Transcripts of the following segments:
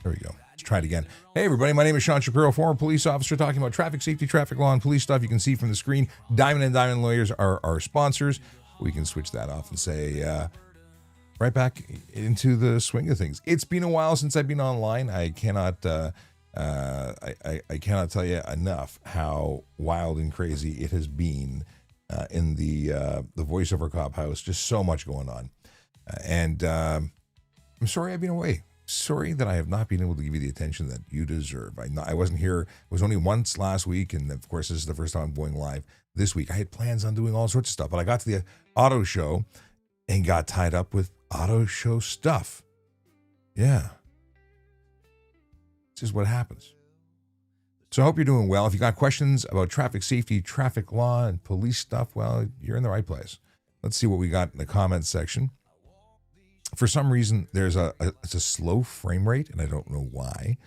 There we go. Let's try it again. Hey, everybody. My name is Sean Shapiro, former police officer, talking about traffic safety, traffic law, and police stuff. You can see from the screen, Diamond and Diamond Lawyers are our sponsors. We can switch that off and say, right back into the swing of things. It's been a while since I've been online. I cannot I cannot tell you enough how wild and crazy it has been in the voiceover cop house. Just so much going on. And I'm sorry I've been away. Sorry that I have not been able to give you the attention that you deserve. I wasn't here. It was only once last week, and of course, this is the first time I'm going live this week. I had plans on doing all sorts of stuff, but I got to the auto show and got tied up with auto show stuff. Yeah. This is what happens. So I hope you're doing well. If you got questions about traffic safety, traffic law, and police stuff, well, you're in the right place. Let's see what we got in the comments section. For some reason, there's it's a slow frame rate, and I don't know why.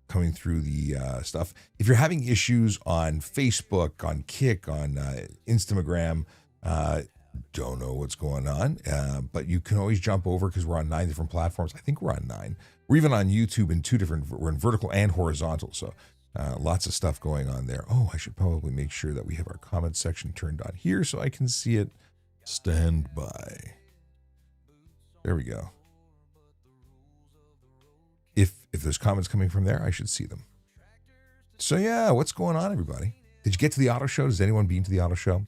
Coming through the stuff. If you're having issues on Facebook, on Kick, on Instagram, don't know what's going on, but you can always jump over because we're on 9 different platforms. I think we're on 9. We're even on YouTube in 2 different. We're in vertical and horizontal, so lots of stuff going on there. Oh, I should probably make sure that we have our comment section turned on here so I can see it. Stand by. There we go. If there's comments coming from there, I should see them. So yeah, what's going on, everybody? Did you get to the auto show? Has anyone been to the auto show?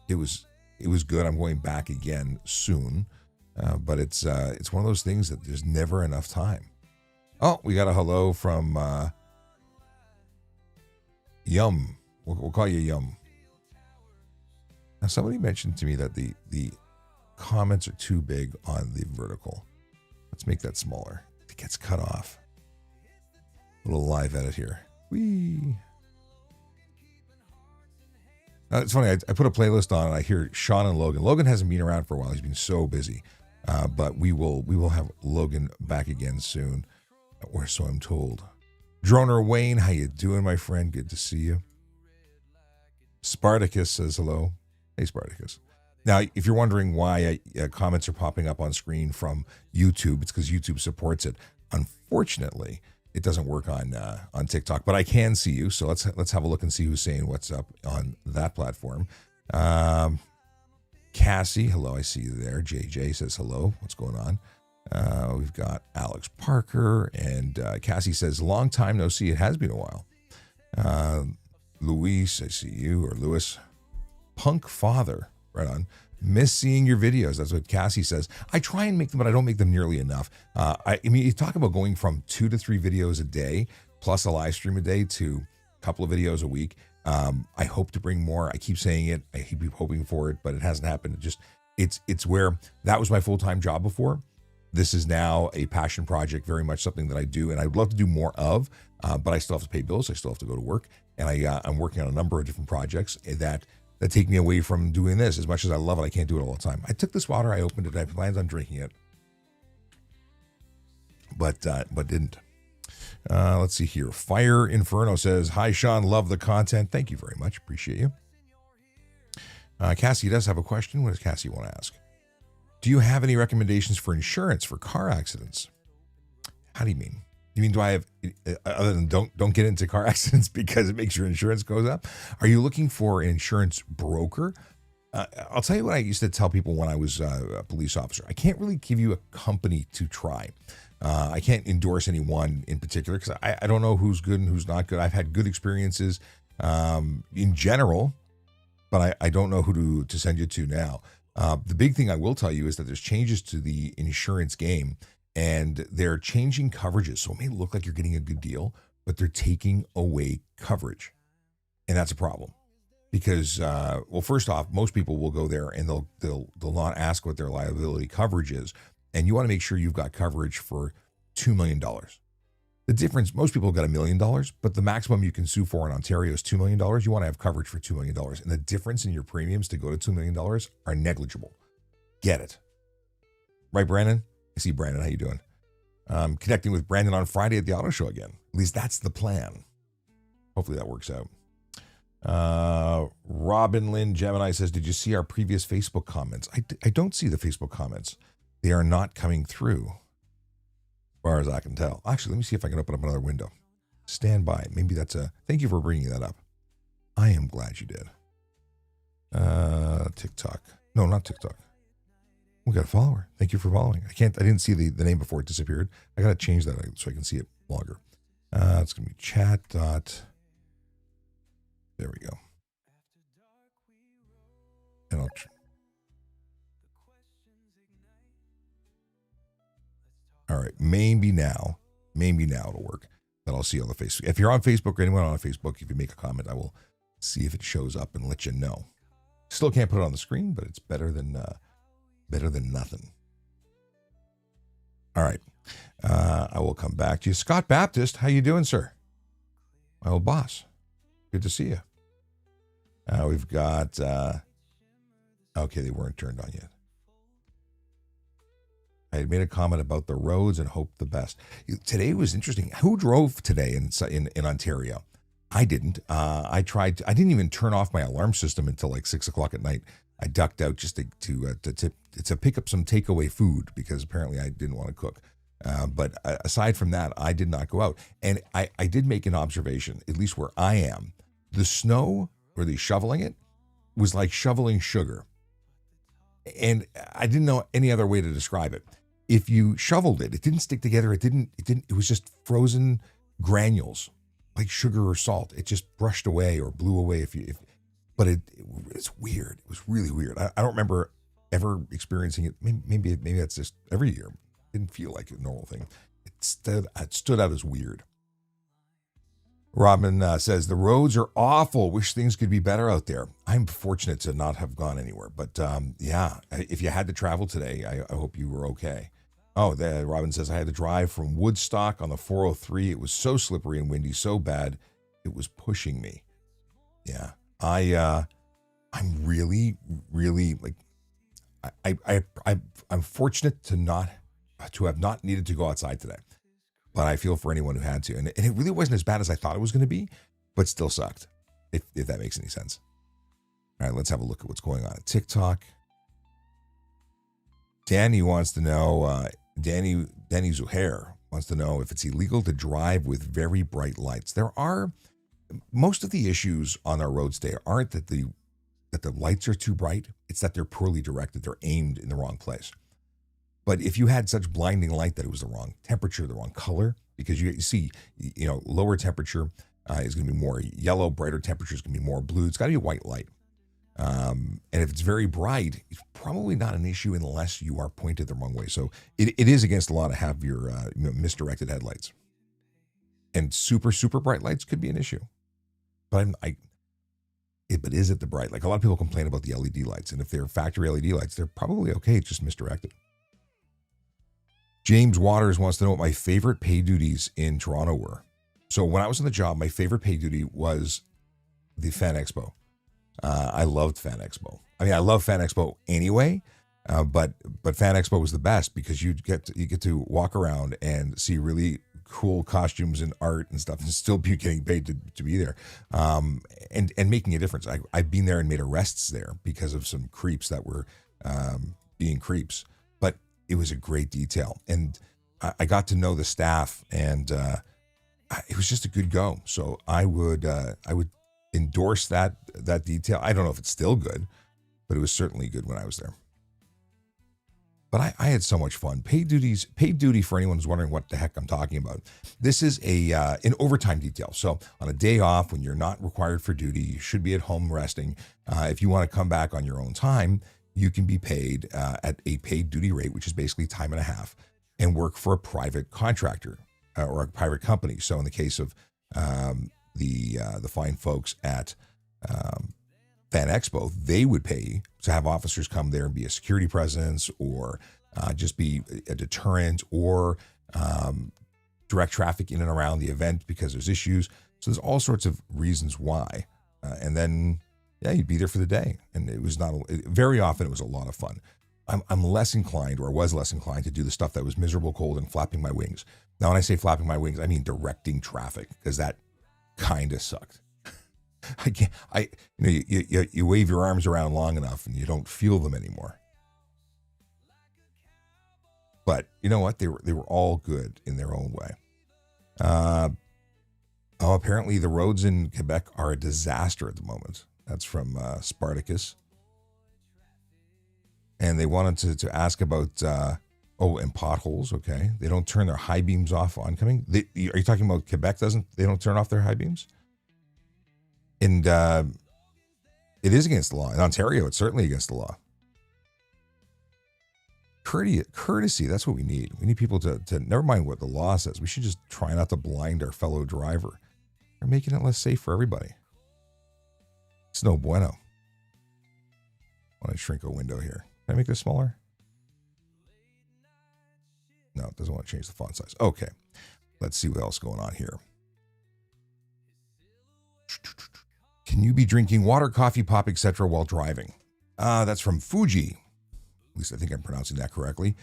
It was good. I'm going back again soon, but it's one of those things that there's never enough time. Oh, we got a hello from Yum. We'll call you Yum. Now, somebody mentioned to me that the comments are too big on the vertical. Let's make that smaller. It gets cut off. A little live edit here. Whee! It's funny. I put a playlist on and I hear Sean and Logan. Logan hasn't been around for a while. He's been so busy. But we will have Logan back again soon, or so I'm told. Droner Wayne, how you doing, my friend? Good to see you. Spartacus says hello. Hey, Spartacus. Now, if you're wondering why comments are popping up on screen from YouTube, it's because YouTube supports it. Unfortunately, it doesn't work on TikTok, but I can see you. So let's have a look and see who's saying what's up on that platform. Cassie, hello, I see you there. JJ says hello. What's going on? We've got Alex Parker, and Cassie says, long time no see. It has been a while. Luis, I see you, or Lewis. Punk Father, right on. Miss seeing your videos. That's what Cassie says. I try and make them, but I don't make them nearly enough. I mean, you talk about going from 2 to 3 videos a day, plus a live stream a day, to a couple of videos a week. I hope to bring more. I keep saying it. I keep hoping for it, but it hasn't happened. It's where that was my full-time job before. This is now a passion project, very much something that I do, and I'd love to do more of, but I still have to pay bills. I still have to go to work, and I'm working on a number of different projects that take me away from doing this. As much as I love it, I can't do it all the time. I took this water, I opened it, I planned on drinking it, but didn't. Let's see here. Fire Inferno says, hi, Sean, love the content. Thank you very much. Appreciate you. Cassie does have a question. What does Cassie want to ask? Do you have any recommendations for insurance for car accidents? How do you mean? You mean, do I have, other than don't get into car accidents because it makes your insurance goes up? Are you looking for an insurance broker? I'll tell you what I used to tell people when I was a police officer. I can't really give you a company to try. I can't endorse anyone in particular because I don't know who's good and who's not good. I've had good experiences in general, but I don't know who to send you to now. The big thing I will tell you is that there's changes to the insurance game, and they're changing coverages. So it may look like you're getting a good deal, but they're taking away coverage. And that's a problem because, well, first off, most people will go there and they'll not ask what their liability coverage is. And you want to make sure you've got coverage for $2 million. The difference, most people have got $1 million, but the maximum you can sue for in Ontario is $2 million. You want to have coverage for $2 million. And the difference in your premiums to go to $2 million are negligible. Get it. Right, Brandon? I see Brandon. How you doing? Connecting with Brandon on Friday at the auto show again. At least that's the plan. Hopefully that works out. Robin Lynn Gemini says, did you see our previous Facebook comments? I don't see the Facebook comments. they are not coming through, as far as I can tell. Actually, let me see if I can open up another window. Stand by. Maybe that's thank you for bringing that up. I am glad you did. TikTok. No, not TikTok. We got a follower. Thank you for following. I didn't see the name before it disappeared. I got to change that so I can see it longer. It's going to be chat. There we go. And all right. Maybe now it'll work. Then I'll see on the Facebook. If you're on Facebook or anyone on Facebook, if you make a comment, I will see if it shows up and let you know. Still can't put it on the screen, but it's better than nothing. All right. I will come back to you. Scott Baptist, how you doing, sir? My old boss. Good to see you. We've got, okay, they weren't turned on yet. I had made a comment about the roads and hope the best. Today was interesting. Who drove today in Ontario? I didn't. I didn't even turn off my alarm system until like 6 o'clock at night. I ducked out just to pick up some takeaway food because apparently I didn't want to cook. But aside from that, I did not go out. And I did make an observation, at least where I am. The snow, where they shoveling it, was like shoveling sugar. And I didn't know any other way to describe it. If you shoveled it, it didn't stick together. It was just frozen granules, like sugar or salt. It just brushed away or blew away but it's weird. It was really weird. I don't remember ever experiencing it. Maybe that's just every year. It didn't feel like a normal thing. It stood out as weird. Robin says, the roads are awful. Wish things could be better out there. I'm fortunate to not have gone anywhere. But yeah, if you had to travel today, I hope you were okay. Oh, Robin says, I had to drive from Woodstock on the 403. It was so slippery and windy, so bad, it was pushing me. Yeah, I'm really, really like, I'm fortunate to have not needed to go outside today. But I feel for anyone who had to. And it really wasn't as bad as I thought it was going to be, but still sucked, if that makes any sense. All right, let's have a look at what's going on at TikTok. Danny wants to know, Danny Zuhair wants to know if it's illegal to drive with very bright lights. Most of the issues on our roads today aren't that the lights are too bright. It's that they're poorly directed. They're aimed in the wrong place. But if you had such blinding light that it was the wrong temperature, the wrong color, because you see, lower temperature is going to be more yellow, brighter temperature is going to be more blue. It's got to be a white light. And if it's very bright, it's probably not an issue unless you are pointed the wrong way. So it is against the law to have your misdirected headlights. And super, super bright lights could be an issue. But but is it the bright? Like a lot of people complain about the LED lights. And if they're factory LED lights, they're probably okay. It's just misdirected. James Waters wants to know what my favorite pay duties in Toronto were. So when I was on the job, my favorite pay duty was the Fan Expo. I loved Fan Expo. I mean, I love Fan Expo anyway, but Fan Expo was the best because you get to walk around and see really cool costumes and art and stuff, and still be getting paid to be there, and making a difference. I've been there and made arrests there because of some creeps that were being creeps, but it was a great detail, and I got to know the staff, and it was just a good go. So I would endorse that detail. I don't know if it's still good, but it was certainly good when I was there. But I had so much fun. Paid duty, for anyone who's wondering what the heck I'm talking about. This is an overtime detail. So on a day off when you're not required for duty, you should be at home resting. If you want to come back on your own time, you can be paid at a paid duty rate, which is basically time and a half, and work for a private contractor or a private company. So in the case of the fine folks at Fan Expo, they would pay to have officers come there and be a security presence, or just be a deterrent, or direct traffic in and around the event because there's issues. So there's all sorts of reasons why. And then, yeah, you'd be there for the day. And it was very often it was a lot of fun. I'm less inclined, or was less inclined, to do the stuff that was miserable cold and flapping my wings. Now, when I say flapping my wings, I mean directing traffic, because that kind of sucked. You wave your arms around long enough and you don't feel them anymore. But you know what? They were all good in their own way. Apparently the roads in Quebec are a disaster at the moment. That's from Spartacus. And they wanted to ask about, and potholes, okay. They don't turn their high beams off oncoming. Are you talking about Quebec they don't turn off their high beams? And it is against the law. In Ontario, it's certainly against the law. Courtesy, that's what we need. We need people to never mind what the law says. We should just try not to blind our fellow driver. They're making it less safe for everybody. It's no bueno. I want to shrink a window here. Can I make this smaller? No, it doesn't want to change the font size. Okay. Let's see what else is going on here. Can you be drinking water, coffee, pop, etc. while driving? That's from Fuji. At least I think I'm pronouncing that correctly.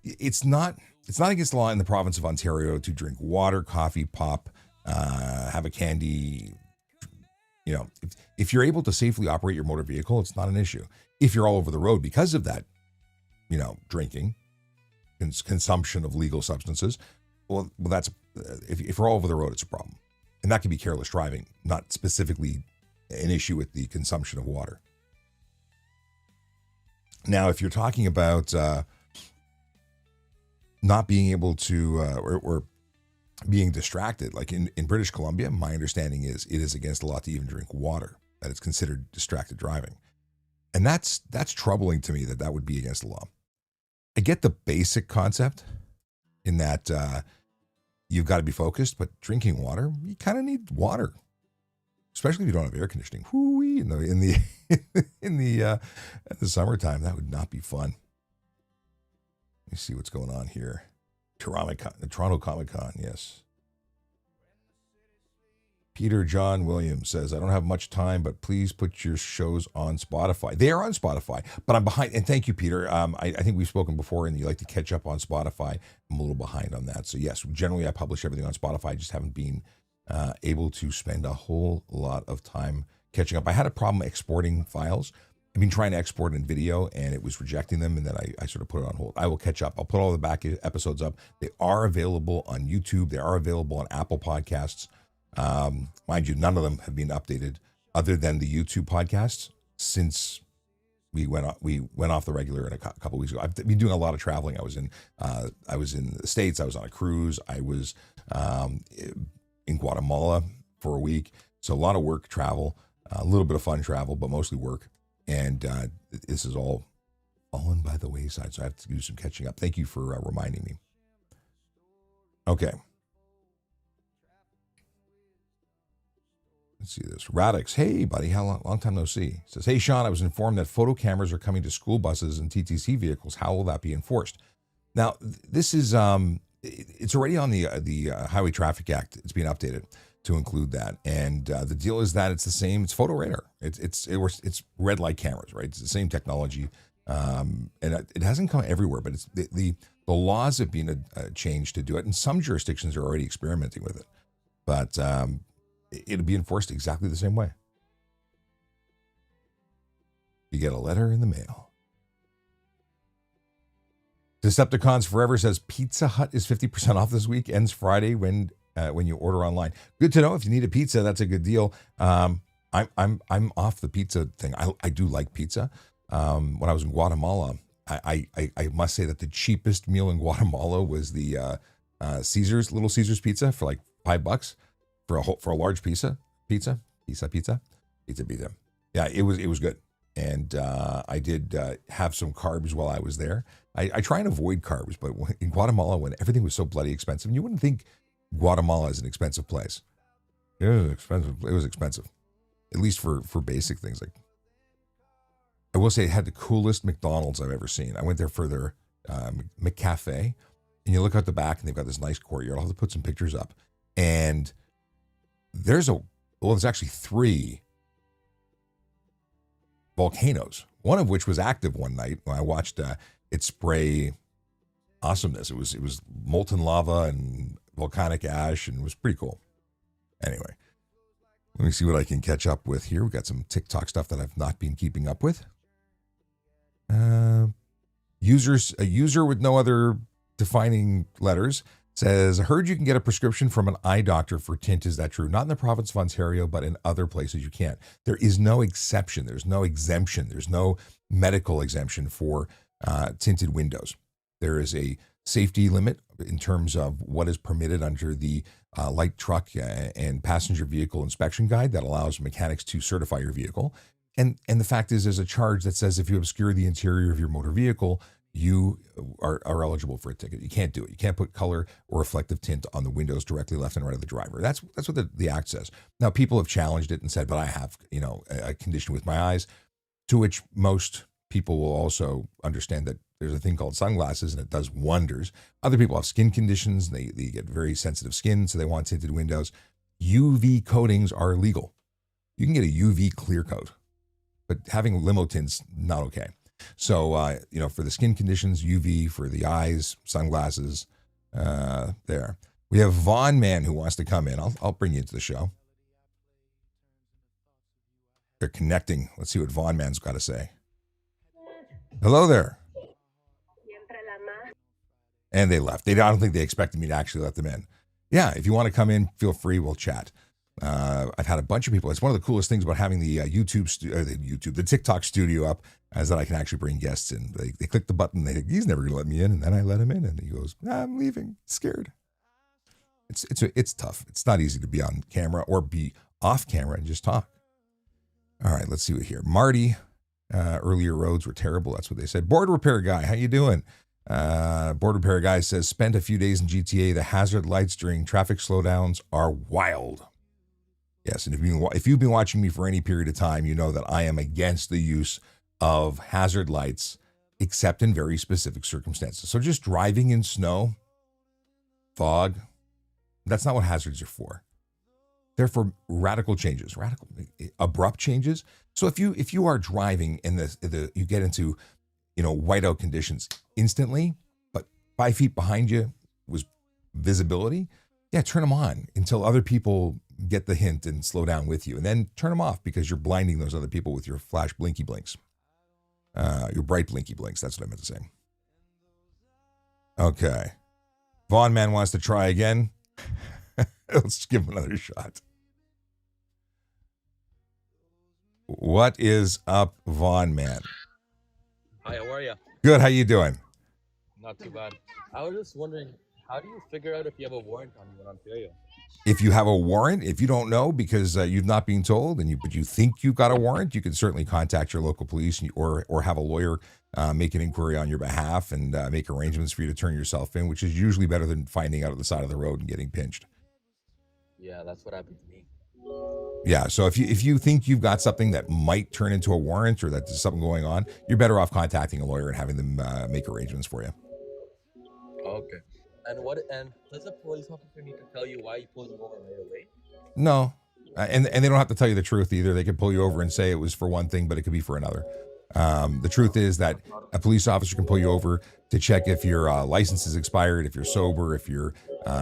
It's not against the law in the province of Ontario to drink water, coffee, pop, have a candy. You know, if you're able to safely operate your motor vehicle, it's not an issue. If you're all over the road because of that, drinking, consumption of legal substances, well, that's if you're all over the road, it's a problem. And that can be careless driving, not specifically an issue with the consumption of water. Now, if you're talking about not being able to or being distracted, like in British Columbia, my understanding is it is against the law to even drink water, that it's considered distracted driving. And that's troubling to me that would be against the law. I get the basic concept in that you've got to be focused, but drinking water, you kind of need water, especially if you don't have air conditioning. Whoo-wee, in the summertime, that would not be fun. Let me see what's going on here. Toronto Comic Con, yes. Peter John Williams says, I don't have much time, but please put your shows on Spotify. They are on Spotify, but I'm behind. And thank you, Peter. I think we've spoken before, and you like to catch up on Spotify. I'm a little behind on that. So yes, generally I publish everything on Spotify. I just haven't been able to spend a whole lot of time catching up. I had a problem exporting files. I've been trying to export in video, and it was rejecting them, and then I sort of put it on hold. I will catch up. I'll put all the back episodes up. They are available on YouTube. They are available on Apple Podcasts. Mind you, none of them have been updated other than the YouTube podcasts since we went off the regular a couple weeks ago. I've been doing a lot of traveling. I was in the States. I was on a cruise. I was in Guatemala for a week. So a lot of work travel, a little bit of fun travel, but mostly work. And this is all fallen by the wayside. So I have to do some catching up. Thank you for reminding me. Okay. Let's see this. Radix, hey, buddy, how long time no see? Says, hey, Sean, I was informed that photo cameras are coming to school buses and TTC vehicles. How will that be enforced? Now, this is, it's already on the Highway Traffic Act. It's being updated to include that. And the deal is that it's the same. It's photo radar. It's red light cameras, right? It's the same technology. And it hasn't come everywhere, but it's the laws have been changed to do it. And some jurisdictions are already experimenting with it. But it'll be enforced exactly the same way. You get a letter in the mail. Decepticons Forever says Pizza Hut is 50% off this week. Ends Friday when you order online. Good to know. If you need a pizza, that's a good deal. I'm off the pizza thing. I do like pizza. When I was in Guatemala, I must say that the cheapest meal in Guatemala was the Little Caesars pizza for like $5 for a large pizza. Yeah, it was good. And I did have some carbs while I was there. I try and avoid carbs, but in Guatemala, when everything was so bloody expensive, and you wouldn't think Guatemala is an expensive place. It was expensive, at least for basic things. Like, I will say it had the coolest McDonald's I've ever seen. I went there for their McCafe, and you look out the back, and they've got this nice courtyard. I'll have to put some pictures up. And there's actually 3 volcanoes, one of which was active one night when I watched it spray awesomeness. It was molten lava and volcanic ash, and it was pretty cool. Anyway, let me see what I can catch up with here. We got some TikTok stuff that I've not been keeping up with. A user with no other defining letters says, I heard you can get a prescription from an eye doctor for tint. Is that true? Not in the province of Ontario, but in other places you can't. There is no exception. There's no exemption. There's no medical exemption for tinted windows. There is a safety limit in terms of what is permitted under the light truck and passenger vehicle inspection guide that allows mechanics to certify your vehicle. And the fact is, there's a charge that says if you obscure the interior of your motor vehicle, you are eligible for a ticket. You can't do it. You can't put color or reflective tint on the windows directly left and right of the driver. That's what the act says. Now, people have challenged it and said, but I have, a condition with my eyes, to which most people will also understand that there's a thing called sunglasses and it does wonders. Other people have skin conditions. They get very sensitive skin, so they want tinted windows. UV coatings are legal. You can get a UV clear coat, but having limo tints, not okay. So, for the skin conditions, UV, for the eyes, sunglasses, there. We have Vaughn Man who wants to come in. I'll bring you into the show. They're connecting. Let's see what Vaughn Man's got to say. Hello there. And they left. I don't think they expected me to actually let them in. Yeah, if you want to come in, feel free. We'll chat. I've had a bunch of people. It's one of the coolest things about having the the TikTok studio up, is that I can actually bring guests in. They click the button. They think, he's never going to let me in. And then I let him in and he goes, I'm leaving, scared. It's tough. It's not easy to be on camera or be off camera and just talk. All right, let's see what here. Marty, earlier roads were terrible. That's what they said. Board repair guy, how you doing? Board repair guy says, spent a few days in GTA. The hazard lights during traffic slowdowns are wild. Yes, and if you've been watching me for any period of time, you know that I am against the use of hazard lights, except in very specific circumstances. So just driving in snow, fog, that's not what hazards are for. They're for radical changes, abrupt changes. So if you are driving and you get into, whiteout conditions instantly, but 5 feet behind you was visibility, turn them on until other people get the hint and slow down with you, and then turn them off because you're blinding those other people with your flash blinky blinks, your bright blinky blinks. That's what I meant to say. Okay. Vaughn Man wants to try again. Let's give him another shot. What is up, Vaughn Man? Hi, how are you? Good. How you doing? Not too bad. I was just wondering, how do you figure out if you have a warrant on you in Ontario? If you have a warrant, if you don't know because you've not been told, but you think you've got a warrant, you can certainly contact your local police or have a lawyer make an inquiry on your behalf and make arrangements for you to turn yourself in, which is usually better than finding out at the side of the road and getting pinched. Yeah, that's what happened to me. Yeah, so if you think you've got something that might turn into a warrant or that there's something going on, you're better off contacting a lawyer and having them make arrangements for you. Okay. And does a police officer need to tell you why he pulled you over right away? No, and they don't have to tell you the truth either. They could pull you over and say it was for one thing, but it could be for another. The truth is that a police officer can pull you over to check if your license is expired, if you're sober, if you're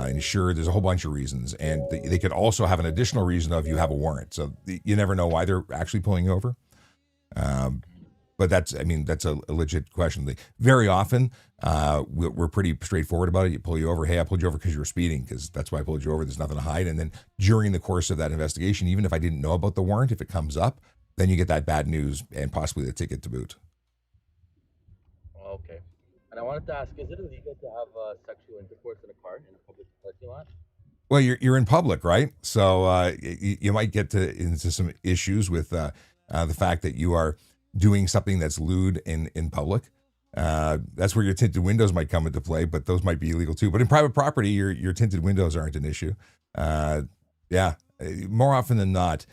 insured. There's a whole bunch of reasons, and they could also have an additional reason of you have a warrant. So you never know why they're actually pulling you over. But that's a legit question. Very often, we're pretty straightforward about it. You pull you over. Hey, I pulled you over because you were speeding, because that's why I pulled you over. There's nothing to hide. And then during the course of that investigation, even if I didn't know about the warrant, if it comes up, then you get that bad news and possibly the ticket to boot. Okay. And I wanted to ask, is it illegal to have sexual intercourse in a car in a public parking lot? Well, you're in public, right? So you might get into some issues with the fact that you are doing something that's lewd in public. That's where your tinted windows might come into play, but those might be illegal too. But in private property, your tinted windows aren't an issue. More often than not,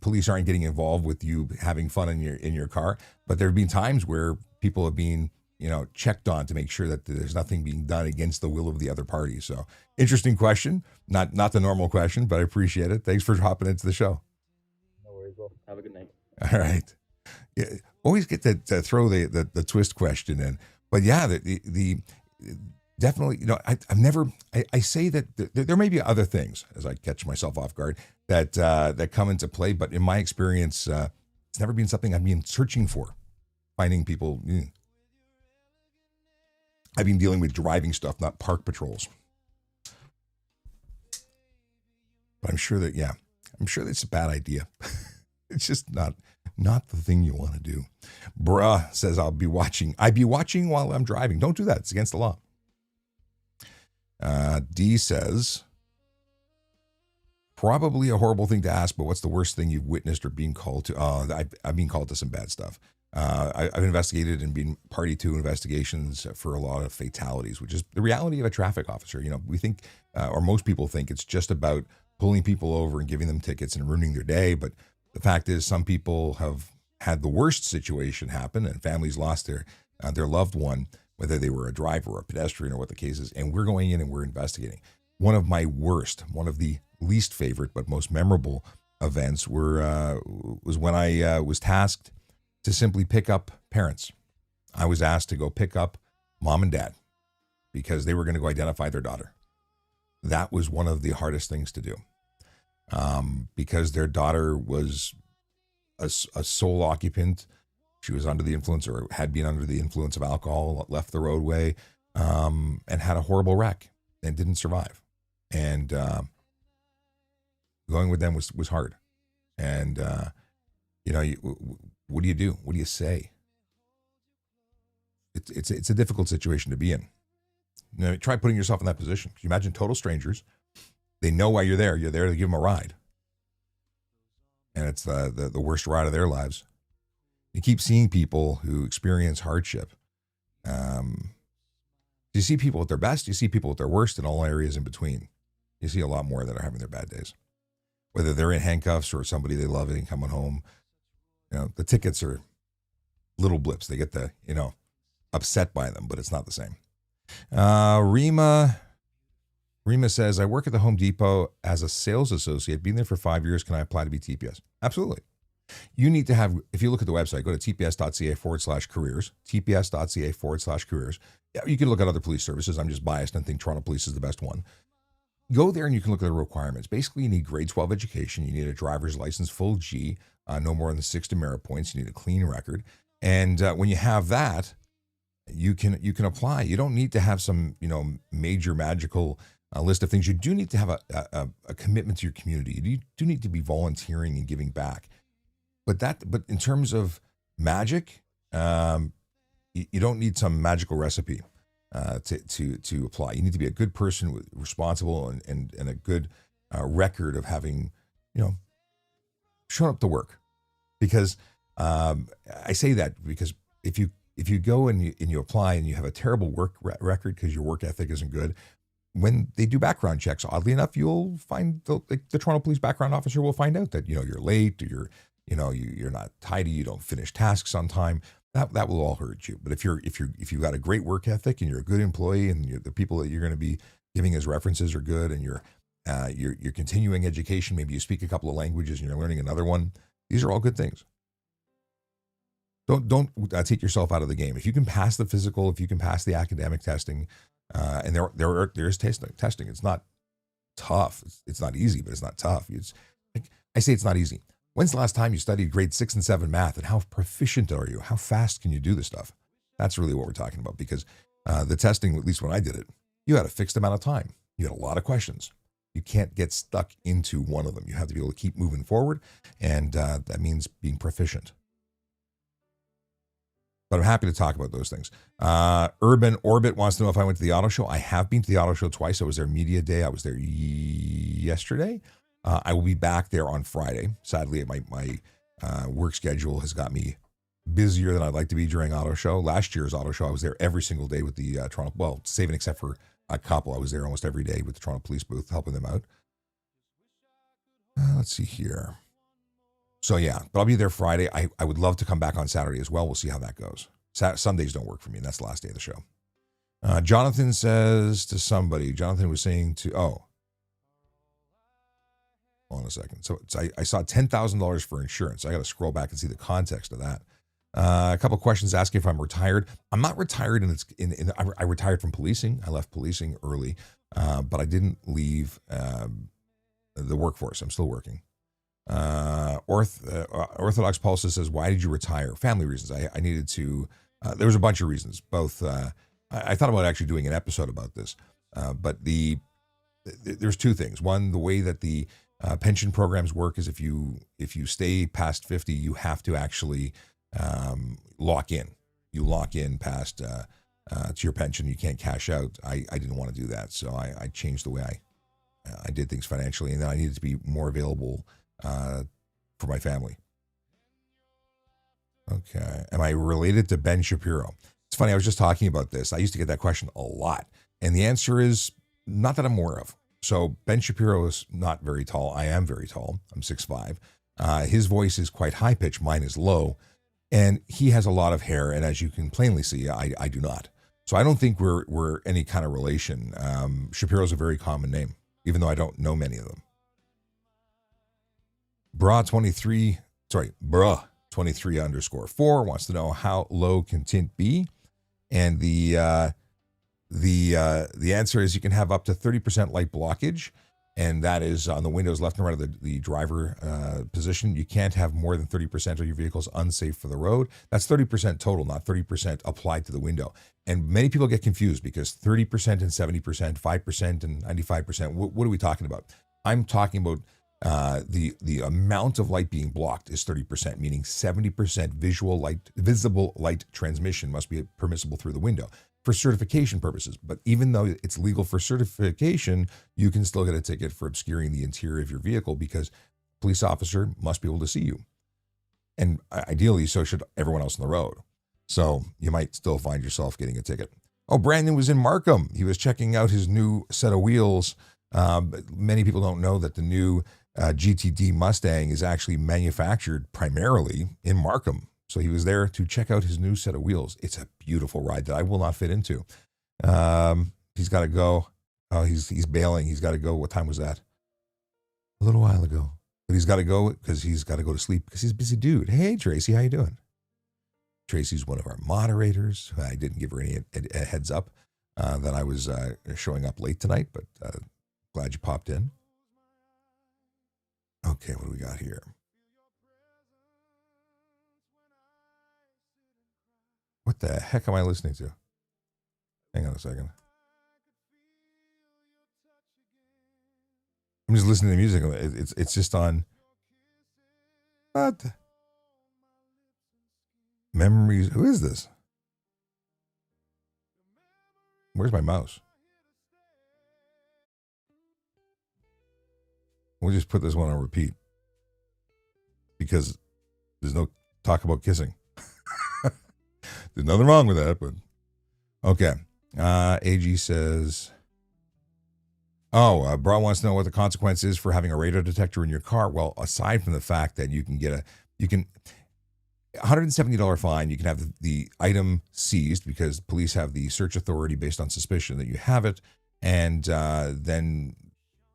police aren't getting involved with you having fun in your car. But there have been times where people have been, checked on to make sure that there's nothing being done against the will of the other party. So interesting question, not the normal question, but I appreciate it. Thanks for hopping into the show. No worries. Well, have a good night. All right. Yeah, always get to throw the twist question in, but yeah, the definitely, I say that there may be other things, as I catch myself off guard, that come into play, but in my experience, it's never been something I've been searching for, finding people I've been dealing with driving stuff, not park patrols. But I'm sure that it's a bad idea. It's just not the thing you want to do. Bruh says I'd be watching while I'm driving. Don't do that. It's against the law. D says, probably a horrible thing to ask, but what's the worst thing you've witnessed or been called to? I've been called to some bad stuff. I've investigated and been party to investigations for a lot of fatalities, which is the reality of a traffic officer. We think, or most people think, it's just about pulling people over and giving them tickets and ruining their day. But the fact is, some people have had the worst situation happen, and families lost their loved one, whether they were a driver or a pedestrian or what the case is. And we're going in and we're investigating. One of the least favorite but most memorable events was when I was tasked to simply pick up parents. I was asked to go pick up mom and dad because they were going to go identify their daughter. That was one of the hardest things to do, because their daughter was a sole occupant. She was under the influence, or had been under the influence of alcohol, left the roadway, and had a horrible wreck and didn't survive. And going with them was hard. And, what do you do? What do you say? It's a difficult situation to be in. Try putting yourself in that position. Can you imagine total strangers? They know why you're there. You're there to give them a ride. And it's the worst ride of their lives. You keep seeing people who experience hardship. You see people at their best. You see people at their worst, and all areas in between. You see a lot more that are having their bad days. Whether they're in handcuffs or somebody they love and coming home. The tickets are little blips. They get upset by them, but it's not the same. Rima says, I work at the Home Depot as a sales associate. Been there for 5 years. Can I apply to be TPS? Absolutely. You need to have, if you look at the website, go to tps.ca/careers, tps.ca/careers. Yeah, you can look at other police services. I'm just biased and think Toronto Police is the best one. Go there and you can look at the requirements. Basically, you need grade 12 education. You need a driver's license, full G, no more than 6 demerit points. You need a clean record. And when you have that, you can apply. You don't need to have some, major magical list of things. You do need to have a commitment to your community. You do need to be volunteering and giving back. But in terms of magic, you don't need some magical recipe to apply. You need to be a good person, responsible, and a good record of having, shown up to work. Because I say that because if you go and you apply and you have a terrible work record because your work ethic isn't good, when they do background checks, oddly enough, you'll find the Toronto Police background officer will find out that you're late, or you're not tidy, you don't finish tasks on time. That will all hurt you. But if you've got a great work ethic and you're a good employee, and the people that you're going to be giving as references are good, and you're continuing education, maybe you speak a couple of languages and you're learning another one. These are all good things. Don't take yourself out of the game. If you can pass the physical, if you can pass the academic testing, and there is testing. It's not tough. It's not easy, but it's not tough. I say it's not easy. When's the last time you studied grade 6 and 7 math, and how proficient are you? How fast can you do this stuff? That's really what we're talking about, because the testing, at least when I did it, you had a fixed amount of time. You had a lot of questions. You can't get stuck into one of them. You have to be able to keep moving forward, and that means being proficient. But I'm happy to talk about those things. Urban Orbit wants to know if I went to the auto show. I have been to the auto show twice. I was there media day. I was there yesterday. I will be back there on Friday. Sadly, my work schedule has got me busier than I'd like to be during auto show. Last year's auto show, I was there every single day with the Toronto, well, saving except for a couple. I was there almost every day with the Toronto Police booth, helping them out. Let's see here. So yeah, but I'll be there Friday. I would love to come back on Saturday as well. We'll see how that goes. Sundays don't work for me, and that's the last day of the show. Jonathan says to somebody, Jonathan was saying to, hold on a second. So I saw $10,000 for insurance. I got to scroll back and see the context of that. A couple of questions asking if I'm retired. I'm not retired, and I retired from policing. I left policing early, but I didn't leave the workforce. I'm still working. Orthodox Pulse says, why did you retire? Family reasons. I needed to, there was a bunch of reasons. Both, I thought about actually doing an episode about this, but there's two things. One, the way that the pension programs work is if you stay past 50, you have to actually lock in. You lock in past to your pension. You can't cash out. I didn't want to do that, so I changed the way I did things financially, and then I needed to be more available for my family. Okay. Am I related to Ben Shapiro? It's funny. I was just talking about this. I used to get that question a lot. And the answer is not that I'm aware of. So Ben Shapiro is not very tall. I am very tall. I'm 6'5". His voice is quite high pitched. Mine is low. And he has a lot of hair. And as you can plainly see, I do not. So I don't think we're any kind of relation. Shapiro's a very common name, even though I don't know many of them. Bruh23 _4 wants to know how low can tint be, and the answer is you can have up to 30% light blockage, and that is on the windows left and right of the driver position. You can't have more than 30% of your vehicles unsafe for the road. That's 30% total, not 30% applied to the window. And many people get confused because 30% and 70%, 5% and 95%. What are we talking about? I'm talking about the amount of light being blocked is 30%, meaning 70% visible light transmission must be permissible through the window for certification purposes. But even though it's legal for certification, you can still get a ticket for obscuring the interior of your vehicle because a police officer must be able to see you. And ideally, so should everyone else on the road. So you might still find yourself getting a ticket. Oh, Brandon was in Markham. He was checking out his new set of wheels. Many people don't know that the new GTD Mustang is actually manufactured primarily in Markham. So he was there to check out his new set of wheels. It's a beautiful ride that I will not fit into. He's got to go. Oh, he's bailing. He's got to go. What time was that? A little while ago. But he's got to go because he's got to go to sleep because he's a busy dude. Hey, Tracy, how you doing? Tracy's one of our moderators. I didn't give her any a heads up that I was showing up late tonight, but glad you popped in. Okay, what do we got here? What the heck am I listening to? Hang on a second. I'm just listening to music. It's just on. What? Memories. Who is this? Where's my mouse? We'll just put this one on repeat because there's no talk about kissing. There's nothing wrong with that, but okay. AG says, Bra wants to know what the consequence is for having a radar detector in your car. Well, aside from the fact that you can $170 fine, you can have the item seized because police have the search authority based on suspicion that you have it, and then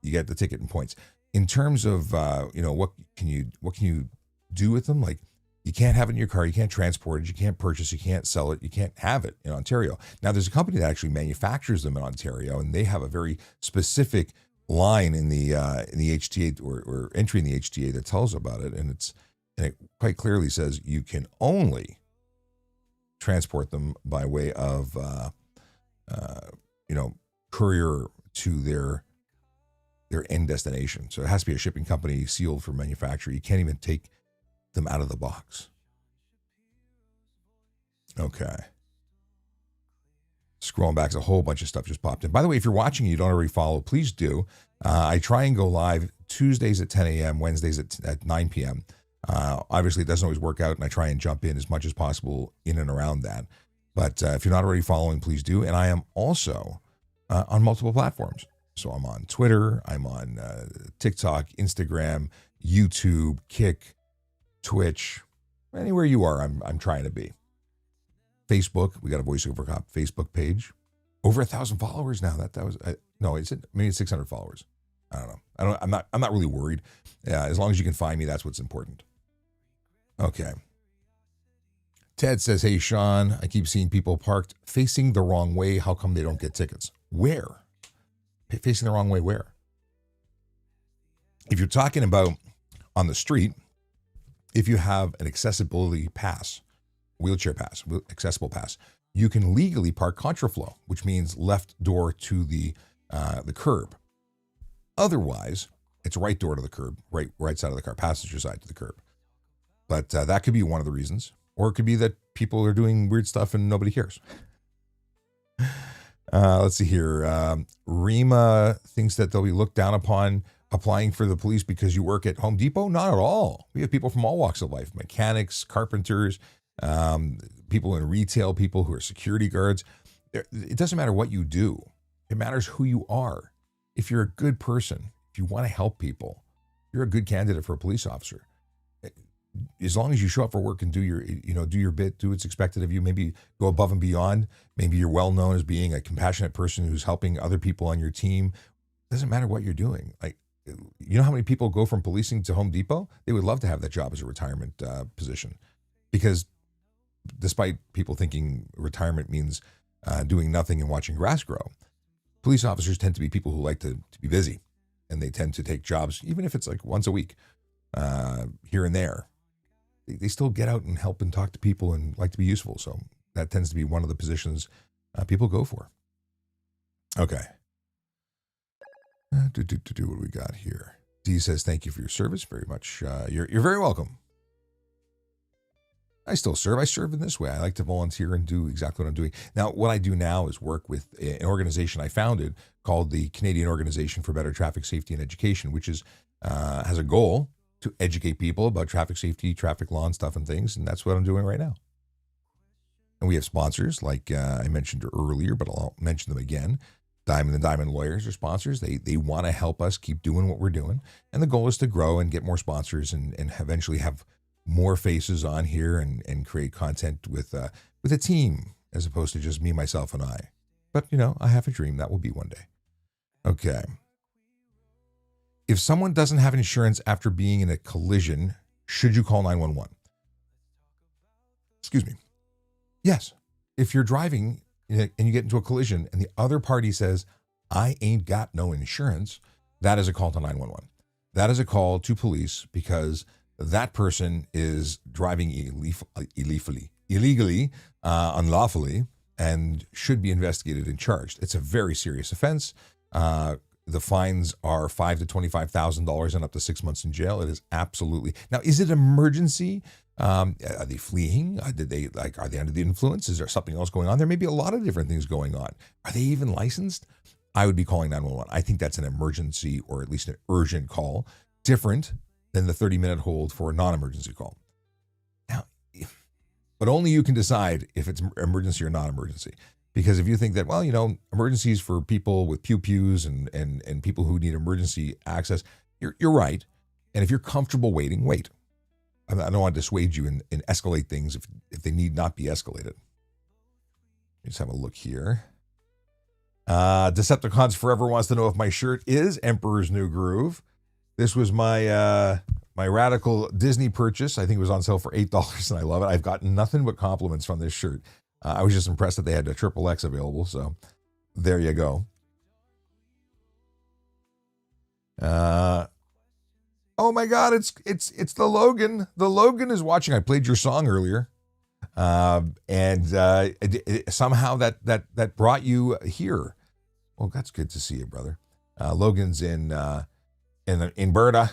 you get the ticket and points. In terms of what can you do with them? Like, you can't have it in your car, you can't transport it, you can't purchase, you can't sell it, you can't have it in Ontario. Now, there's a company that actually manufactures them in Ontario, and they have a very specific line in the HTA or entry in the HTA that tells about it, and it quite clearly says you can only transport them by way of courier to their end destination. So it has to be a shipping company sealed for manufacture. You can't even take them out of the box. Okay. Scrolling back, a whole bunch of stuff just popped in. By the way, if you're watching and you don't already follow, please do. I try and go live Tuesdays at 10 a.m., Wednesdays at 9 p.m. Obviously, it doesn't always work out, and I try and jump in as much as possible in and around that. But if you're not already following, please do. And I am also on multiple platforms. So I'm on Twitter, I'm on TikTok, Instagram, YouTube, Kick, Twitch, anywhere you are, I'm trying to be. Facebook, we got a VoiceOver Cop Facebook page. Over 1,000 followers now. That was no, it's maybe 600 followers. I don't know. I'm not really worried. Yeah, as long as you can find me, that's what's important. Okay. Ted says, "Hey Sean, I keep seeing people parked facing the wrong way. How come they don't get tickets? Where? Facing the wrong way where? If you're talking about on the street, if you have an accessibility pass, wheelchair pass, accessible pass, you can legally park contraflow, which means left door to the curb. Otherwise, it's right door to the curb, right side of the car, passenger side to the curb. But that could be one of the reasons. Or it could be that people are doing weird stuff and nobody cares. Let's see here. Rima thinks that they'll be looked down upon applying for the police because you work at Home Depot. Not at all. We have people from all walks of life, mechanics, carpenters, people in retail, people who are security guards. It doesn't matter what you do. It matters who you are. If you're a good person, if you want to help people, you're a good candidate for a police officer. As long as you show up for work and do your bit, do what's expected of you, maybe go above and beyond. Maybe you're well known as being a compassionate person who's helping other people on your team. It doesn't matter what you're doing. Like, you know how many people go from policing to Home Depot? They would love to have that job as a retirement position, because despite people thinking retirement means doing nothing and watching grass grow, police officers tend to be people who like to be busy, and they tend to take jobs, even if it's like once a week, here and there. They still get out and help and talk to people and like to be useful. So that tends to be one of the positions people go for. Okay. What do we got here? Dee says, thank you for your service very much. You're very welcome. I still serve. I serve in this way. I like to volunteer and do exactly what I'm doing. Now, what I do now is work with an organization I founded called the Canadian Organization for Better Traffic Safety and Education, which is has a goal to educate people about traffic safety, traffic law and stuff and things. And that's what I'm doing right now. And we have sponsors like I mentioned earlier, but I'll mention them again. Diamond and Diamond Lawyers are sponsors. They want to help us keep doing what we're doing. And the goal is to grow and get more sponsors and eventually have more faces on here and create content with a team as opposed to just me, myself, and I. But, I have a dream. That will be one day. Okay. If someone doesn't have insurance after being in a collision, should you call 911? Excuse me. Yes. If you're driving and you get into a collision and the other party says, I ain't got no insurance, that is a call to 911. That is a call to police because that person is driving illegally, unlawfully, and should be investigated and charged. It's a very serious offense. The fines are $5,000 to $25,000 and up to 6 months in jail. It is absolutely. Now, is it emergency? Are they fleeing? Are they under the influence? Is there something else going on? There may be a lot of different things going on. Are they even licensed? I would be calling 911. I think that's an emergency or at least an urgent call, different than the 30-minute hold for a non-emergency call. Now, but only you can decide if it's emergency or non-emergency. Because if you think that, emergencies for people with pew-pews and people who need emergency access, you're right. And if you're comfortable waiting, wait. I don't want to dissuade you and escalate things if they need not be escalated. Let's have a look here. Decepticons Forever wants to know if my shirt is Emperor's New Groove. This was my my radical Disney purchase. I think it was on sale for $8, and I love it. I've gotten nothing but compliments from this shirt. I was just impressed that they had a XXX available, so there you go. Oh my God, it's the Logan. The Logan is watching. I played your song earlier, and somehow that brought you here. Well, that's good to see you, brother. Logan's in Alberta.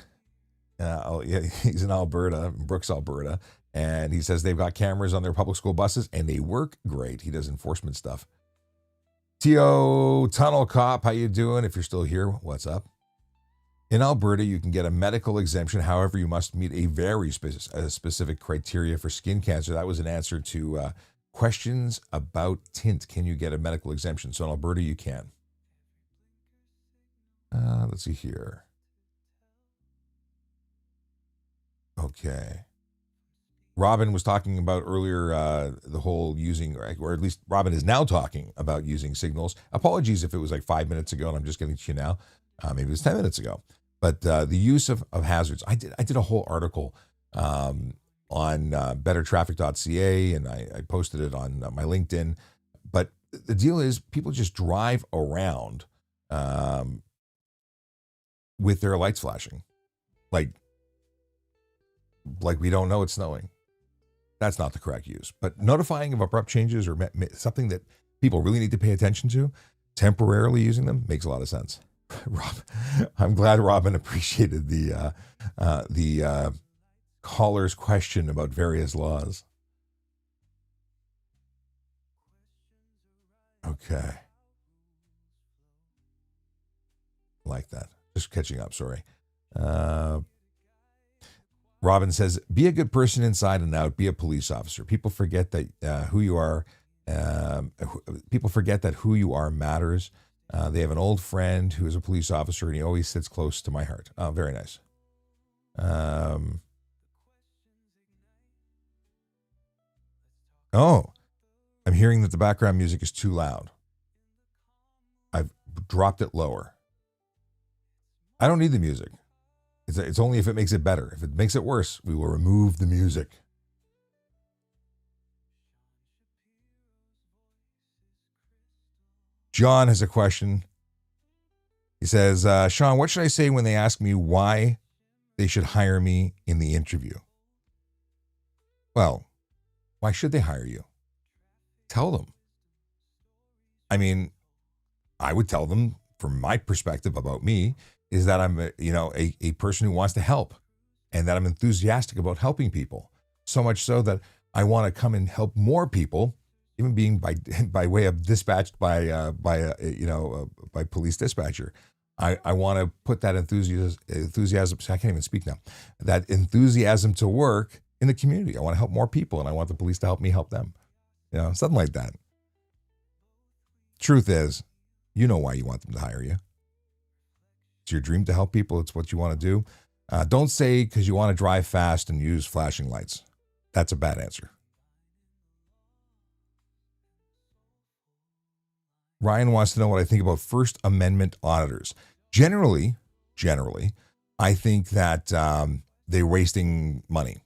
He's in Alberta, Brooks, Alberta. And he says they've got cameras on their public school buses and they work great. He does enforcement stuff. T.O. Tunnel Cop, how you doing? If you're still here, what's up? In Alberta, you can get a medical exemption. However, you must meet a very specific criteria for skin cancer. That was an answer to questions about tint. Can you get a medical exemption? So in Alberta, you can. Let's see here. Okay. Robin was talking about earlier the whole using, or at least Robin is now talking about using signals. Apologies if it was like 5 minutes ago and I'm just getting to you now. Maybe it was 10 minutes ago. But the use of hazards. I did a whole article on bettertraffic.ca and I posted it on my LinkedIn. But the deal is people just drive around with their lights flashing. Like we don't know it's snowing. That's not the correct use. But notifying of abrupt changes or something that people really need to pay attention to, temporarily using them makes a lot of sense. Rob, I'm glad Robin appreciated the caller's question about various laws. Okay. Like that. Just catching up, sorry. Robin says, be a good person inside and out. Be a police officer. People forget that who you are. People forget that who you are matters. They have an old friend who is a police officer, and he always sits close to my heart. Oh, very nice. Oh, I'm hearing that the background music is too loud. I've dropped it lower. I don't need the music. It's only if it makes it better. If it makes it worse, we will remove the music. John has a question. He says, Sean, what should I say when they ask me why they should hire me in the interview? Well, why should they hire you? Tell them. I mean, I would tell them, from my perspective about me, is that I'm a person who wants to help, and that I'm enthusiastic about helping people. So much so that I want to come and help more people, even being by way of dispatched by police dispatcher. I want to put that enthusiasm. I can't even speak now. That enthusiasm to work in the community. I want to help more people, and I want the police to help me help them. Something like that. Truth is, you know why you want them to hire you. It's your dream to help people. It's what you want to do. Don't say because you want to drive fast and use flashing lights. That's a bad answer. Ryan wants to know what I think about First Amendment auditors. Generally, I think that they're wasting money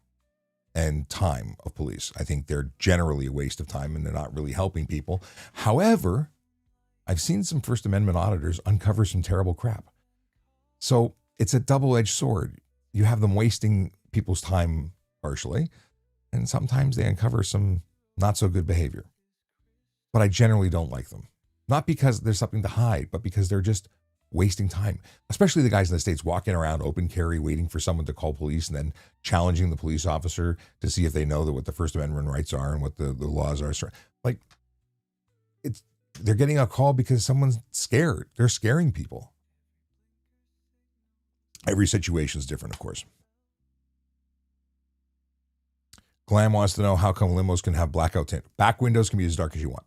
and time of police. I think they're generally a waste of time, and they're not really helping people. However, I've seen some First Amendment auditors uncover some terrible crap. So it's a double-edged sword. You have them wasting people's time partially, and sometimes they uncover some not so good behavior. But I generally don't like them. Not because there's something to hide, but because they're just wasting time. Especially the guys in the States walking around open carry, waiting for someone to call police, and then challenging the police officer to see if they know what the First Amendment rights are and what the laws are. Like, they're getting a call because someone's scared. They're scaring people. Every situation is different, of course. Glam wants to know how come limos can have blackout tint. Back windows can be as dark as you want.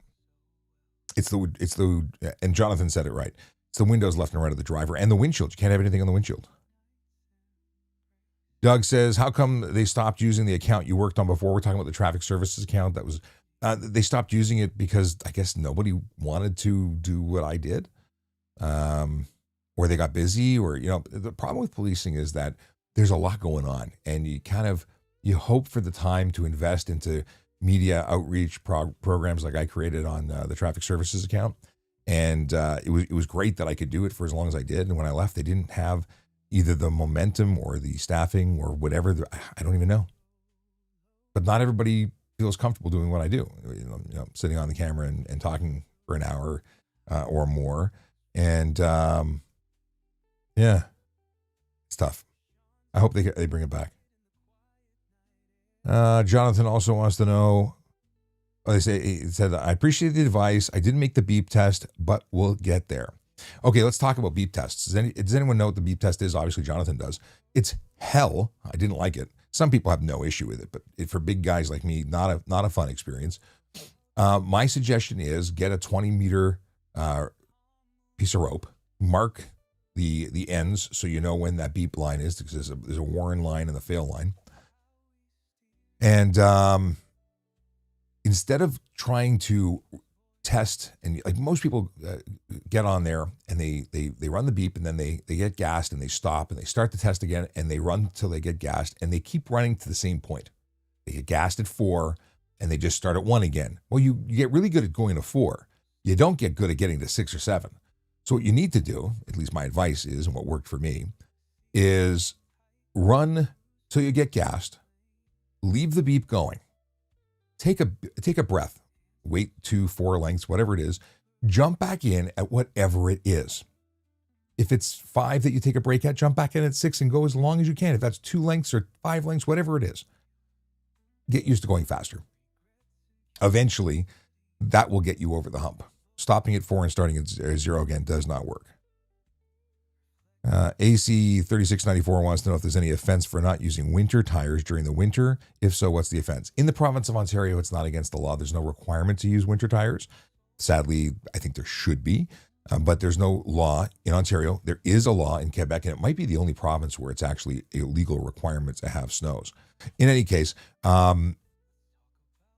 And Jonathan said it right. It's the windows left and right of the driver and the windshield. You can't have anything on the windshield. Doug says, how come they stopped using the account you worked on before? We're talking about the traffic services account. That was, they stopped using it because I guess nobody wanted to do what I did. Or they got busy, or, the problem with policing is that there's a lot going on, and you hope for the time to invest into media outreach programs like I created on the traffic services account. And it was great that I could do it for as long as I did. And when I left, they didn't have either the momentum or the staffing or whatever. I don't even know. But not everybody feels comfortable doing what I do, sitting on the camera and talking for an hour or more. And yeah, it's tough. I hope they bring it back. Jonathan also wants to know, he said, I appreciate the advice. I didn't make the beep test, but we'll get there. Okay, let's talk about beep tests. Does anyone know what the beep test is? Obviously, Jonathan does. It's hell. I didn't like it. Some people have no issue with it, but for big guys like me, not a fun experience. My suggestion is get a 20-meter piece of rope, mark the ends so you know when that beep line is, because there's a warn line and the fail line. And instead of trying to test, and like most people get on there and they run the beep, and then they get gassed and they stop and they start the test again, and they run till they get gassed, and they keep running to the same point. They get gassed at 4 and they just start at 1 again. Well, you get really good at going to 4. You don't get good at getting to 6 or 7. So what you need to do, at least my advice is, and what worked for me, is run till you get gassed, leave the beep going, take a breath, wait 2-4 lengths, whatever it is, jump back in at whatever it is. If it's 5 that you take a break at, jump back in at 6 and go as long as you can. If that's 2 lengths or 5 lengths, whatever it is, get used to going faster. Eventually, that will get you over the hump. Stopping at 4 and starting at 0 again does not work. AC 3694 wants to know if there's any offense for not using winter tires during the winter. If so, what's the offense? In the province of Ontario, it's not against the law. There's no requirement to use winter tires. Sadly, I think there should be, but there's no law in Ontario. There is a law in Quebec, and it might be the only province where it's actually a legal requirement to have snows. In any case,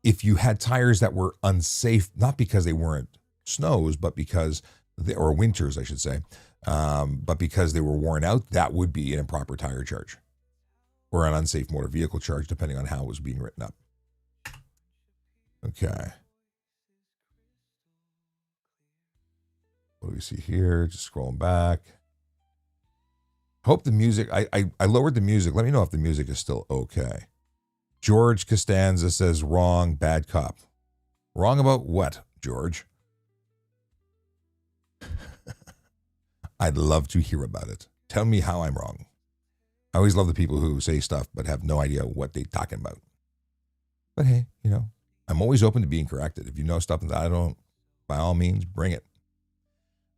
if you had tires that were unsafe, not because they weren't snows, but because or winters, I should say, but because they were worn out, that would be an improper tire charge or an unsafe motor vehicle charge, depending on how it was being written up. Okay. What do we see here? Just scrolling back. Hope the music, I lowered the music. Let me know if the music is still okay. George Costanza says, wrong, bad cop. Wrong about what, George? I'd love to hear about it. Tell me how I'm wrong. I always love the people who say stuff but have no idea what they're talking about. But hey, I'm always open to being corrected. If you know stuff that I don't, by all means, bring it.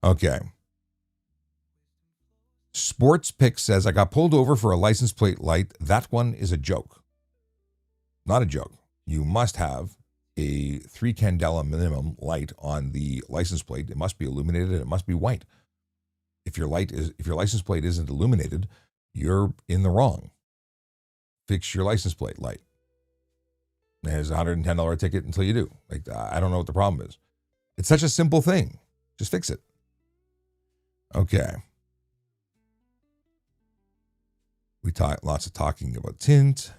Okay. Sports Pick says, I got pulled over for a license plate light. That one is a joke. Not a joke. You must have a 3 candela minimum light on the license plate. It must be illuminated and it must be white. If your license plate isn't illuminated, you're in the wrong. Fix your license plate light. There's a $110 ticket until you do. I don't know what the problem is. It's such a simple thing. Just fix it. Okay. We talk lots of talking about tint.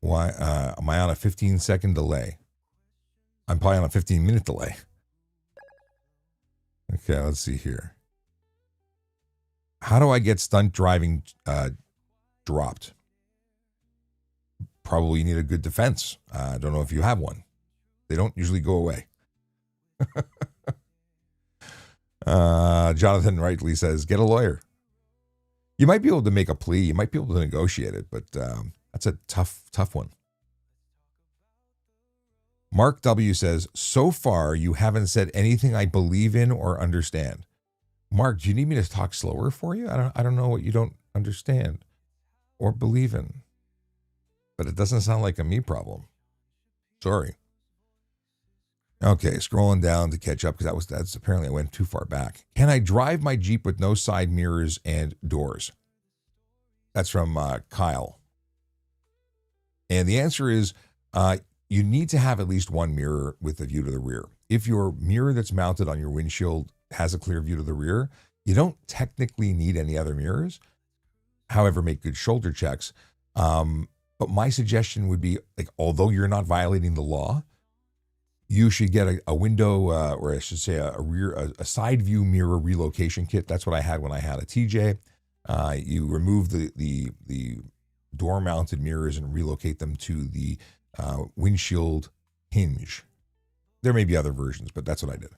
Why am I on a 15-second delay? I'm probably on a 15-minute delay. Okay, let's see here. How do I get stunt driving dropped? Probably need a good defense. I don't know if you have one. They don't usually go away. Jonathan rightly says, get a lawyer. You might be able to make a plea. You might be able to negotiate it, but that's a tough one. Mark W. says, so far you haven't said anything I believe in or understand. Mark, do you need me to talk slower for you? I don't know what you don't understand or believe in. But it doesn't sound like a me problem. Sorry. Okay, scrolling down to catch up because that's apparently I went too far back. Can I drive my Jeep with no side mirrors and doors? That's from Kyle. And the answer is you need to have at least one mirror with a view to the rear. If your mirror that's mounted on your windshield has a clear view to the rear, you don't technically need any other mirrors. However, make good shoulder checks. But my suggestion would be, although you're not violating the law, you should get a window, or I should say a side view mirror relocation kit. That's what I had when I had a TJ. You remove the door mounted mirrors and relocate them to the windshield hinge. There may be other versions, but that's what I did.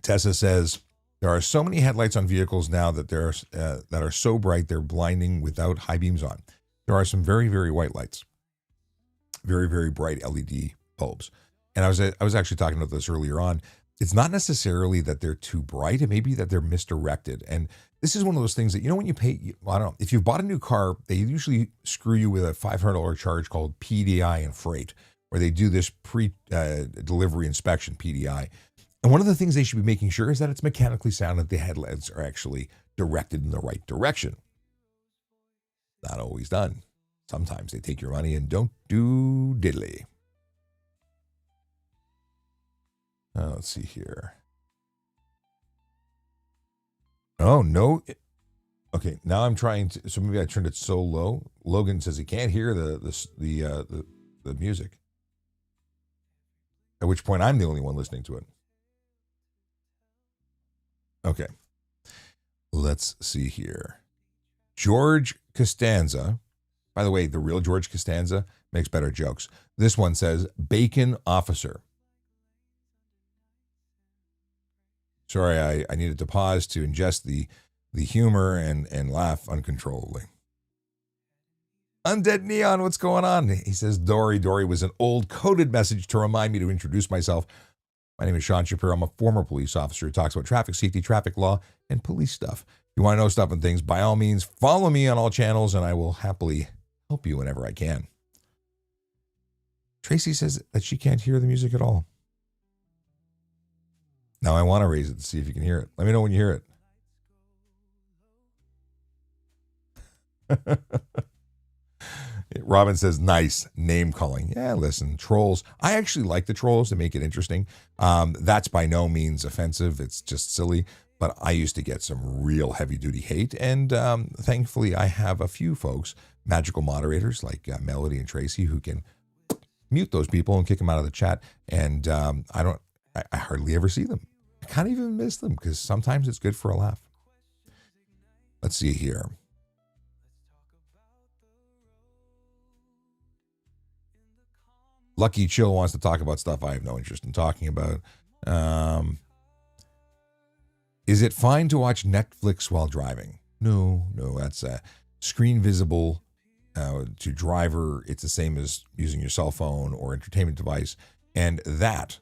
Tessa says, there are so many headlights on vehicles now that that are so bright they're blinding without high beams on. There are some very, very white lights, very, very bright LED bulbs. And I was actually talking about this earlier on. It's not necessarily that they're too bright. It may be that they're misdirected. And this is one of those things that, when you pay, I don't know, if you've bought a new car, they usually screw you with a $500 charge called PDI and freight, where they do this pre-delivery inspection, PDI. And one of the things they should be making sure is that it's mechanically sound, that the headlights are actually directed in the right direction. Not always done. Sometimes they take your money and don't do diddly. Let's see here. Oh, no. Okay, now I'm trying to, so maybe I turned it so low. Logan says he can't hear the music. At which point I'm the only one listening to it. Okay, Let's see here. George Costanza. By the way, the real George Costanza makes better jokes. This one says, bacon officer. Sorry, I needed to pause to ingest the humor and laugh uncontrollably. Undead Neon, what's going on? He says, Dory was an old coded message to remind me to introduce myself. My name is Sean Shapiro. I'm a former police officer who talks about traffic safety, traffic law, and police stuff. If you want to know stuff and things, by all means, follow me on all channels, and I will happily help you whenever I can. Tracy says that she can't hear the music at all. Now I want to raise it to see if you can hear it. Let me know when you hear it. Robin says, nice name calling. Yeah, listen, trolls. I actually like the trolls to make it interesting. That's by no means offensive. It's just silly. But I used to get some real heavy duty hate. And thankfully, I have a few folks, magical moderators like Melody and Tracy, who can mute those people and kick them out of the chat. And I hardly ever see them. I can't even miss them because sometimes it's good for a laugh. Let's see here. Lucky Chill wants to talk about stuff I have no interest in talking about. Is it fine to watch Netflix while driving? No, that's screen visible to driver. It's the same as using your cell phone or entertainment device. And that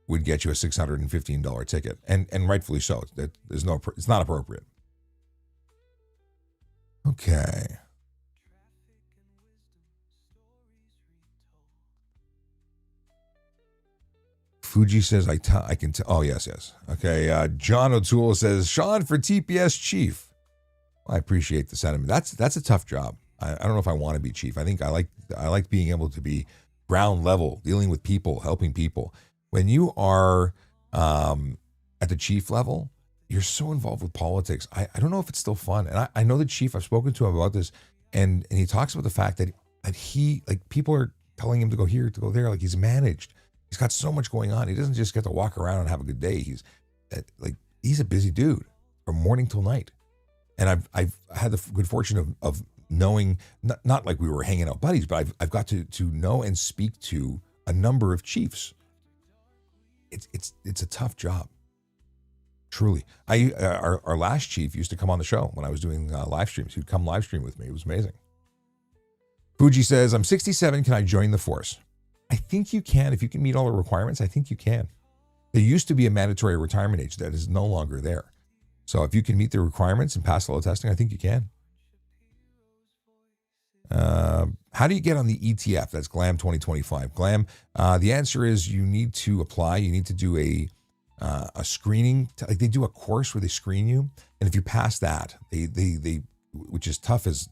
would get you a $615 ticket. And rightfully so. It's not appropriate. Okay. Fuji says, I can tell. Oh, yes. Okay. John O'Toole says, Sean for TPS chief. Well, I appreciate the sentiment. That's a tough job. I don't know if I want to be chief. I think I like being able to be ground level, dealing with people, helping people. When you are at the chief level, you're so involved with politics. I don't know if it's still fun. And I know the chief, I've spoken to him about this, and he talks about the fact that he, like, people are telling him to go here, to go there, like he's managed. He's got so much going on. He doesn't just get to walk around and have a good day. He's a busy dude from morning till night. And I've had the good fortune of knowing, not like we were hanging out buddies, but I've got to know and speak to a number of chiefs. It's a tough job. Truly. Our last chief used to come on the show when I was doing live streams. He'd come live stream with me. It was amazing. Fuji says, I'm 67. Can I join the force? I think you can. If you can meet all the requirements, I think you can. There used to be a mandatory retirement age that is no longer there. So if you can meet the requirements and pass all the testing, I think you can. How do you get on the ETF? That's GLAM 2025. GLAM, the answer is you need to apply. You need to do a screening. Like they do a course where they screen you. And if you pass that, they which is tough as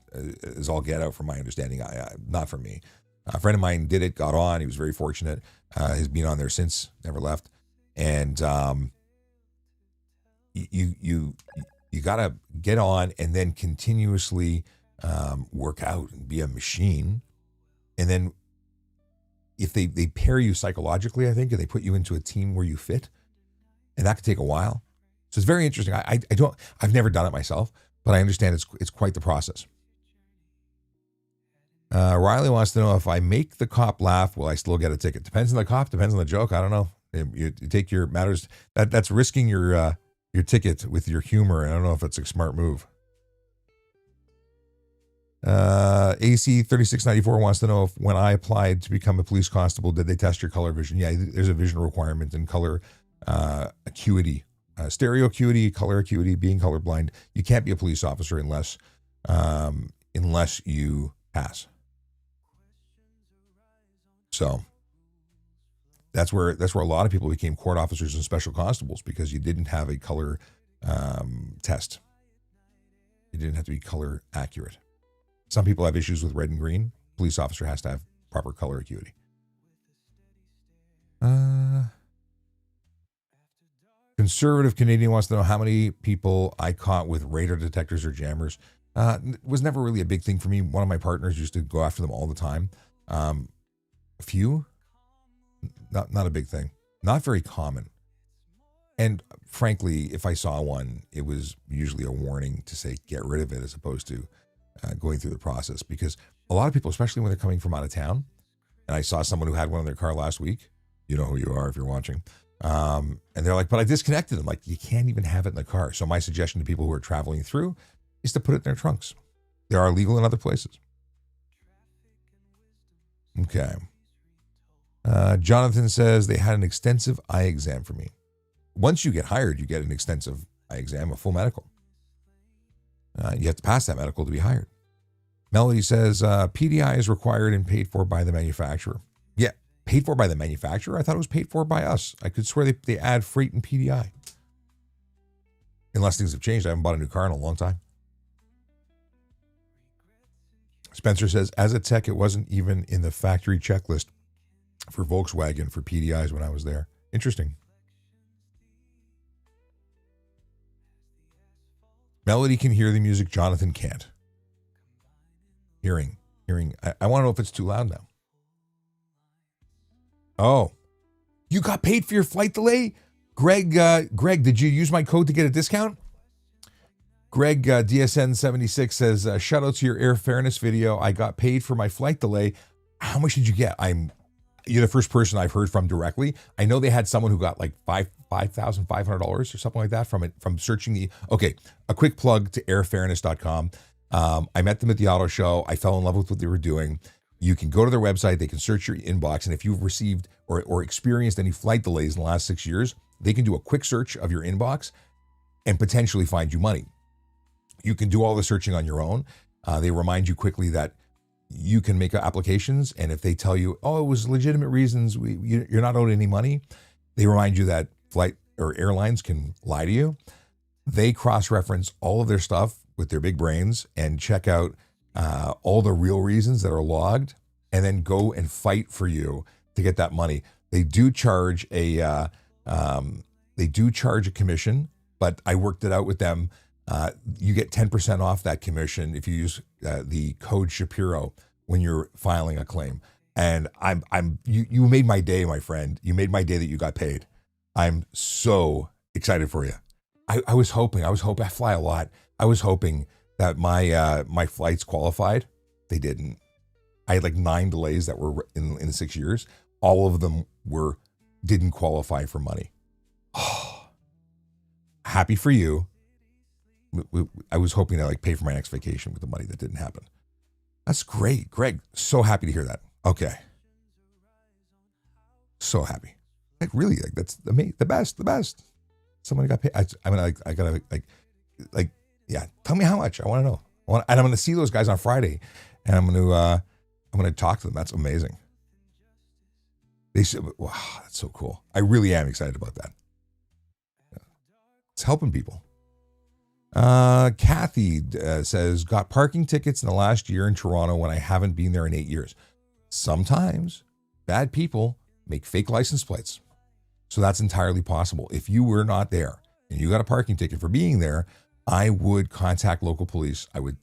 all get out from my understanding. Not from me. A friend of mine did it, got on. He was very fortunate. Has been on there since, never left. And you got to get on and then continuously work out and be a machine. And then if they pair you psychologically, I think, and they put you into a team where you fit, and that could take a while. So it's very interesting. I've never done it myself, but I understand it's quite the process. Riley wants to know, if I make the cop laugh, will I still get a ticket? Depends on the cop, depends on the joke. I don't know. You take your matters. That's risking your ticket with your humor. I don't know if it's a smart move. AC 3694 wants to know, if when I applied to become a police constable, did they test your color vision? Yeah, there's a vision requirement in color acuity, stereo acuity, color acuity, being colorblind. You can't be a police officer unless you pass. So that's where a lot of people became court officers and special constables, because you didn't have a color test. You didn't have to be color accurate. Some people have issues with red and green. Police officer has to have proper color acuity. Conservative Canadian wants to know how many people I caught with radar detectors or jammers. It was never really a big thing for me. One of my partners used to go after them all the time. A few, not a big thing. Not very common. And frankly, if I saw one, it was usually a warning to say, get rid of it, as opposed to going through the process. Because a lot of people, especially when they're coming from out of town, and I saw someone who had one in their car last week, you know who you are if you're watching, and they're like, but I disconnected them. Like, you can't even have it in the car. So my suggestion to people who are traveling through is to put it in their trunks. They are legal in other places. Okay. Jonathan says they had an extensive eye exam for me. Once you get hired, you get an extensive eye exam, a full medical. You have to pass that medical to be hired. Melody says PDI is required and paid for by the manufacturer. Yeah, paid for by the manufacturer? I thought it was paid for by us. I could swear they add freight and PDI. Unless things have changed. I haven't bought a new car in a long time. Spencer says, as a tech, it wasn't even in the factory checklist for Volkswagen for PDIs when I was there. Interesting. Melody can hear the music. Jonathan can't. Hearing. I want to know if it's too loud now. Oh, you got paid for your flight delay? Greg, did you use my code to get a discount? Greg, DSN76 says, shout out to your air fairness video. I got paid for my flight delay. How much did you get? You're the first person I've heard from directly. I know they had someone who got like $5,500 or something like that from searching okay, a quick plug to airfairness.com. I met them at the auto show. I fell in love with what they were doing. You can go to their website. They can search your inbox. And if you've received or experienced any flight delays in the last 6 years, they can do a quick search of your inbox and potentially find you money. You can do all the searching on your own. They remind you quickly that you can make applications. And if they tell you, oh, it was legitimate reasons, you're not owed any money, they remind you that flight or airlines can lie to you. They cross-reference all of their stuff with their big brains and check out all the real reasons that are logged, and then go and fight for you to get that money. They do charge a commission, but I worked it out with them. You get 10% off that commission if you use the code Shapiro when you're filing a claim. And you made my day, my friend. You made my day that you got paid. I'm so excited for you. I was hoping, I fly a lot. I was hoping that my flights qualified. They didn't. I had like 9 delays that were in 6 years. All of them didn't qualify for money. Oh, happy for you. I was hoping to like pay for my next vacation with the money. That didn't happen. That's great, Greg. So happy to hear that. Okay. So happy. Like really, like that's the best. Someone got paid. I gotta like, yeah. Tell me how much. I want to know. And I'm going to see those guys on Friday, and I'm going to talk to them. That's amazing. They said, wow, that's so cool. I really am excited about that. It's helping people. Kathy says, got parking tickets in the last year in Toronto when I haven't been there in 8 years. Sometimes bad people make fake license plates. So that's entirely possible. If you were not there and you got a parking ticket for being there, I would contact local police. I would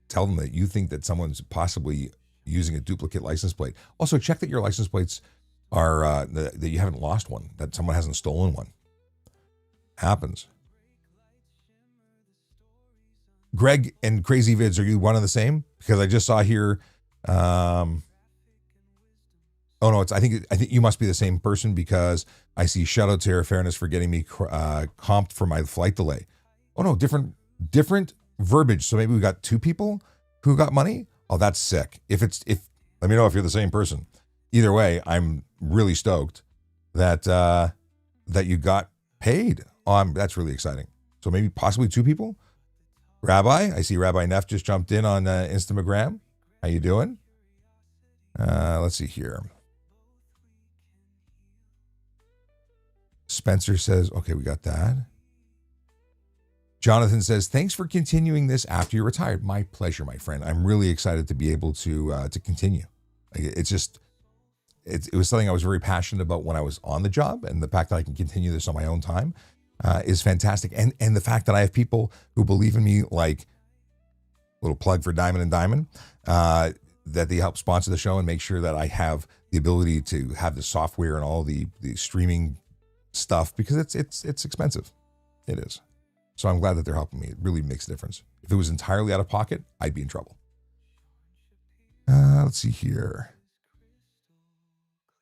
tell them that you think that someone's possibly using a duplicate license plate. Also, check that your license plates are, that you haven't lost one, that someone hasn't stolen one. Happens. Greg and Crazy Vids, are you one and the same? Because I just saw here, oh no, I think you must be the same person, because I see shout out to Air Fairness for getting me comped for my flight delay. Oh no, different verbiage. So maybe we got 2 people who got money. Oh, that's sick. If let me know if you're the same person. Either way, I'm really stoked that you got paid. Oh, that's really exciting. So maybe possibly 2 people. Rabbi, I see Rabbi Neff just jumped in on Instagram. How you doing? Let's see here. Spencer says, okay, we got that. Jonathan says, thanks for continuing this after you're retired. My pleasure, my friend. I'm really excited to be able to continue. It was something I was very passionate about when I was on the job, and the fact that I can continue this on my own time is fantastic. And the fact that I have people who believe in me, like little plug for Diamond and Diamond, that they help sponsor the show and make sure that I have the ability to have the software and all the streaming stuff because it's expensive. It is. So I'm glad that they're helping me. It really makes a difference. If it was entirely out of pocket, I'd be in trouble. Let's see here.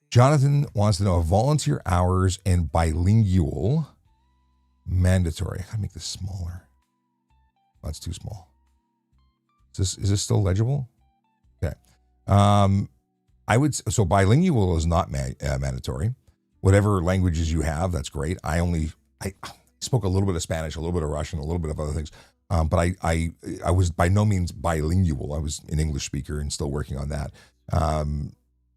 Jonathan wants to know volunteer hours and bilingual mandatory. I gotta make this smaller. Oh, that's too small. Is this still legible? Okay. So bilingual is not mandatory. Whatever languages you have, that's great. I spoke a little bit of Spanish, a little bit of Russian, a little bit of other things. But I was by no means bilingual. I was an English speaker and still working on that.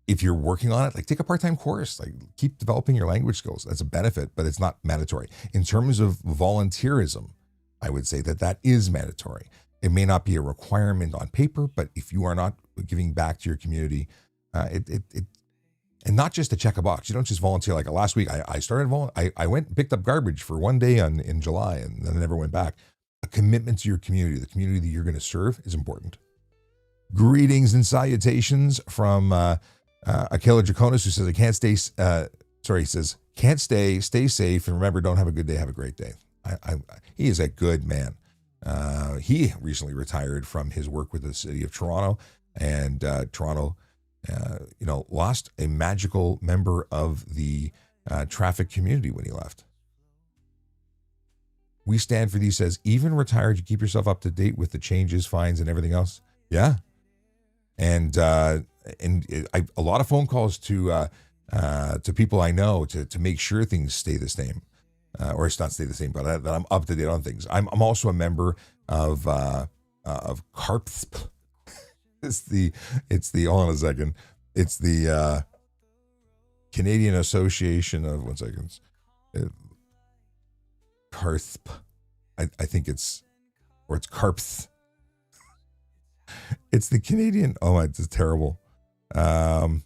If you're working on it, like take a part-time course, like keep developing your language skills. That's a benefit, but it's not mandatory. In terms of volunteerism, I would say that is mandatory. It may not be a requirement on paper, but if you are not giving back to your community, and not just to check a box. You don't just volunteer. Like last week, I went and picked up garbage for one day in July, and then I never went back. A commitment to your community, the community that you're going to serve, is important. Greetings and salutations from Akela Draconis, who says, I can't stay, he says, can't stay safe, and remember, don't have a good day, have a great day. He is a good man. He recently retired from his work with the city of Toronto, and Toronto, lost a magical member of the traffic community when he left. We Stand for These says, even retired, you keep yourself up to date with the changes, fines, and everything else. Yeah. And a lot of phone calls to people I know to make sure things stay the same, or it's not stay the same, but that I'm up to date on things. I'm also a member of CARPSP. Hold on a second. It's the Canadian Association of, one second. CARPSP. I think it's CARPS. It's the Canadian. Oh, it's terrible. It's an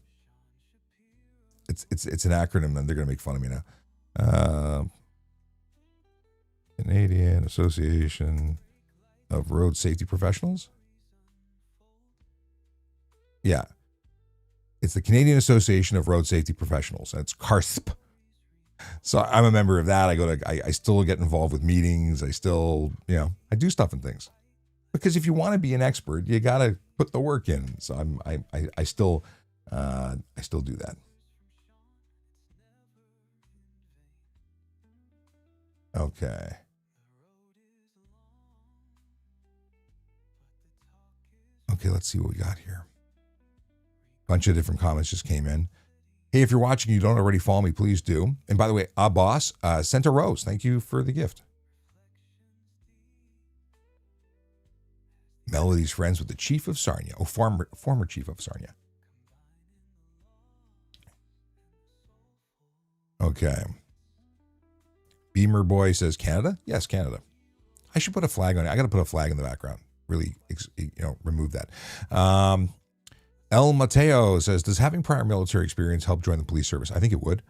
acronym, and they're gonna make fun of me now. Canadian Association of Road Safety Professionals. Yeah, it's the Canadian Association of Road Safety Professionals. That's CARSP. So I'm a member of that. I still get involved with meetings. I still, I do stuff and things. Because if you want to be an expert, you got to put the work in. So I still do that. Okay. Okay, let's see what we got here. Bunch of different comments just came in. Hey, if you're watching, you don't already follow me, please do. And by the way, Boss sent a rose. Thank you for the gift. Melody's friends with the chief of Sarnia. Oh, former chief of Sarnia. Okay. Beamer Boy says Canada. Yes, Canada. I should put a flag on it. I got to put a flag in the background. Really, remove that. El Mateo says, does having prior military experience help join the police service? I think it would.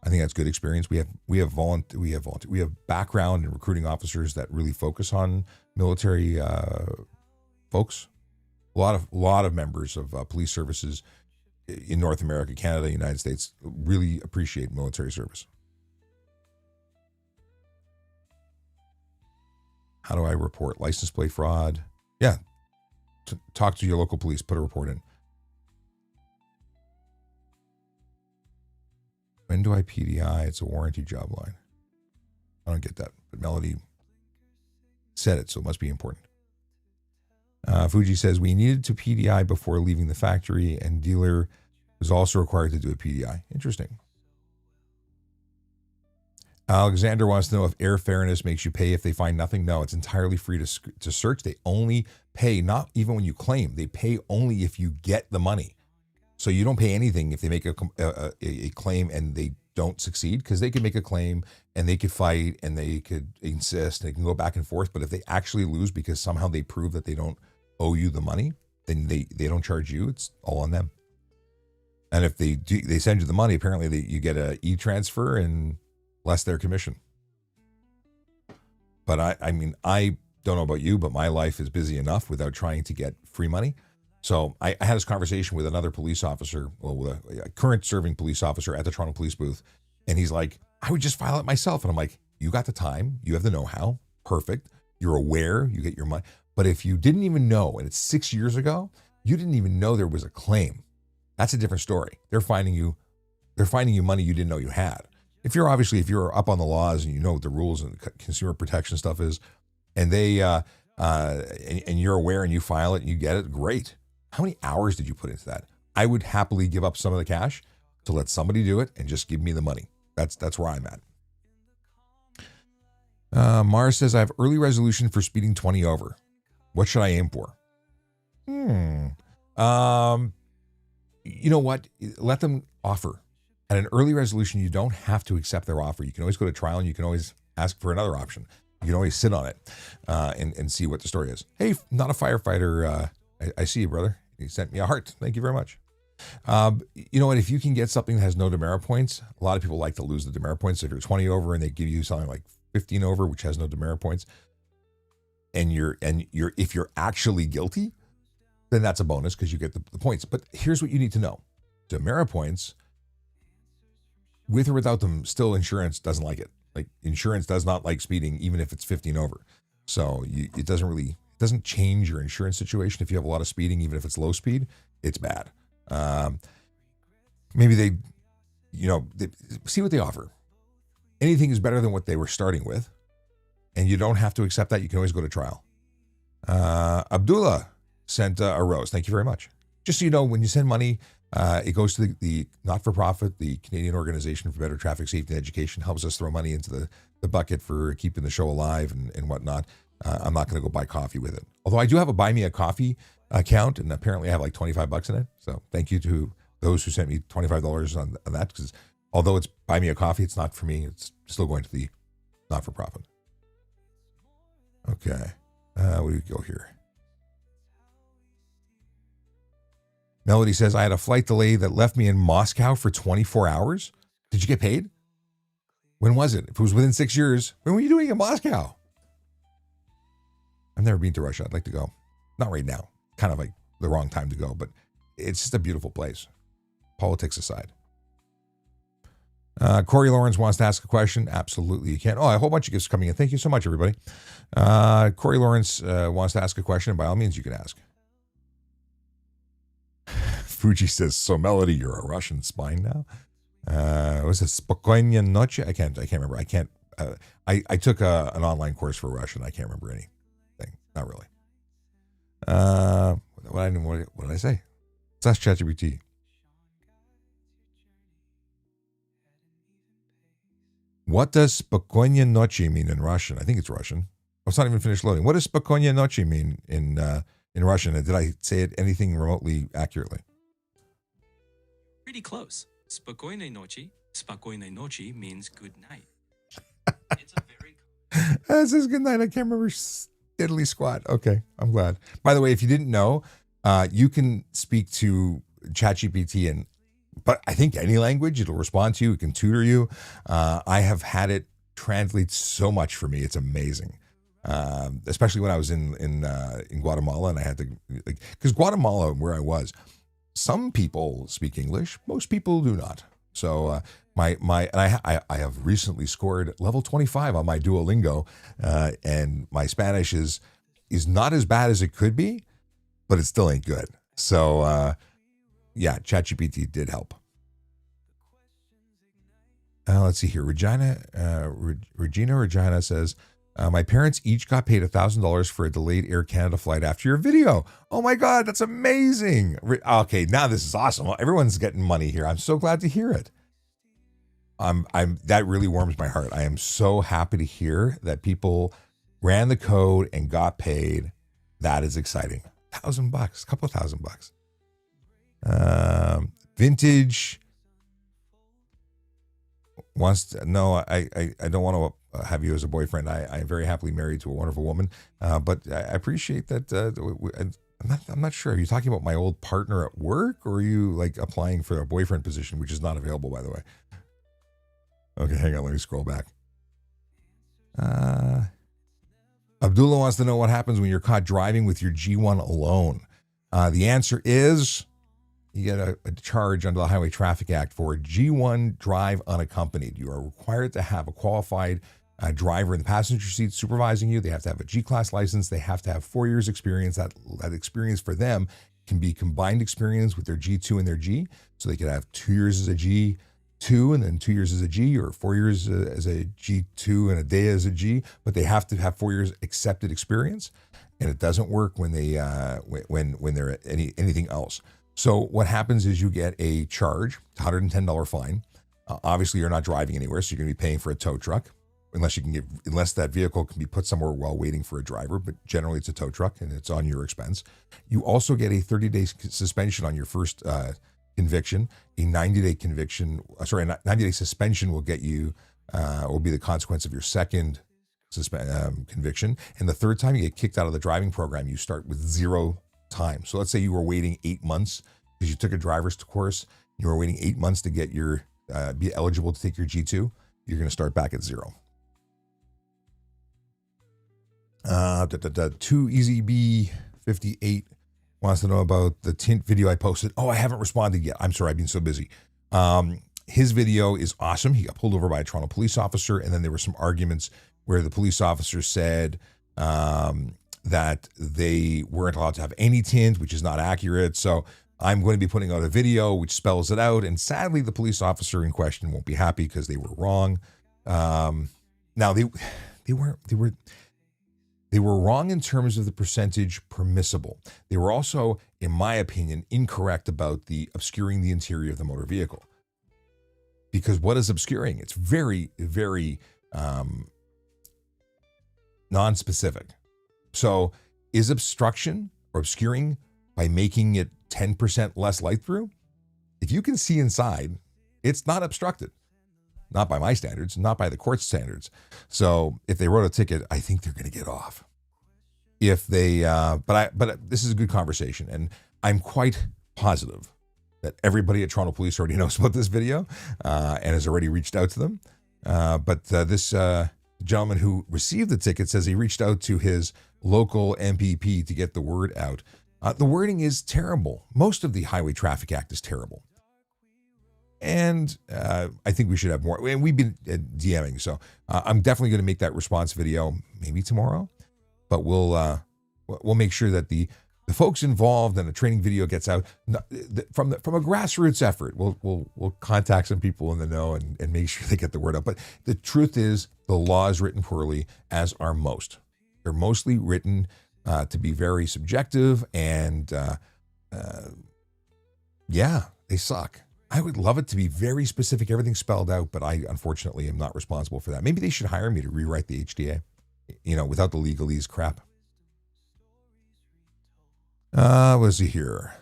I think that's good experience. We have background in recruiting officers that really focus on military folks. A lot of members of police services in North America, Canada, United States really appreciate military service. How do I report license plate fraud? Yeah, talk to your local police. Put a report in. When do I PDI? It's a warranty job line. I don't get that, but Melody said it, so it must be important. Fuji says, we needed to PDI before leaving the factory, and dealer was also required to do a PDI. Interesting. Alexander wants to know if air fairness makes you pay if they find nothing. No, it's entirely free to search. They only pay, not even when you claim. They pay only if you get the money. So you don't pay anything if they make a claim and they don't succeed, because they could make a claim and they could fight and they could insist. They can go back and forth. But if they actually lose because somehow they prove that they don't owe you the money, then they don't charge you. It's all on them. And if they send you the money, apparently you get a e-transfer and less their commission. But I mean, I don't know about you, but my life is busy enough without trying to get free money. So I had this conversation with another police officer, a current serving police officer at the Toronto Police booth. And he's like, I would just file it myself. And I'm like, you got the time, you have the know-how, perfect. You're aware, you get your money. But if you didn't even know, and it's 6 years ago, you didn't even know there was a claim. That's a different story. They're finding you money you didn't know you had. If you're up on the laws and you know what the rules and consumer protection stuff is, and they and you're aware and you file it and you get it, great. How many hours did you put into that? I would happily give up some of the cash to let somebody do it and just give me the money. That's where I'm at. Mars says, I have early resolution for speeding 20 over. What should I aim for? You know what? Let them offer. At an early resolution, you don't have to accept their offer. You can always go to trial and you can always ask for another option. You can always sit on it and see what the story is. Hey, not a firefighter. I see you, brother. You sent me a heart. Thank you very much. You know what? If you can get something that has no demerit points, a lot of people like to lose the demerit points. If you're 20 over and they give you something like 15 over, which has no demerit points, and if you're actually guilty, then that's a bonus because you get the points. But here's what you need to know. Demerit points, with or without them, still insurance doesn't like it. Like insurance does not like speeding, even if it's 15 over. So it doesn't change your insurance situation. If you have a lot of speeding, even if it's low speed, it's bad. Maybe they see what they offer. Anything is better than what they were starting with. And you don't have to accept that. You can always go to trial. Abdullah sent a rose. Thank you very much. Just so you know, when you send money, it goes to the not-for-profit, the Canadian Organization for Better Traffic Safety and Education, helps us throw money into the bucket for keeping the show alive and whatnot. I'm not going to go buy coffee with it. Although I do have a Buy Me a Coffee account, and apparently I have like $25 in it. So thank you to those who sent me $25 on that, because although it's Buy Me a Coffee, it's not for me. It's still going to the not-for-profit. Okay. Where do we go here? Melody says, I had a flight delay that left me in Moscow for 24 hours. Did you get paid? When was it? If it was within 6 years, when were you doing in Moscow? I've never been to Russia. I'd like to go. Not right now. Kind of like the wrong time to go, but it's just a beautiful place. Politics aside. Corey Lawrence wants to ask a question. Absolutely, you can. Oh, a whole bunch of gifts coming in. Thank you so much, everybody. Corey Lawrence wants to ask a question, and by all means, you can ask. Fuji says, so Melody, you're a Russian spy now? Was it Spokojnia Noche? I can't remember. I took an online course for Russian. I can't remember anything. Not really. What did I say? That's ChatGPT. What does Spokojnia Noche mean in Russian? I think it's Russian. Oh, it's not even finished loading. What does Spokojnia Noche mean in Russian? And did I say it anything remotely accurately? Pretty close. Spokojnej noci means good night. It's a very... That says good night. I can't remember diddly squat. Okay, I'm glad. By the way, if you didn't know, you can speak to ChatGPT but I think any language, it'll respond to you. It can tutor you. I have had it translate so much for me. It's amazing. Especially when I was in Guatemala, and I had to, because Guatemala, where I was, some people speak English, most people do not. So I have recently scored level 25 on my Duolingo, and my Spanish is not as bad as it could be, but it still ain't good. So yeah, ChatGPT did help. Let's see here. Regina says, my parents each got paid $1,000 for a delayed Air Canada flight after your video. Oh my God, that's amazing. Okay, now this is awesome. Everyone's getting money here. I'm so glad to hear it. That really warms my heart. I am so happy to hear that people ran the code and got paid. That is exciting. $1,000, a couple of $1,000. Vintage wants to know, I don't want to have you as a boyfriend. I am very happily married to a wonderful woman, but I appreciate that. I'm not sure. Are you talking about my old partner at work, or are you like applying for a boyfriend position, which is not available, by the way? Okay, hang on. Let me scroll back. Abdullah wants to know what happens when you're caught driving with your G1 alone. The answer is you get a charge under the Highway Traffic Act for G1 drive unaccompanied. You are required to have a qualified driver in the passenger seat supervising you. They have to have a G-Class license. They have to have 4 years experience. That experience for them can be combined experience with their G2 and their G. So they could have 2 years as a G2 and then 2 years as a G, or 4 years as a G2 and a day as a G, but they have to have 4 years accepted experience. And it doesn't work when they when they're anything else. So what happens is you get a charge, $110 fine. Obviously, you're not driving anywhere, so you're going to be paying for a tow truck, unless that vehicle can be put somewhere while waiting for a driver. But generally, it's a tow truck, and it's on your expense. You also get a 30-day suspension on your first conviction. A 90-day conviction, a 90-day suspension will get you will be the consequence of your second conviction. And the third time you get kicked out of the driving program, you start with 0 time. So let's say you were waiting 8 months because you took a driver's course. You were waiting 8 months to get your be eligible to take your G2. You're going to start back at 0. 2EasyB58 wants to know about the tint video I posted. Oh, I haven't responded yet. I'm sorry, I've been so busy. His video is awesome. He got pulled over by a Toronto police officer, and then there were some arguments where the police officer said that they weren't allowed to have any tint, which is not accurate. So I'm going to be putting out a video which spells it out. And sadly, the police officer in question won't be happy because they were wrong. Now they were wrong in terms of the percentage permissible. They were also, in my opinion, incorrect about the obscuring the interior of the motor vehicle. Because what is obscuring? It's very, very non-specific. So is obstruction or obscuring by making it 10% less light through? If you can see inside, it's not obstructed. Not by my standards, not by the court standards. So if they wrote a ticket, I think they're going to get off. If they, but this is a good conversation, and I'm quite positive that everybody at Toronto Police already knows about this video and has already reached out to them. But this gentleman who received the ticket says he reached out to his local MPP to get the word out. The wording is terrible. Most of the Highway Traffic Act is terrible. And I think we should have more. And we've been DMing, so I'm definitely going to make that response video maybe tomorrow. But we'll make sure that the folks involved and the training video gets out from a grassroots effort. We'll contact some people in the know and make sure they get the word out. But the truth is, the law is written poorly, as are most. They're mostly written to be very subjective, and they suck. I would love it to be very specific, everything spelled out, but I unfortunately am not responsible for that. Maybe they should hire me to rewrite the HDA, without the legalese crap. Was he here?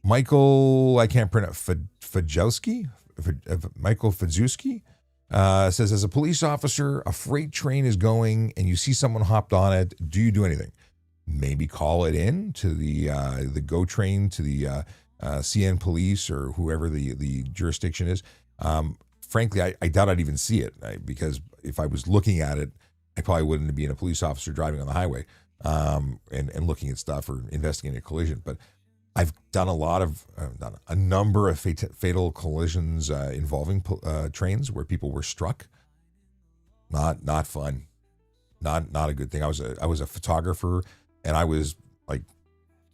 Michael, I can't pronounce, Fajowski? Michael Fajewski says, as a police officer, a freight train is going and you see someone hopped on it. Do you do anything? Maybe call it in to the GO train, to the CN police or whoever the jurisdiction is. Frankly, I doubt I'd even see it, because if I was looking at it, I probably wouldn't be a police officer driving on the highway and looking at stuff or investigating a collision. But I've done a number of fatal collisions involving trains where people were struck. Not fun. Not a good thing. I was a photographer, and I was like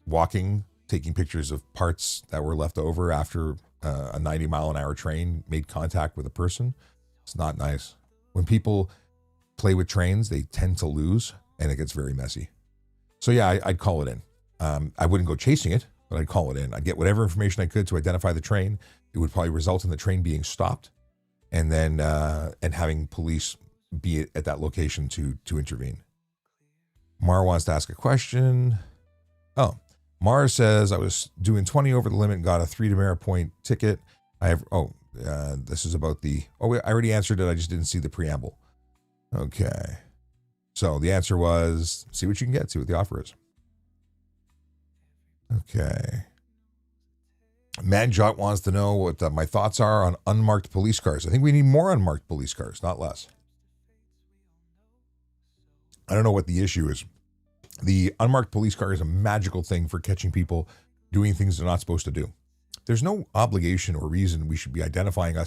walking, taking pictures of parts that were left over after a 90-mile-an-hour train made contact with a person. It's not nice. When people play with trains, they tend to lose, and it gets very messy. So yeah, I'd call it in. I wouldn't go chasing it, but I'd call it in. I'd get whatever information I could to identify the train. It would probably result in the train being stopped, and then and having police be at that location to intervene. Mar wants to ask a question. Oh, Mar says, I was doing 20 over the limit and got a 3 demerit point ticket. This is about I already answered it. I just didn't see the preamble. Okay. So the answer was, see what you can get, see what the offer is. Okay. Manjot wants to know what my thoughts are on unmarked police cars. I think we need more unmarked police cars, not less. I don't know what the issue is. The unmarked police car is a magical thing for catching people doing things they're not supposed to do. There's no obligation or reason we should be identifying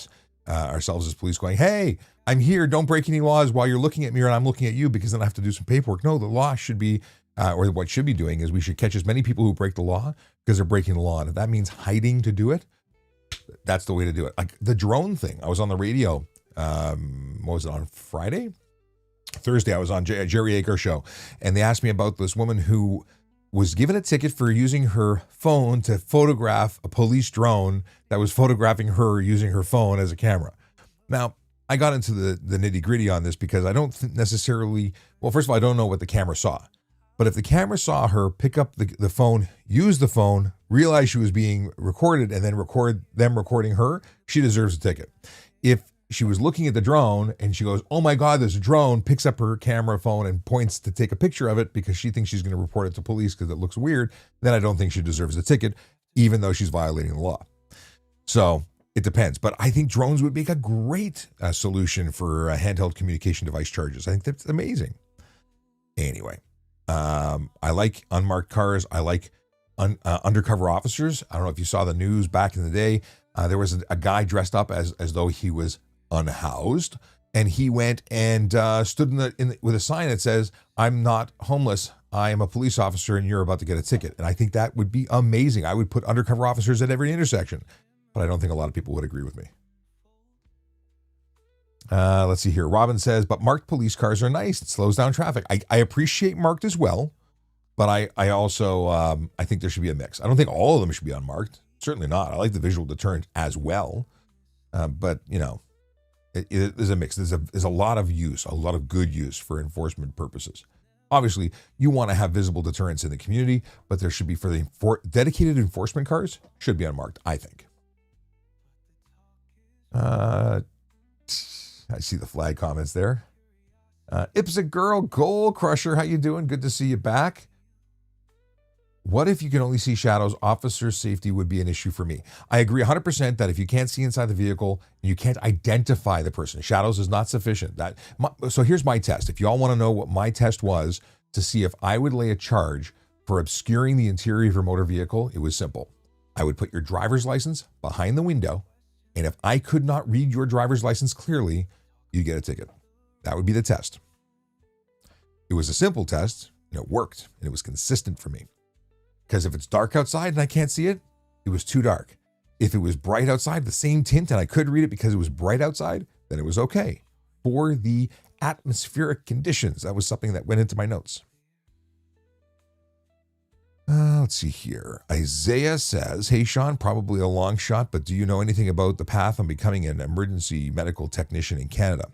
ourselves as police going, hey, I'm here, don't break any laws while you're looking at me and I'm looking at you because then I have to do some paperwork. No, the law should be, or what should be doing is we should catch as many people who break the law because they're breaking the law. And if that means hiding to do it, that's the way to do it. Like the drone thing. I was on the radio, what was it, on Thursday, I was on Jerry Aker show, and they asked me about this woman who was given a ticket for using her phone to photograph a police drone that was photographing her using her phone as a camera. Now, I got into the nitty gritty on this because I don't necessarily, well, first of all, I don't know what the camera saw. But if the camera saw her pick up the phone, use the phone, realize she was being recorded, and then record them recording her, she deserves a ticket. If she was looking at the drone and she goes, oh my God, there's a drone, picks up her camera phone and points to take a picture of it because she thinks she's going to report it to police because it looks weird, then I don't think she deserves a ticket, even though she's violating the law. So it depends. But I think drones would make a great solution for handheld communication device charges. I think that's amazing. Anyway, I like unmarked cars. I like undercover officers. I don't know if you saw the news back in the day. There was a guy dressed up as though he was unhoused, and he went and stood with a sign that says, I'm not homeless, I am a police officer and you're about to get a ticket. And I think that would be amazing. I would put undercover officers at every intersection, but I don't think a lot of people would agree with me. Let's see here. Robin says, but marked police cars are nice. It slows down traffic. I appreciate marked as well, but I also I think there should be a mix. I don't think all of them should be unmarked. Certainly not. I like the visual deterrent as well. But, you know, it is a mix. There's a lot of use, a lot of good use for enforcement purposes. Obviously, you want to have visible deterrents in the community, but there should be for the dedicated enforcement cars should be unmarked, I think. I see the flag comments there. Ipsa Girl, Goal Crusher, how you doing? Good to see you back. What if you can only see shadows? Officer safety would be an issue for me. I agree 100% that if you can't see inside the vehicle, you can't identify the person. Shadows is not sufficient. So here's my test. If you all want to know what my test was to see if I would lay a charge for obscuring the interior of your motor vehicle, it was simple. I would put your driver's license behind the window, and if I could not read your driver's license clearly, you get a ticket. That would be the test. It was a simple test, and it worked, and it was consistent for me. Because if it's dark outside and I can't see it, it was too dark. If it was bright outside, the same tint, and I could read it because it was bright outside, then it was okay. For the atmospheric conditions, that was something that went into my notes. Let's see here. Isaiah says, hey, Sean, probably a long shot, but do you know anything about the path on becoming an emergency medical technician in Canada?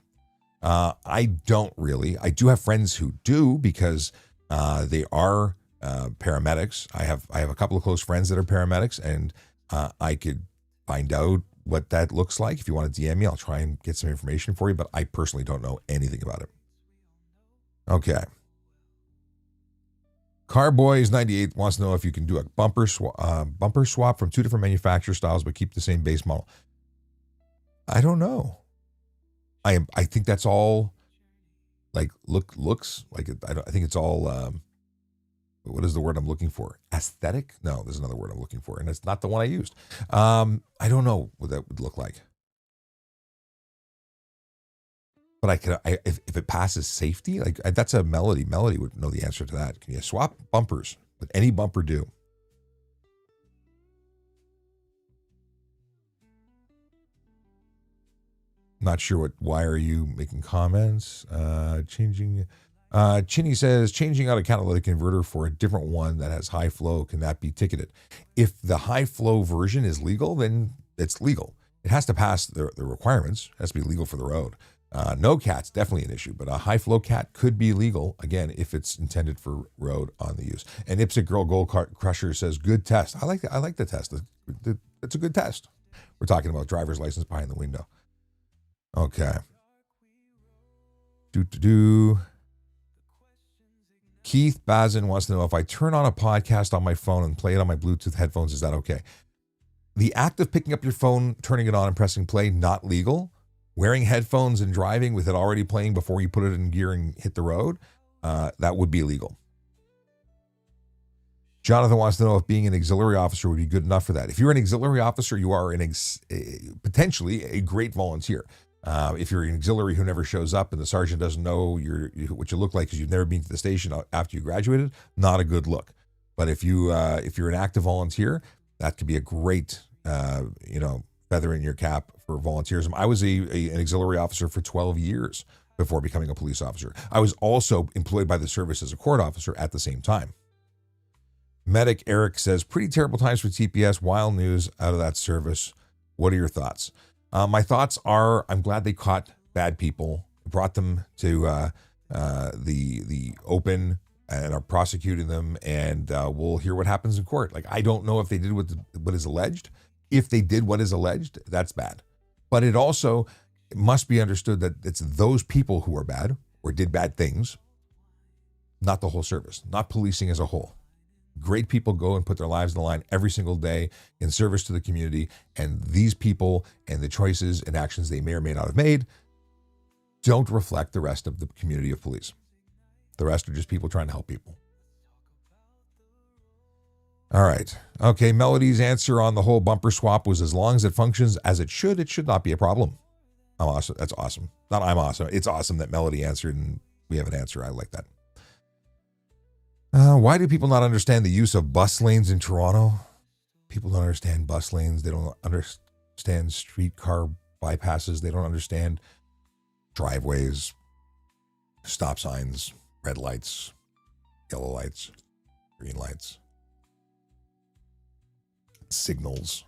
I don't really. I do have friends who do because they are paramedics. I have a couple of close friends that are paramedics, and I could find out what that looks like. If you want to DM me, I'll try and get some information for you, but I personally don't know anything about it. Okay. Carboys 98 wants to know if you can do a bumper swap from two different manufacturer styles, but keep the same base model. I don't know. I think that's all like looks like it. I think it's all. What is the word I'm looking for? Aesthetic? No, there's another word I'm looking for, and it's not the one I used. I don't know what that would look like. But if it passes safety, that's a Melody. Melody would know the answer to that. Can you swap bumpers? Would any bumper do? Not sure why are you making comments? Chinny says, changing out a catalytic converter for a different one that has high flow, can that be ticketed? If the high flow version is legal, then it's legal. It has to pass the requirements. It has to be legal for the road. No cat's definitely an issue, but a high flow cat could be legal, again, if it's intended for road on the use. And Ipsic Girl Gold Crusher says, good test. I like the test. It's a good test. We're talking about driver's license behind the window. Okay. Keith Bazin wants to know if I turn on a podcast on my phone and play it on my Bluetooth headphones, is that okay? The act of picking up your phone, turning it on and pressing play, not legal. Wearing headphones and driving with it already playing before you put it in gear and hit the road, that would be illegal. Jonathan wants to know if being an auxiliary officer would be good enough for that. If you're an auxiliary officer, you are potentially a great volunteer. If you're an auxiliary who never shows up and the sergeant doesn't know what you look like because you've never been to the station after you graduated, not a good look. But if you're an active volunteer, that could be a great feather in your cap for volunteerism. I was an auxiliary officer for 12 years before becoming a police officer. I was also employed by the service as a court officer at the same time. Medic Eric says, pretty terrible times for TPS. Wild news out of that service. What are your thoughts? My thoughts are, I'm glad they caught bad people, brought them to the open, and are prosecuting them, and we'll hear what happens in court. Like, I don't know if they did what is alleged. If they did what is alleged, that's bad. But it also must be understood that it's those people who are bad or did bad things, not the whole service, not policing as a whole. Great people go and put their lives on the line every single day in service to the community, and these people and the choices and actions they may or may not have made don't reflect the rest of the community of police. The rest are just people trying to help people. All right. Okay, Melody's answer on the whole bumper swap was, as long as it functions as it should not be a problem. I'm awesome. That's awesome. Not I'm awesome. It's awesome that Melody answered and we have an answer. I like that. Why do people not understand the use of bus lanes in Toronto? People don't understand bus lanes. They don't understand streetcar bypasses. They don't understand driveways, stop signs, red lights, yellow lights, green lights, signals.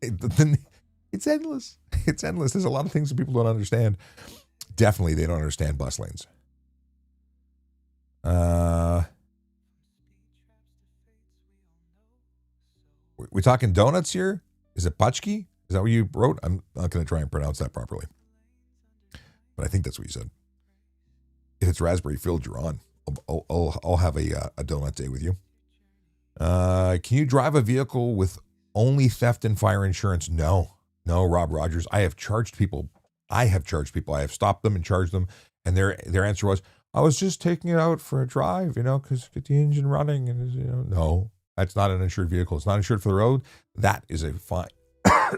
It's endless. It's endless. There's a lot of things that people don't understand. Definitely, they don't understand bus lanes. We're talking donuts here? Is it pachki? Is that what you wrote? I'm not going to try and pronounce that properly, but I think that's what you said. If it's raspberry filled, you're on. I'll have a donut day with you. Can you drive a vehicle with only theft and fire insurance? No, Rob Rogers. I have charged people. I have stopped them and charged them, and their answer was, I was just taking it out for a drive, because get the engine running, and no. That's not an insured vehicle. It's not insured for the road. That is a fine. I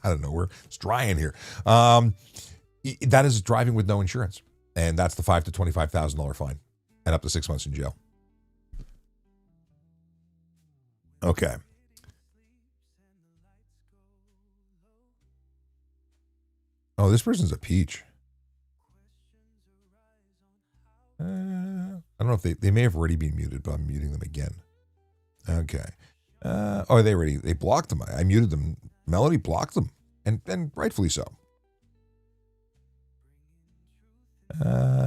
don't know where it's dry in here. That is driving with no insurance, and that's the $5,000 to $25,000 fine, and up to 6 months in jail. Okay. Oh, this person's a peach. I don't know if they may have already been muted, but I'm muting them again. Okay. They blocked them. I muted them. Melody blocked them, and rightfully so.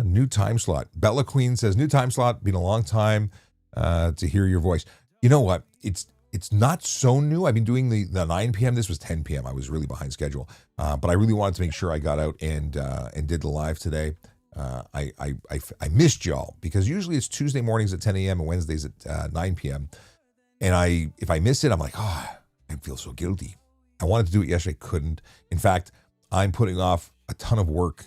New time slot. Bella Queen says, new time slot, been a long time to hear your voice. You know what? It's not so new. I've been doing the 9 p.m. This was 10 p.m. I was really behind schedule, but I really wanted to make sure I got out and did the live today. I missed y'all because usually it's Tuesday mornings at 10 a.m. and Wednesdays at 9 p.m. And if I miss it, I'm like, I feel so guilty. I wanted to do it yesterday, couldn't. In fact, I'm putting off a ton of work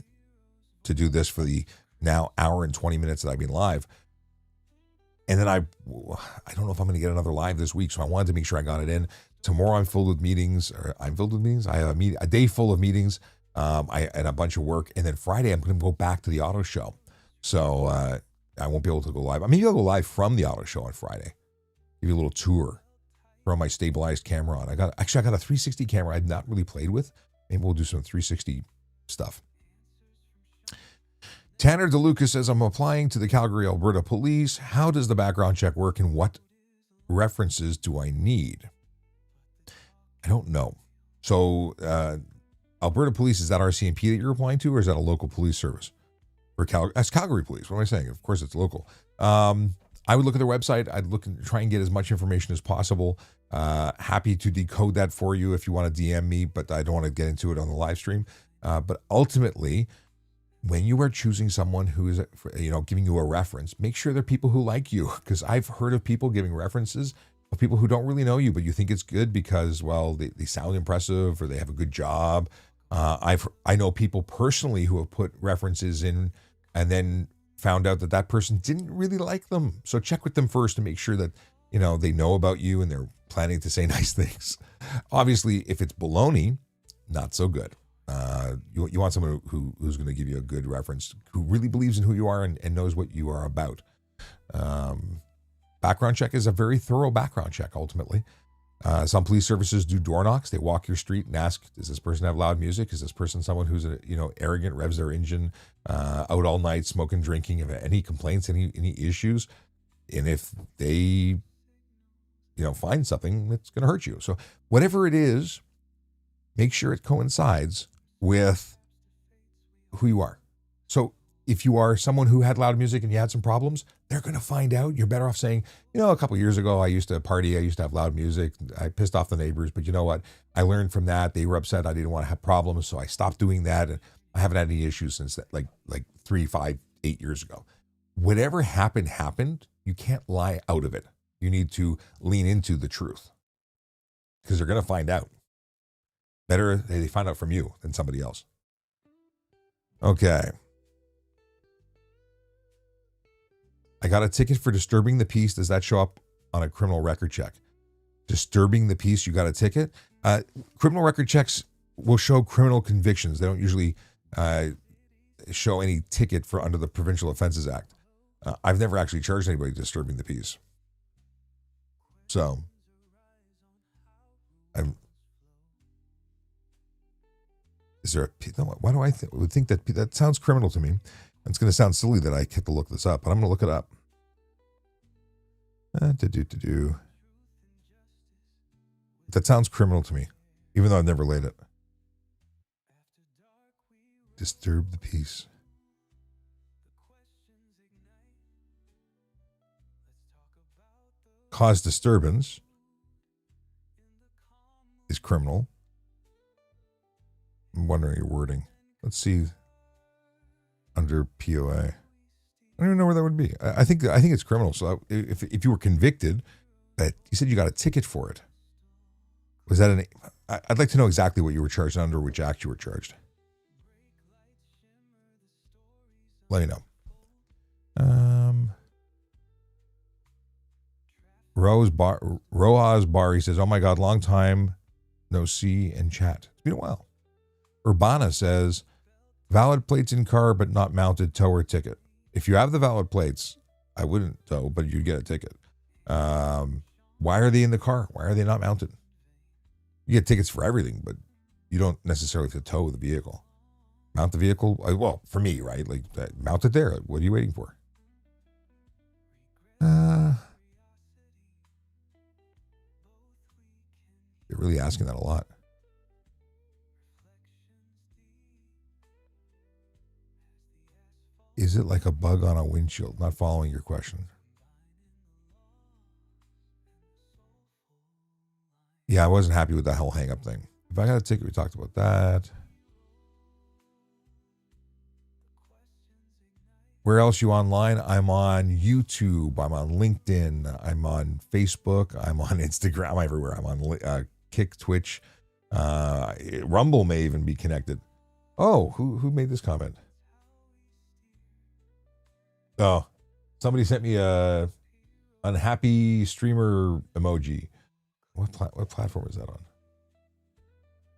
to do this for the now hour and 20 minutes that I've been live. And then I don't know if I'm going to get another live this week, so I wanted to make sure I got it in. Tomorrow I'm filled with meetings. I have a day full of meetings. And a bunch of work, and then Friday I'm going to go back to the auto show, so I won't be able to go live. Maybe I'll go live from the auto show on Friday, give you a little tour, throw my stabilized camera on. I got a 360 camera I've not really played with. Maybe we'll do some 360 stuff. Tanner DeLuca says, I'm applying to the Calgary, Alberta Police. How does the background check work, and what references do I need? I don't know. So Alberta Police, is that RCMP that you're applying to, or is that a local police service? Or that's Calgary Police. What am I saying? Of course, it's local. I would look at their website. I'd look and try and get as much information as possible. Happy to decode that for you if you want to DM me, but I don't want to get into it on the live stream. But ultimately, when you are choosing someone who is, giving you a reference, make sure they're people who like you, because I've heard of people giving references of people who don't really know you, but you think it's good because, well, they sound impressive or they have a good job. I know people personally who have put references in and then found out that that person didn't really like them. So check with them first to make sure that, you know, they know about you and they're planning to say nice things. Obviously, if it's baloney, not so good. You want someone who's going to give you a good reference, who really believes in who you are and knows what you are about. Background check is a very thorough background check, ultimately. Some police services do door knocks. They walk your street and ask, does this person have loud music? Is this person someone who's, arrogant, revs their engine, out all night, smoking, drinking? Have any complaints, any issues? And if they, find something, it's going to hurt you. So whatever it is, make sure it coincides with who you are. So if you are someone who had loud music and you had some problems, they're going to find out. You're better off saying, a couple of years ago, I used to party. I used to have loud music. I pissed off the neighbors. But you know what? I learned from that. They were upset. I didn't want to have problems. So I stopped doing that. And I haven't had any issues since that, like 3, 5, 8 years ago. Whatever happened. You can't lie out of it. You need to lean into the truth because they're going to find out. Better they find out from you than somebody else. Okay. I got a ticket for disturbing the peace. Does that show up on a criminal record check? Disturbing the peace, you got a ticket? Criminal record checks will show criminal convictions. They don't usually show any ticket for under the Provincial Offences Act. I've never actually charged anybody disturbing the peace. So, why do I would think that sounds criminal to me? It's going to sound silly that I have to look this up, but I'm going to look it up. That sounds criminal to me, even though I've never laid it. Disturb the peace. Cause disturbance is criminal. I'm wondering your wording. Let's see. Under POA, I don't even know where that would be. I think it's criminal. So if you were convicted, that you said you got a ticket for it, was that I'd like to know exactly what you were charged under, which act you were charged. Let me know. Roaz Bari says, "Oh my God, long time no see and chat. It's been a while." Urbana says, "Valid plates in car, but not mounted, tow or ticket." If you have the valid plates, I wouldn't tow, but you'd get a ticket. Why are they in the car? Why are they not mounted? You get tickets for everything, but you don't necessarily have to tow the vehicle. Mount the vehicle. Well, for me, right? Like, mount it there. What are you waiting for? You're really asking that a lot. Is it like a bug on a windshield? Not following your question. Yeah, I wasn't happy with that whole hang-up thing. If I got a ticket, we talked about that. Where else you online? I'm on YouTube. I'm on LinkedIn. I'm on Facebook. I'm on Instagram. I'm everywhere. I'm on Kick, Twitch. Rumble may even be connected. Oh, who made this comment? Oh, somebody sent me a unhappy streamer emoji. What platform is that on?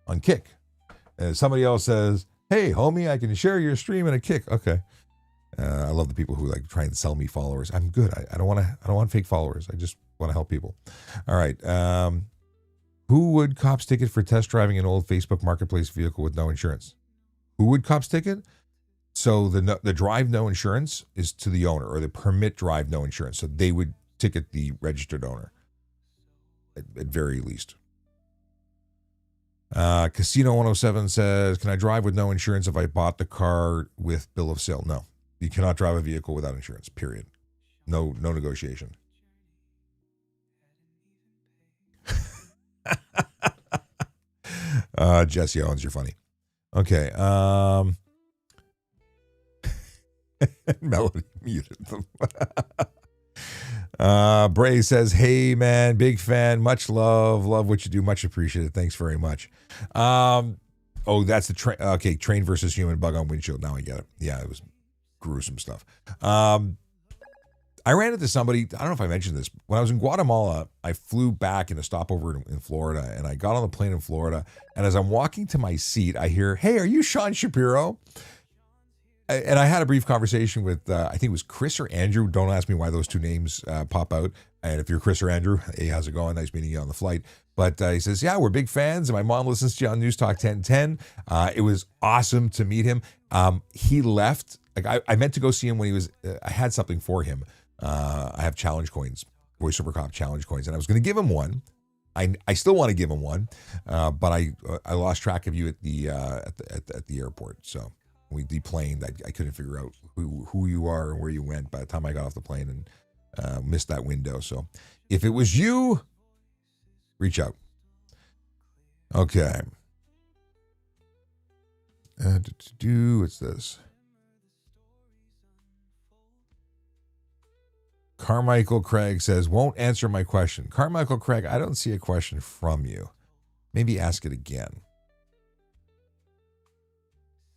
On Kick. And somebody else says, "Hey, homie, I can share your stream in a Kick." Okay. I love the people who like try and sell me followers. I'm good. I don't want fake followers. I just want to help people. All right. Who would cops ticket for test driving an old Facebook Marketplace vehicle with no insurance? Who would cops ticket? So the drive no insurance is to the owner, or the permit drive no insurance. So they would ticket the registered owner at very least. Casino 107 says, "Can I drive with no insurance if I bought the car with bill of sale?" No, you cannot drive a vehicle without insurance, period. No negotiation. Jesse Owens, you're funny. Okay. Melody muted them. Bray says, "Hey man, big fan, much love what you do, much appreciated, thanks very much." That's the train. Okay, train versus human, bug on windshield. Now I get it. Yeah, it was gruesome stuff. I ran into somebody, I don't know if I mentioned this. When I was in Guatemala, I flew back in a stopover in Florida, and I got on the plane in Florida, and as I'm walking to my seat, I hear, "Hey, are you Sean Shapiro?" And I had a brief conversation with, I think it was Chris or Andrew. Don't ask me why those two names pop out. And if you're Chris or Andrew, hey, how's it going? Nice meeting you on the flight. But he says, yeah, we're big fans. And my mom listens to you on News Talk 1010. It was awesome to meet him. He left. Like I meant to go see him when he was, I had something for him. I have challenge coins, VoiceOver Cop challenge coins, and I was going to give him one. I still want to give him one, but I lost track of you at the airport. So we deplaned. I couldn't figure out who you are and where you went by the time I got off the plane, and missed that window. So if it was you, reach out. Okay. What's this? Carmichael Craig says, won't answer my question. Carmichael Craig, I don't see a question from you. Maybe ask it again.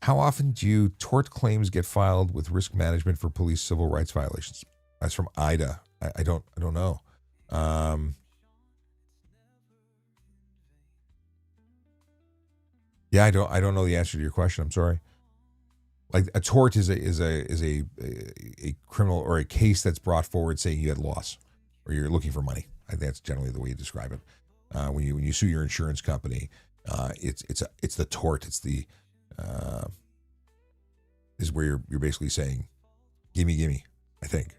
How often do tort claims get filed with risk management for police civil rights violations? That's from Ida. I don't know. Yeah, I don't know the answer to your question. I'm sorry. Like a tort is a criminal or a case that's brought forward saying you had loss or you're looking for money. I think that's generally the way you describe it. When you sue your insurance company, it's the tort. It's the is where you're basically saying, gimme. I think.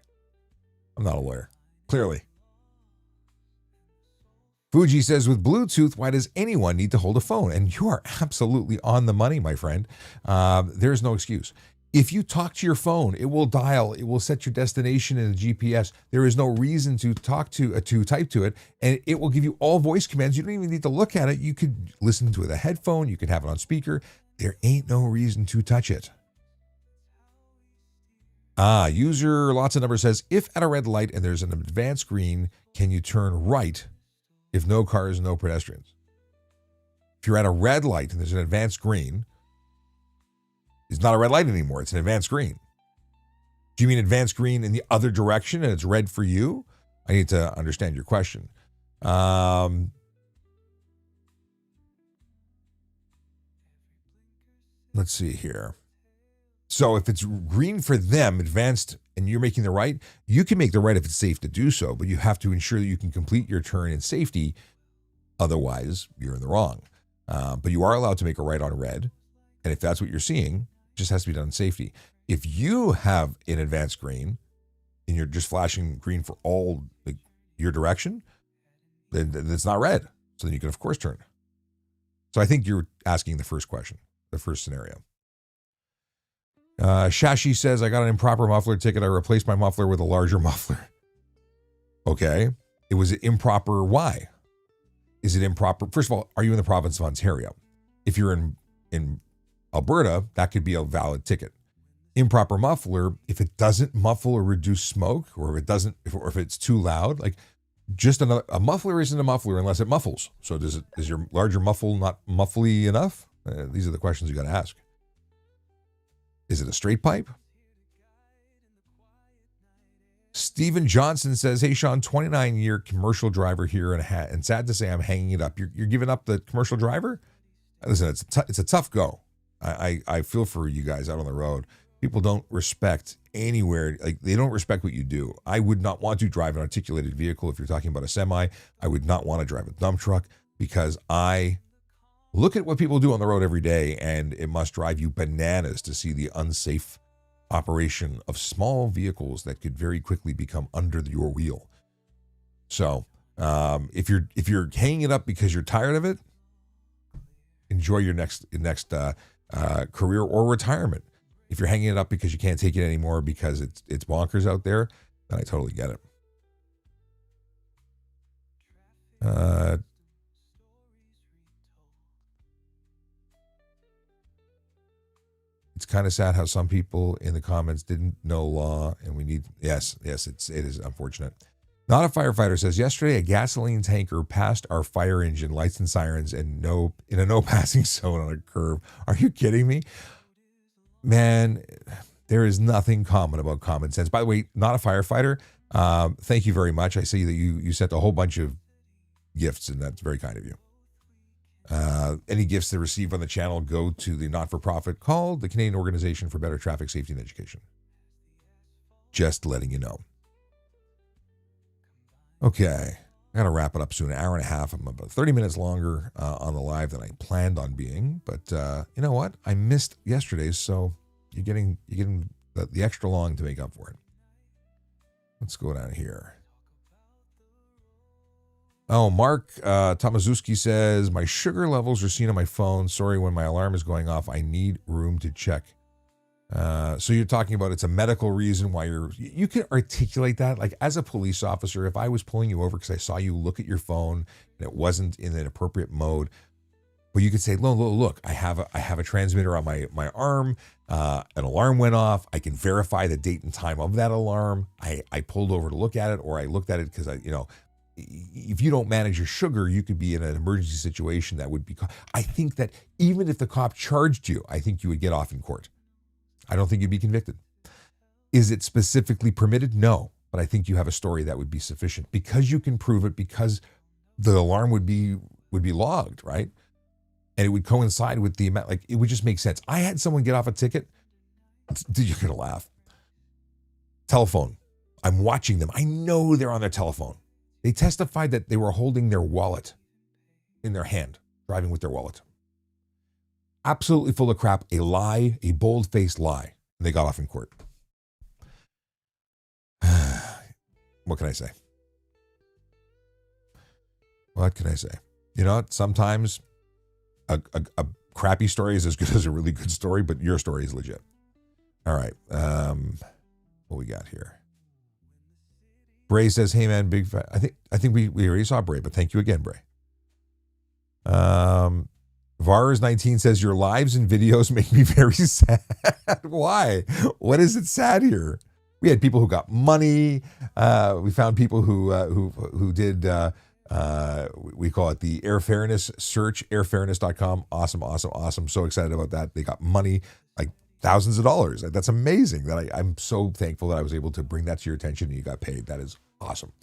I'm not a lawyer. Clearly. Fuji says, with Bluetooth, why does anyone need to hold a phone? And you are absolutely on the money, my friend. There's no excuse. If you talk to your phone, it will dial. It will set your destination in the GPS. There is no reason to type to it, and it will give you all voice commands. You don't even need to look at it. You could listen to it with a headphone. You could have it on speaker. There ain't no reason to touch it. User lots of numbers says, if at a red light and there's an advanced green, can you turn right if no cars, no pedestrians? If you're at a red light and there's an advanced green, it's not a red light anymore. It's an advanced green. Do you mean advanced green in the other direction and it's red for you? I need to understand your question. Let's see here. So if it's green for them, advanced, and you're making the right, you can make the right if it's safe to do so, but you have to ensure that you can complete your turn in safety. Otherwise, you're in the wrong. But you are allowed to make a right on red. And if that's what you're seeing, it just has to be done in safety. If you have an advanced green and you're just flashing green for all your direction, then it's not red. So then you can, of course, turn. So I think you're asking the first question, the first scenario. Shashi says, I got an improper muffler ticket. I replaced my muffler with a larger muffler. Okay. It was improper. Why? Is it improper? First of all, are you in the province of Ontario? If you're in Alberta, that could be a valid ticket. Improper muffler, if it doesn't muffle or reduce smoke, or if it's too loud, like just a muffler isn't a muffler unless it muffles. So is your larger muffle not muffly enough? These are the questions you got to ask. Is it a straight pipe? Stephen Johnson says, hey, Sean, 29-year commercial driver here and sad to say I'm hanging it up. You're giving up the commercial driver? Listen, it's a tough go. I feel for you guys out on the road. People don't respect anywhere. Like, they don't respect what you do. I would not want to drive an articulated vehicle if you're talking about a semi. I would not want to drive a dump truck because I look at what people do on the road every day, and it must drive you bananas to see the unsafe operation of small vehicles that could very quickly become under your wheel. So if you're hanging it up because you're tired of it, enjoy your next career or retirement. If you're hanging it up because you can't take it anymore because it's bonkers out there, then I totally get it. It's kind of sad how some people in the comments didn't know law, and we need, yes, it is unfortunate. Not a firefighter says, yesterday a gasoline tanker passed our fire engine, lights and sirens, and in a no passing zone on a curve. Are you kidding me? Man, There is nothing common about common sense. By the way, not a firefighter. Thank you very much. I see that you sent a whole bunch of gifts, and that's very kind of you. Any gifts that receive on the channel go to the not-for-profit called the Canadian Organization for Better Traffic Safety and Education. Just letting you know. Okay, I got to wrap it up soon. An hour and a half. I'm about 30 minutes longer on the live than I planned on being. But you know what? I missed yesterday's, so you're getting the extra long to make up for it. Let's go down here. Oh, Mark Tomaszewski says, my sugar levels are seen on my phone. Sorry, when my alarm is going off, I need room to check. So you're talking about it's a medical reason why you can articulate that. Like as a police officer, if I was pulling you over because I saw you look at your phone and it wasn't in an appropriate mode, but you could say, look, I have a transmitter on my arm. An alarm went off. I can verify the date and time of that alarm. I pulled over to look at it, or I looked at it because if you don't manage your sugar, you could be in an emergency situation that would be. I think that even if the cop charged you, I think you would get off in court. I don't think you'd be convicted. Is it specifically permitted? No, but I think you have a story that would be sufficient because you can prove it, because the alarm would be logged, right? And it would coincide with the amount, like it would just make sense. I had someone get off a ticket. You're going to laugh. Telephone. I'm watching them. I know they're on their telephone. They testified that they were holding their wallet in their hand, driving with their wallet. Absolutely full of crap, a lie, a bold-faced lie. And they got off in court. What can I say? What can I say? You know, sometimes a crappy story is as good as a really good story, but your story is legit. All right. What we got here? Bray says, hey man, big fan. I think we already saw Bray, but thank you again, Bray. Vars19 says, your lives and videos make me very sad. Why? What is it sad here? We had people who got money. We found people who did, we call it the Air Fairness search, airfairness.com. Awesome. So excited about that. They got money, like thousands of dollars. That's amazing. That I'm so thankful that I was able to bring that to your attention and you got paid. That is awesome.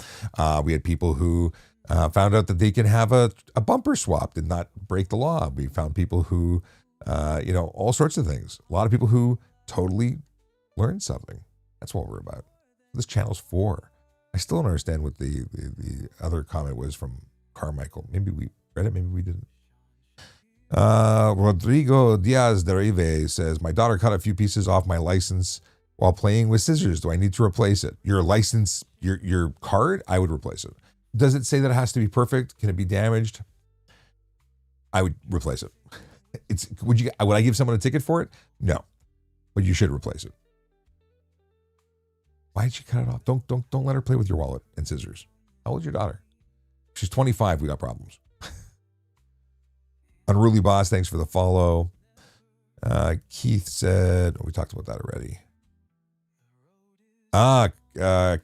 We had people who found out that they can have a bumper swap, did not break the law. We found people who, all sorts of things. A lot of people who totally learned something. That's what we're about. This channel's for. I still don't understand what the other comment was from Carmichael. Maybe we read it, maybe we didn't. Rodrigo Diaz de Rive says, my daughter cut a few pieces off my license while playing with scissors. Do I need to replace it? Your license, your card, I would replace it. Does it say that it has to be perfect? Can it be damaged? I would replace it. Would I give someone a ticket for it? No, but you should replace it. Why did you cut it off? Don't let her play with your wallet and scissors. How old's your daughter? She's 25. We got problems. Unruly Boss, thanks for the follow. Keith said, we talked about that already.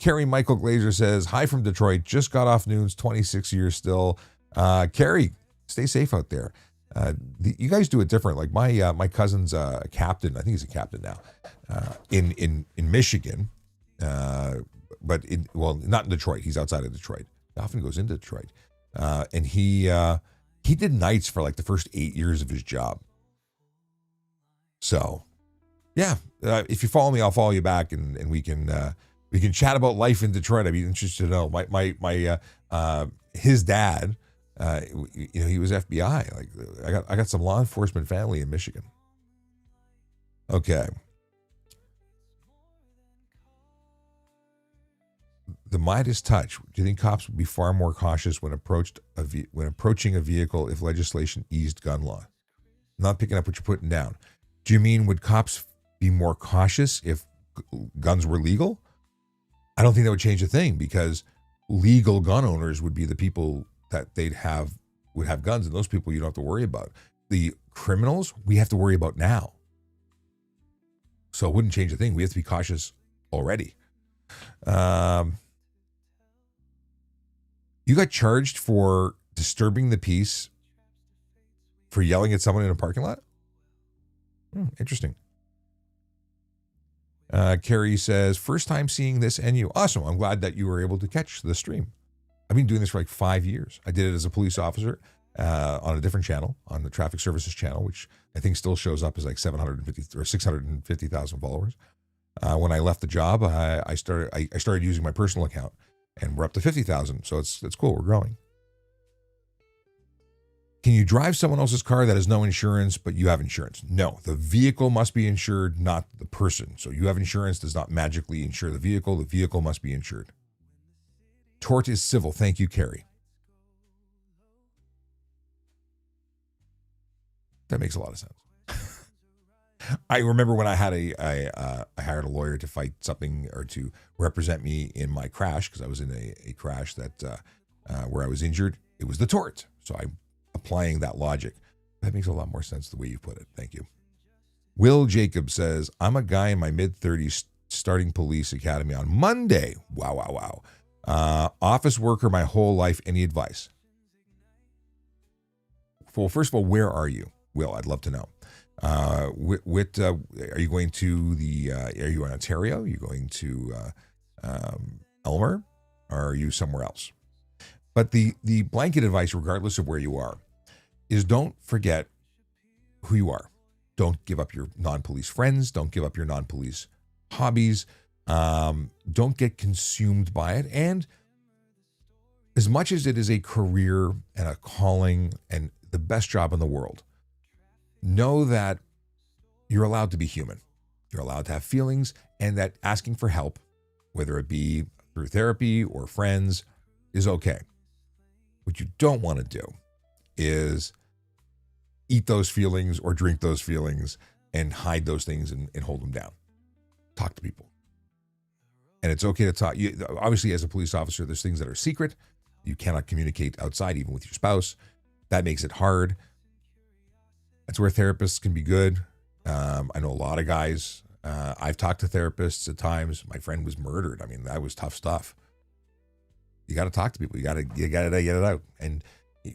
Carrie Michael Glazer says, hi from Detroit. Just got off noons, 26 years still. Carrie, stay safe out there. You guys do it different. Like my cousin's a captain. I think he's a captain now in Michigan. But not in Detroit. He's outside of Detroit. He often goes into Detroit. And he did nights for like the first 8 years of his job. So, yeah, if you follow me, I'll follow you back, and we can chat about life in Detroit. I'd be interested to know. His dad, he was FBI. Like I got some law enforcement family in Michigan. Okay. The Midas touch. Do you think cops would be far more cautious when approaching a vehicle if legislation eased gun law? I'm not picking up what you're putting down. Do you mean would cops be more cautious if guns were legal? I don't think that would change a thing, because legal gun owners would be the people that would have guns, and those people you don't have to worry about. The criminals we have to worry about now. So it wouldn't change a thing. We have to be cautious already. You got charged for disturbing the peace for yelling at someone in a parking lot? Interesting. Carrie says, first time seeing this and you. Awesome. I'm glad that you were able to catch the stream. I've been doing this for like 5 years. I did it as a police officer on a different channel, on the Traffic Services channel, which I think still shows up as like 750 or 650,000 followers. When I left the job, I started using my personal account, and we're up to 50,000. So it's cool. We're growing. Can you drive someone else's car that has no insurance, but you have insurance? No, the vehicle must be insured, not the person. So you have insurance does not magically insure the vehicle. The vehicle must be insured. Tort is civil. Thank you, Carrie. That makes a lot of sense. I remember when I had I hired a lawyer to fight something or to represent me in my crash, because I was in a crash that where I was injured. It was the tort. So I'm applying that logic. That makes a lot more sense the way you put it. Thank you. Will Jacob says, I'm a guy in my mid-30s starting police academy on Monday. Wow. Office worker my whole life. Any advice? Well, first of all, where are you? Will, I'd love to know. Are you going to are you in Ontario? Are you going to Elmer? Or are you somewhere else? But the blanket advice, regardless of where you are, is don't forget who you are. Don't give up your non-police friends. Don't give up your non-police hobbies. Don't get consumed by it. And as much as it is a career and a calling and the best job in the world, know that you're allowed to be human. You're allowed to have feelings, and that asking for help, whether it be through therapy or friends, is okay. What you don't want to do is eat those feelings or drink those feelings and hide those things and hold them down. Talk to people. And it's okay to talk. Obviously, as a police officer, there's things that are secret. You cannot communicate outside, even with your spouse. That makes it hard. That's where therapists can be good. I know a lot of guys. I've talked to therapists at times. My friend was murdered. I mean, that was tough stuff. You got to talk to people. You got to get it out. And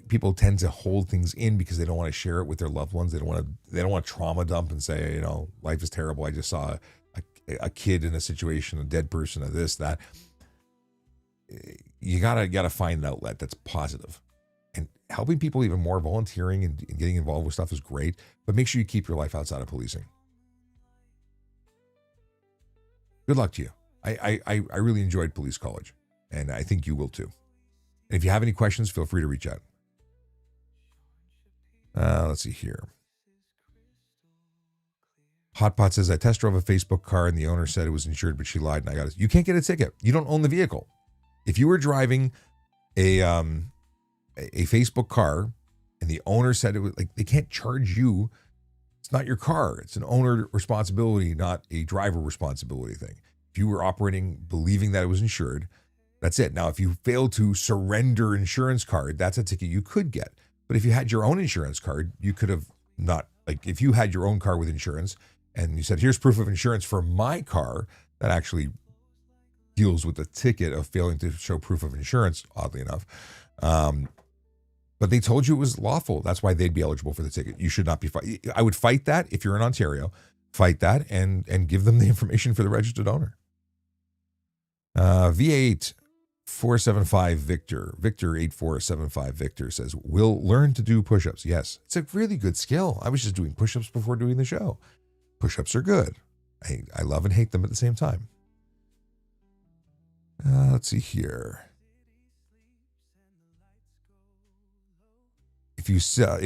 people tend to hold things in because they don't want to share it with their loved ones. They don't want to trauma dump and say, life is terrible. I just saw a kid in a situation, a dead person, of this, that. You gotta find an outlet that's positive. And helping people even more, volunteering and getting involved with stuff is great, but make sure you keep your life outside of policing. Good luck to you. I really enjoyed police college, and I think you will too. And if you have any questions, feel free to reach out. Let's see here. Hotpot says, I test drove a Facebook car and the owner said it was insured, but she lied and I got it. You can't get a ticket. You don't own the vehicle. If you were driving a Facebook car and the owner said it was, like, they can't charge you. It's not your car. It's an owner responsibility, not a driver responsibility thing. If you were operating believing that it was insured, that's it. Now, if you fail to surrender insurance card, that's a ticket you could get. But if you had your own insurance card, you could have not, like, if you had your own car with insurance and you said, here's proof of insurance for my car, that actually deals with the ticket of failing to show proof of insurance, oddly enough. But they told you it was lawful. That's why they'd be eligible for the ticket. You should not be I would fight that if you're in Ontario. Fight that and give them the information for the registered owner. V8 475 Victor 8475 Victor says, will learn to do push-ups. Yes, it's a really good skill. I was just doing push-ups before doing the show. Push-ups are good. I love and hate them at the same time. Let's see here. If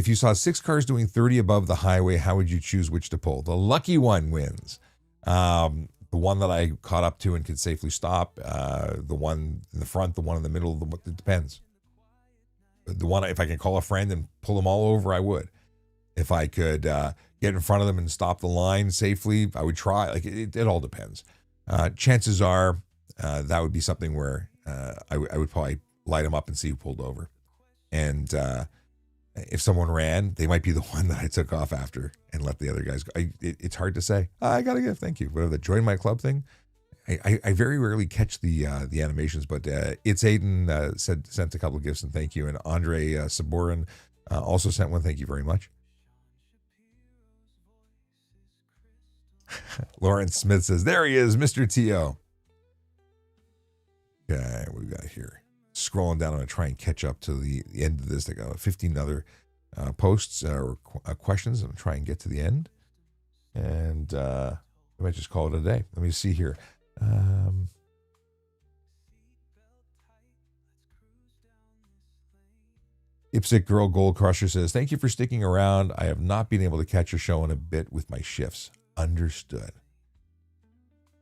you saw 6 cars doing 30 above the highway, how would you choose which to pull? The lucky one wins. The one that I caught up to and could safely stop. The one in the front, the one in the middle. It depends. The one, if I can call a friend and pull them all over, I would. If I could get in front of them and stop the line safely, I would try. Like it all depends. Chances are that would be something where I would probably light them up and see who pulled over. And if someone ran, they might be the one that I took off after and let the other guys go. It's hard to say. I got to give, thank you. Whatever the join my club thing. I very rarely catch the animations, but It's Aiden sent a couple of gifts and thank you. And Andre Saborin also sent one. Thank you very much. Lawrence Smith says, there he is, Mr. T.O. Okay, what we got here? Scrolling down, I'm going to try and catch up to the end of this. I got 15 other posts or questions. I'm going to try and get to the end. And I might just call it a day. Let me see here. Ipsic Girl Gold Crusher says, thank you for sticking around. I have not been able to catch your show in a bit with my shifts. Understood.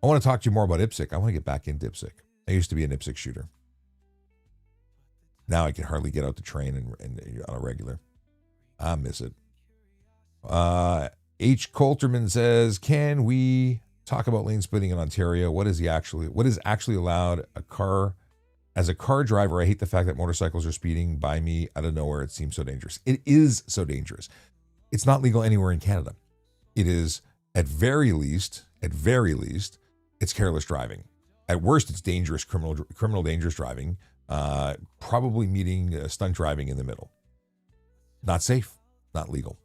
I want to talk to you more about Ipsic. I want to get back into Ipsic. I used to be an Ipsic shooter. Now I can hardly get out to train and on a regular. I miss it. H. Coulterman says, can we talk about lane splitting in Ontario? What is actually allowed? As a car driver, I hate the fact that motorcycles are speeding by me out of nowhere. It seems so dangerous. It is so dangerous. It's not legal anywhere in Canada. It is, at very least, it's careless driving. At worst, it's dangerous, criminal dangerous driving, probably meeting stunt driving in the middle. Not safe, not legal.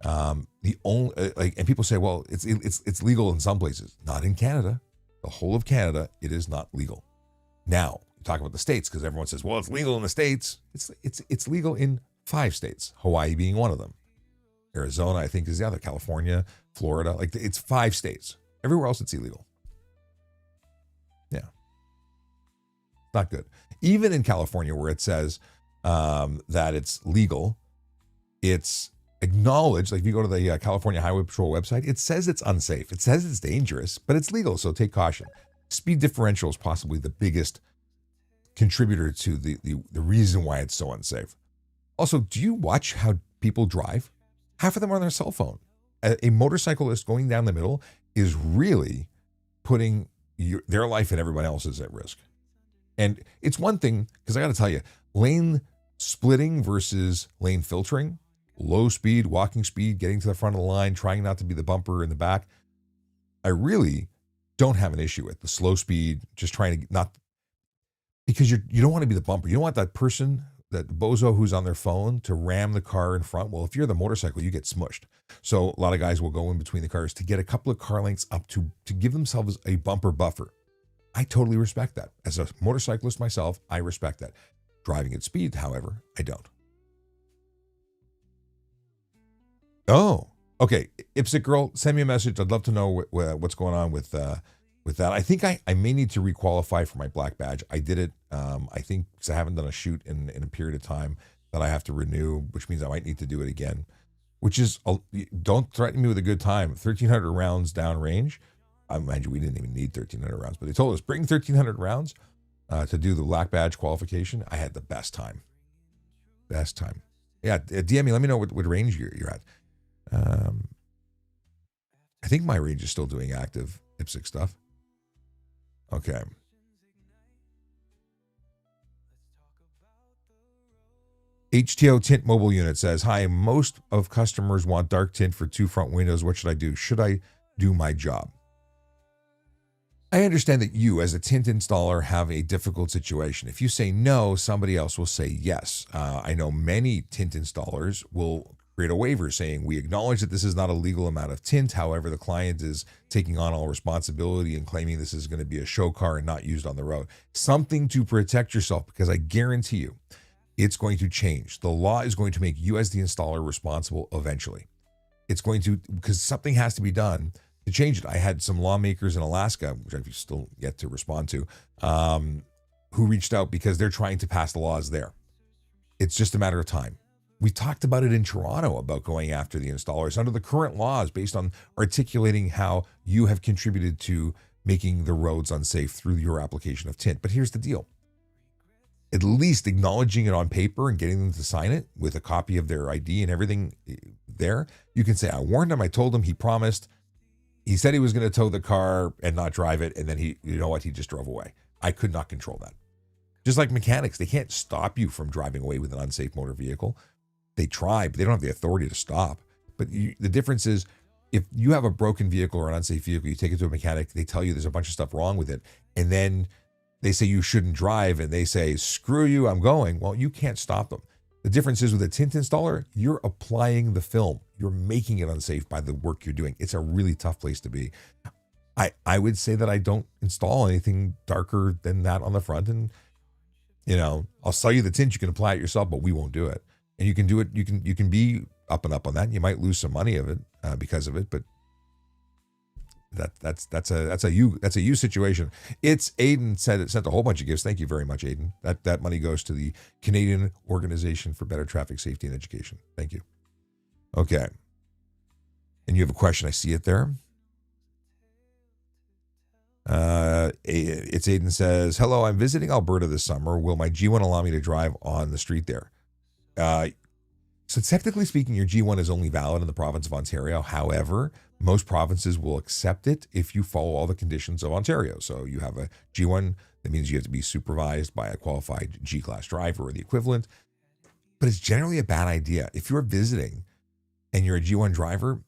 The only and people say, well, it's legal in some places, not in Canada. The whole of Canada, it is not legal. Now, talk about the states because everyone says, well, it's legal in the states. It's legal in 5 states, Hawaii being one of them. Arizona, I think, is the other. California, Florida, it's 5 states. Everywhere else, it's illegal. Yeah, not good. Even in California, where it says that it's legal, it's acknowledged. Like if you go to the California Highway Patrol website, it says it's unsafe. It says it's dangerous, but it's legal. So take caution. Speed differential is possibly the biggest contributor to the reason why it's so unsafe. Also, do you watch how people drive? Half of them are on their cell phone. A motorcyclist going down the middle is really putting their life and everyone else's at risk. And it's one thing, because I got to tell you, lane splitting versus lane filtering, low speed, walking speed, getting to the front of the line, trying not to be the bumper in the back. I really don't have an issue with the slow speed, just trying to not, because you don't want to be the bumper. You don't want that person, that bozo who's on their phone to ram the car in front. Well, if you're the motorcycle, you get smushed. So a lot of guys will go in between the cars to get a couple of car lengths up to give themselves a bumper buffer. I totally respect that. As a motorcyclist myself, I respect that. Driving at speed, however, I don't. Oh, okay. Ipsic Girl, send me a message. I'd love to know what's going on with that. I think I may need to requalify for my black badge. I did it, I think, because I haven't done a shoot in a period of time that I have to renew, which means I might need to do it again, which is, don't threaten me with a good time. 1,300 rounds downrange. I imagine we didn't even need 1,300 rounds, but they told us bring 1,300 rounds to do the black badge qualification. I had the best time. Best time. Yeah, DM me. Let me know what range you're at. I think my range is still doing active IPSC stuff. Okay. HTO Tint Mobile Unit says, hi, most of customers want dark tint for 2 front windows. What should I do? Should I do my job? I understand that you, as a tint installer, have a difficult situation. If you say no, somebody else will say yes. I know many tint installers will create a waiver saying, we acknowledge that this is not a legal amount of tint. However, the client is taking on all responsibility and claiming this is going to be a show car and not used on the road. Something to protect yourself, because I guarantee you it's going to change. The law is going to make you as the installer responsible eventually. It's going to, because something has to be done to change it. I had some lawmakers in Alaska, which I've still yet to respond to, who reached out because they're trying to pass the laws there. It's just a matter of time. We talked about it in Toronto about going after the installers under the current laws based on articulating how you have contributed to making the roads unsafe through your application of tint. But here's the deal. At least acknowledging it on paper and getting them to sign it with a copy of their ID and everything there, you can say, I warned him, I told him, he promised. He said he was going to tow the car and not drive it, and then he just drove away. I could not control that. Just like mechanics, they can't stop you from driving away with an unsafe motor vehicle. They try, but they don't have the authority to stop. But the difference is, if you have a broken vehicle or an unsafe vehicle, you take it to a mechanic, they tell you there's a bunch of stuff wrong with it, and then they say you shouldn't drive, and they say, screw you, I'm going. Well, you can't stop them. The difference is with a tint installer, you're applying the film. You're making it unsafe by the work you're doing. It's a really tough place to be. I would say that I don't install anything darker than that on the front. And, I'll sell you the tint. You can apply it yourself, but we won't do it. And you can do it. You can be up and up on that. You might lose some money of it because of it, but that's a you situation. It's Aiden sent a whole bunch of gifts. Thank you very much, Aiden. That money goes to the Canadian Organization for Better Traffic Safety and Education. Thank you. Okay. And you have a question. I see it there. It's Aiden says, hello, I'm visiting Alberta this summer. Will my G1 allow me to drive on the street there? So technically speaking, your G1 is only valid in the province of Ontario. However, most provinces will accept it if you follow all the conditions of Ontario. So you have a G1, that means you have to be supervised by a qualified G-class driver or the equivalent. But it's generally a bad idea. If you're visiting and you're a G1 driver,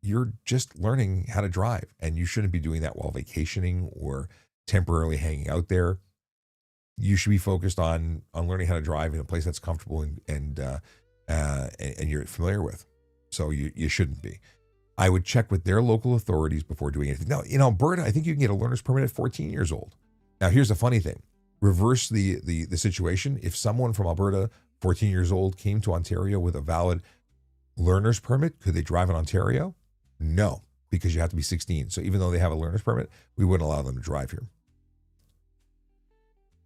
you're just learning how to drive, and you shouldn't be doing that while vacationing or temporarily hanging out there. You should be focused on learning how to drive in a place that's comfortable and you're familiar with. So you shouldn't be. I would check with their local authorities before doing anything. Now, in Alberta, I think you can get a learner's permit at 14 years old. Now, here's the funny thing. Reverse the situation. If someone from Alberta, 14 years old, came to Ontario with a valid learner's permit, could they drive in Ontario? No, because you have to be 16. So even though they have a learner's permit, we wouldn't allow them to drive here.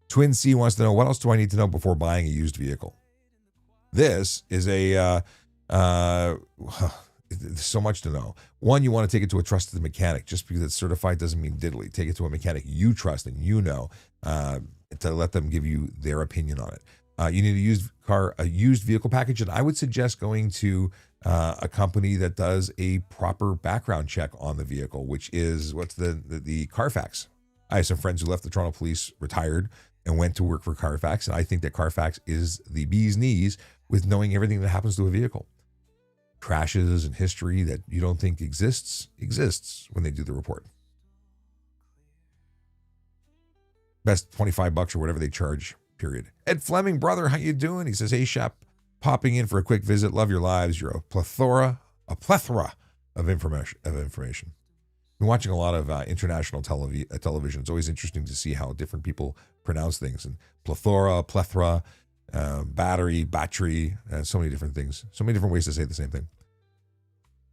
Twin C wants to know, what else do I need to know before buying a used vehicle? This is there's so much to know. One, you want to take it to a trusted mechanic. Just because it's certified doesn't mean diddly. Take it to a mechanic you trust and to let them give you their opinion on it. You need a used vehicle package, and I would suggest going to a company that does a proper background check on the vehicle, which is what's the Carfax. I have some friends who left the Toronto Police, retired, and went to work for Carfax, and I think that Carfax is the bee's knees with knowing everything that happens to a vehicle. Crashes and history that you don't think exists when they do the report. Best $25 or whatever they charge, period. Ed Fleming, brother, how you doing? He says, hey, Shep, popping in for a quick visit. Love your lives. You're a plethora of information. Been watching a lot of international television. It's always interesting to see how different people pronounce things. And plethora, battery, so many different things. So many different ways to say the same thing.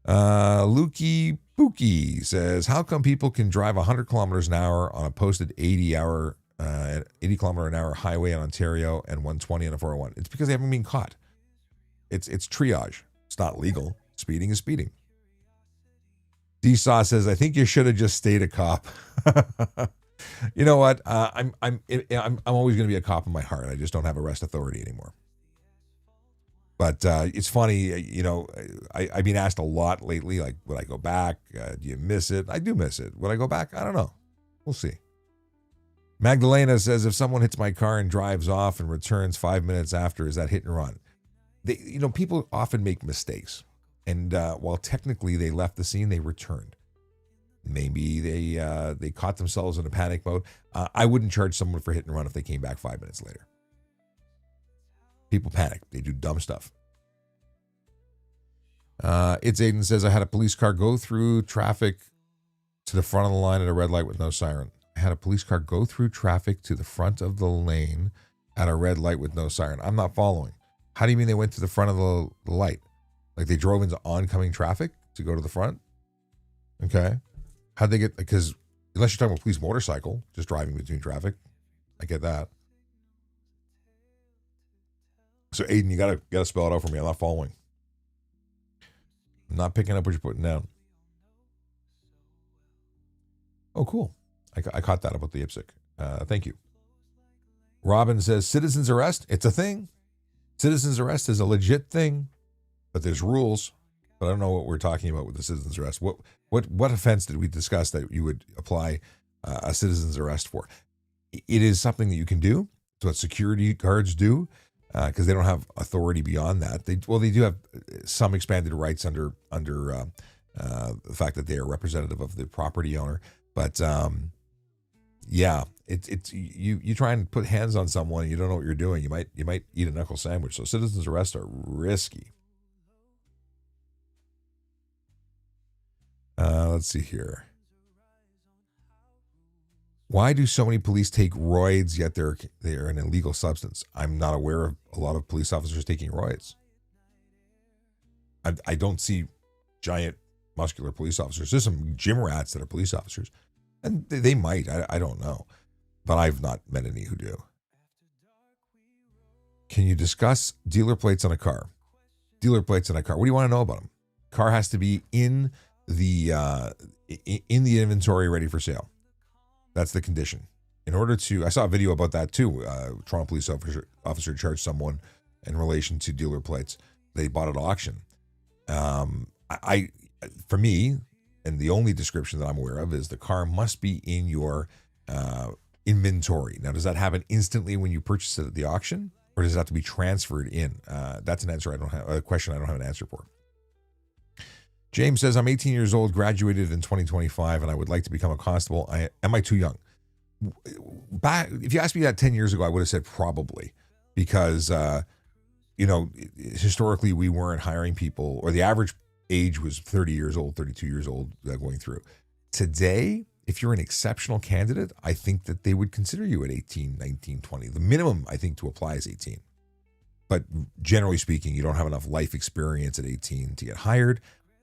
Lukey Pookie says, how come people can drive 100 kilometers an hour on a posted 80 kilometer an hour highway in Ontario and 120 on a 401? It's because they haven't been caught. It's triage. It's not legal. Speeding is speeding. D-Saw says, I think you should have just stayed a cop. You know what? I'm always going to be a cop in my heart. I just don't have arrest authority anymore. But it's funny, I've been asked a lot lately, like, would I go back? Do you miss it? I do miss it. Would I go back? I don't know. We'll see. Magdalena says, if someone hits my car and drives off and returns 5 minutes after, is that hit and run? People often make mistakes. And while technically they left the scene, they returned. Maybe they caught themselves in a panic mode. I wouldn't charge someone for hit and run if they came back 5 minutes later. People panic. They do dumb stuff. It's Aiden says, I had a police car go through traffic to the front of the line at a red light with no siren. I had a police car go through traffic to the front of the lane at a red light with no siren. I'm not following. How do you mean they went to the front of the light? Like they drove into oncoming traffic to go to the front? Okay. How'd they get, because unless you're talking about police motorcycle, just driving between traffic, I get that. So Aiden, you gotta spell it out for me. I'm not following. I'm not picking up what you're putting down. Oh, cool. I caught that about the IPSC. Thank you. Robin says, citizen's arrest, it's a thing. Citizen's arrest is a legit thing, but there's rules. But I don't know what we're talking about with the citizen's arrest. What offense did we discuss that you would apply a citizen's arrest for? It is something that you can do. It's what security guards do, because they don't have authority beyond that. They do have some expanded rights under the fact that they are representative of the property owner. But yeah, It's you try and put hands on someone and you don't know what you're doing. You might eat a knuckle sandwich. So citizens arrests are risky. Let's see here. Why do so many police take roids yet they're an illegal substance? I'm not aware of a lot of police officers taking roids. I don't see giant muscular police officers. There's some gym rats that are police officers, and they might. I don't know, but I've not met any who do. Can you discuss dealer plates on a car? Dealer plates on a car. What do you want to know about them? Car has to be in the inventory, ready for sale. That's the condition. In order to, I saw a video about that too. Toronto police officer charged someone in relation to dealer plates. They bought at auction. For me, and the only description that I'm aware of is the car must be in your inventory. Now, does that happen instantly when you purchase it at the auction, or does it have to be transferred in? That's an answer a question I don't have an answer for. James says, I'm 18 years old, graduated in 2025, and I would like to become a constable. Am I too young? If you asked me that 10 years ago, I would have said probably, because historically we weren't hiring people, or the average age was 30 years old, 32 years old going through. Today, if you're an exceptional candidate, I think that they would consider you at 18, 19, 20. The minimum, I think, to apply is 18. But generally speaking, you don't have enough life experience at 18 to get hired,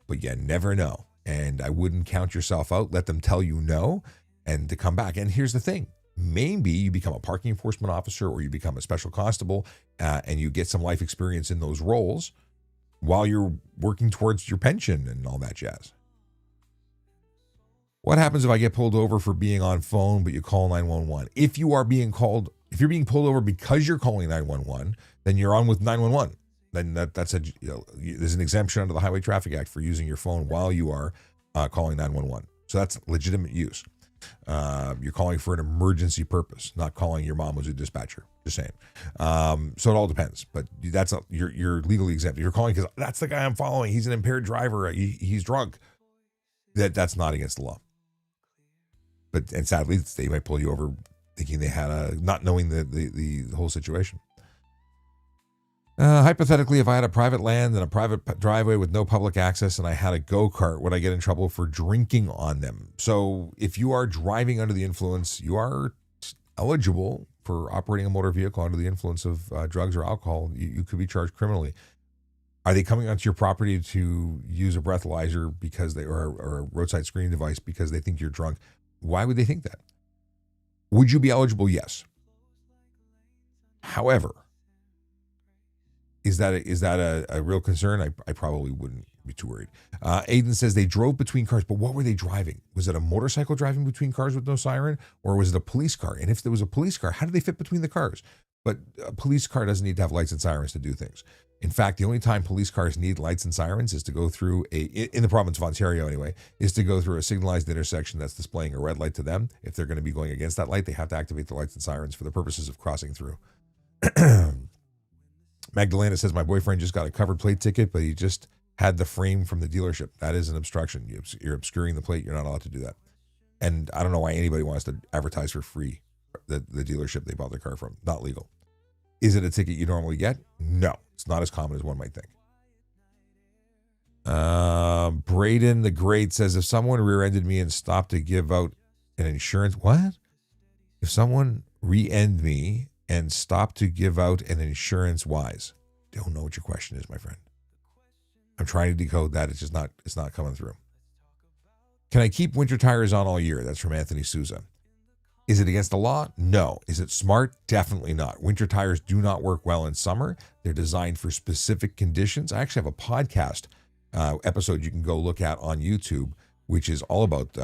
but you never know. And I wouldn't count yourself out. Let them tell you no and to come back. And here's the thing. Maybe you become a parking enforcement officer or you become a special constable and you get some life experience in those roles while you're working towards your pension and all that jazz. What happens if I get pulled over for being on phone, but you call 911? If you're being pulled over because you're calling 911, then you're on with 911. Then there's an exemption under the Highway Traffic Act for using your phone while you are calling 911. So that's legitimate use. You're calling for an emergency purpose, not calling your mom was a dispatcher. Just saying. So it all depends, but you're legally exempt. You're calling because that's the guy I'm following. He's an impaired driver. He's drunk. That's not against the law. And sadly, they might pull you over thinking they had not knowing the whole situation. Hypothetically, if I had a private land and a private driveway with no public access and I had a go-kart, would I get in trouble for drinking on them? So if you are driving under the influence, you are eligible for operating a motor vehicle under the influence of drugs or alcohol. You could be charged criminally. Are they coming onto your property to use a breathalyzer or a roadside screening device because they think you're drunk? Why would they think that? Would you be eligible? Yes. However, is that a real concern? I probably wouldn't be too worried. Aiden says they drove between cars, but what were they driving? Was it a motorcycle driving between cars with no siren, or was it a police car? And if there was a police car, how did they fit between the cars? But a police car doesn't need to have lights and sirens to do things. In fact, the only time police cars need lights and sirens is to go through in the province of Ontario anyway, is to go through a signalized intersection that's displaying a red light to them. If they're going to be going against that light, they have to activate the lights and sirens for the purposes of crossing through. Magdalena says, my boyfriend just got a covered plate ticket, but he just had the frame from the dealership. That is an obstruction. You're obscuring the plate. You're not allowed to do that. And I don't know why anybody wants to advertise for free the dealership they bought their car from. Not legal. Is it a ticket you normally get? No, it's not as common as one might think. Braden the Great says, if someone rear-ended me and stopped to give out an insurance, what? If someone rear-ended me and stopped to give out an insurance wise? Don't know what your question is, my friend. I'm trying to decode that. It's not coming through. Can I keep winter tires on all year? That's from Anthony Souza. Is it against the law? No. Is it smart? Definitely not. Winter tires do not work well in summer. They're designed for specific conditions. I actually have a podcast episode you can go look at on YouTube, which is all about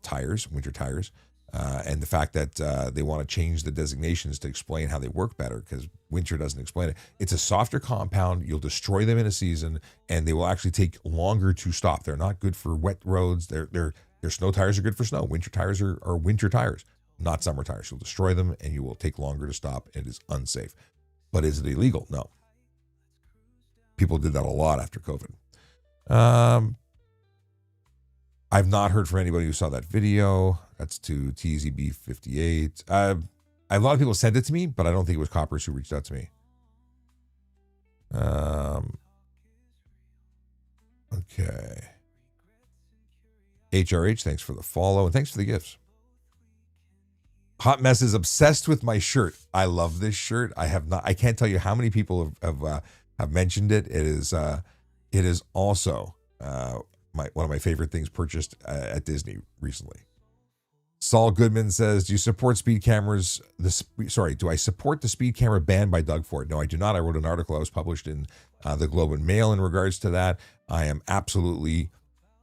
tires, winter tires, and the fact that they want to change the designations to explain how they work better because winter doesn't explain it. It's a softer compound. You'll destroy them in a season, and they will actually take longer to stop. They're not good for wet roads. Their snow tires are good for snow. Winter tires are winter tires, not summer tires. You'll destroy them, and you will take longer to stop, and it is unsafe. But is it illegal? No. People did that a lot after COVID. I've not heard from anybody who saw that video. That's to TZB58. A lot of people sent it to me, but I don't think it was coppers who reached out to me. Okay. HRH, thanks for the follow and thanks for the gifts. Hot Mess is obsessed with my shirt. I love this shirt. I can't tell you how many people have mentioned it. It is also one of my favorite things purchased at Disney recently. Saul Goodman says, do you support speed cameras? Do I support the speed camera ban by Doug Ford? No, I do not. I wrote an article that was published in the Globe and Mail in regards to that. I am absolutely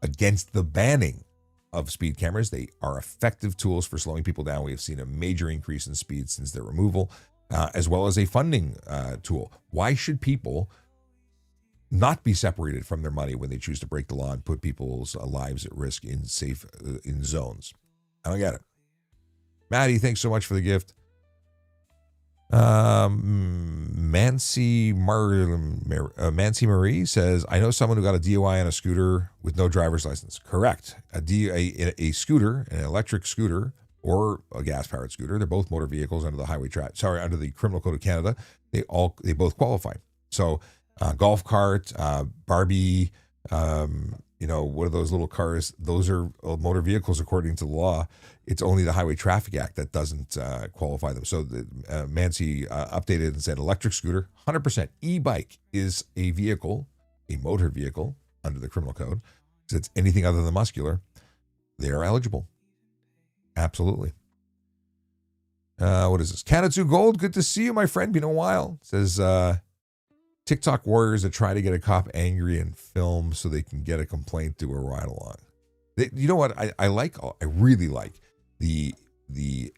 against the banning of speed cameras. They are effective tools for slowing people down. We have seen a major increase in speed since their removal, as well as a funding tool. Why should people not be separated from their money when they choose to break the law and put people's lives at risk in in zones? I don't get it. Maddie, thanks so much for the gift. Mancy Marie says, I know someone who got a DUI on a scooter with no driver's license. Correct. A scooter, an electric scooter, or a gas-powered scooter. They're both motor vehicles under the under the Criminal Code of Canada. They both qualify. So, golf cart, Barbie, what are those little cars? Those are motor vehicles according to the law. It's only the Highway Traffic Act that doesn't qualify them. So Mancy updated and said electric scooter, 100%. E-bike is a motor vehicle under the criminal code. So it's anything other than muscular. They are eligible. Absolutely. What is this? Kanatsu Gold, good to see you, my friend. Been a while. It says, TikTok warriors that try to get a cop angry and film so they can get a complaint to a ride along. You know what? I really like the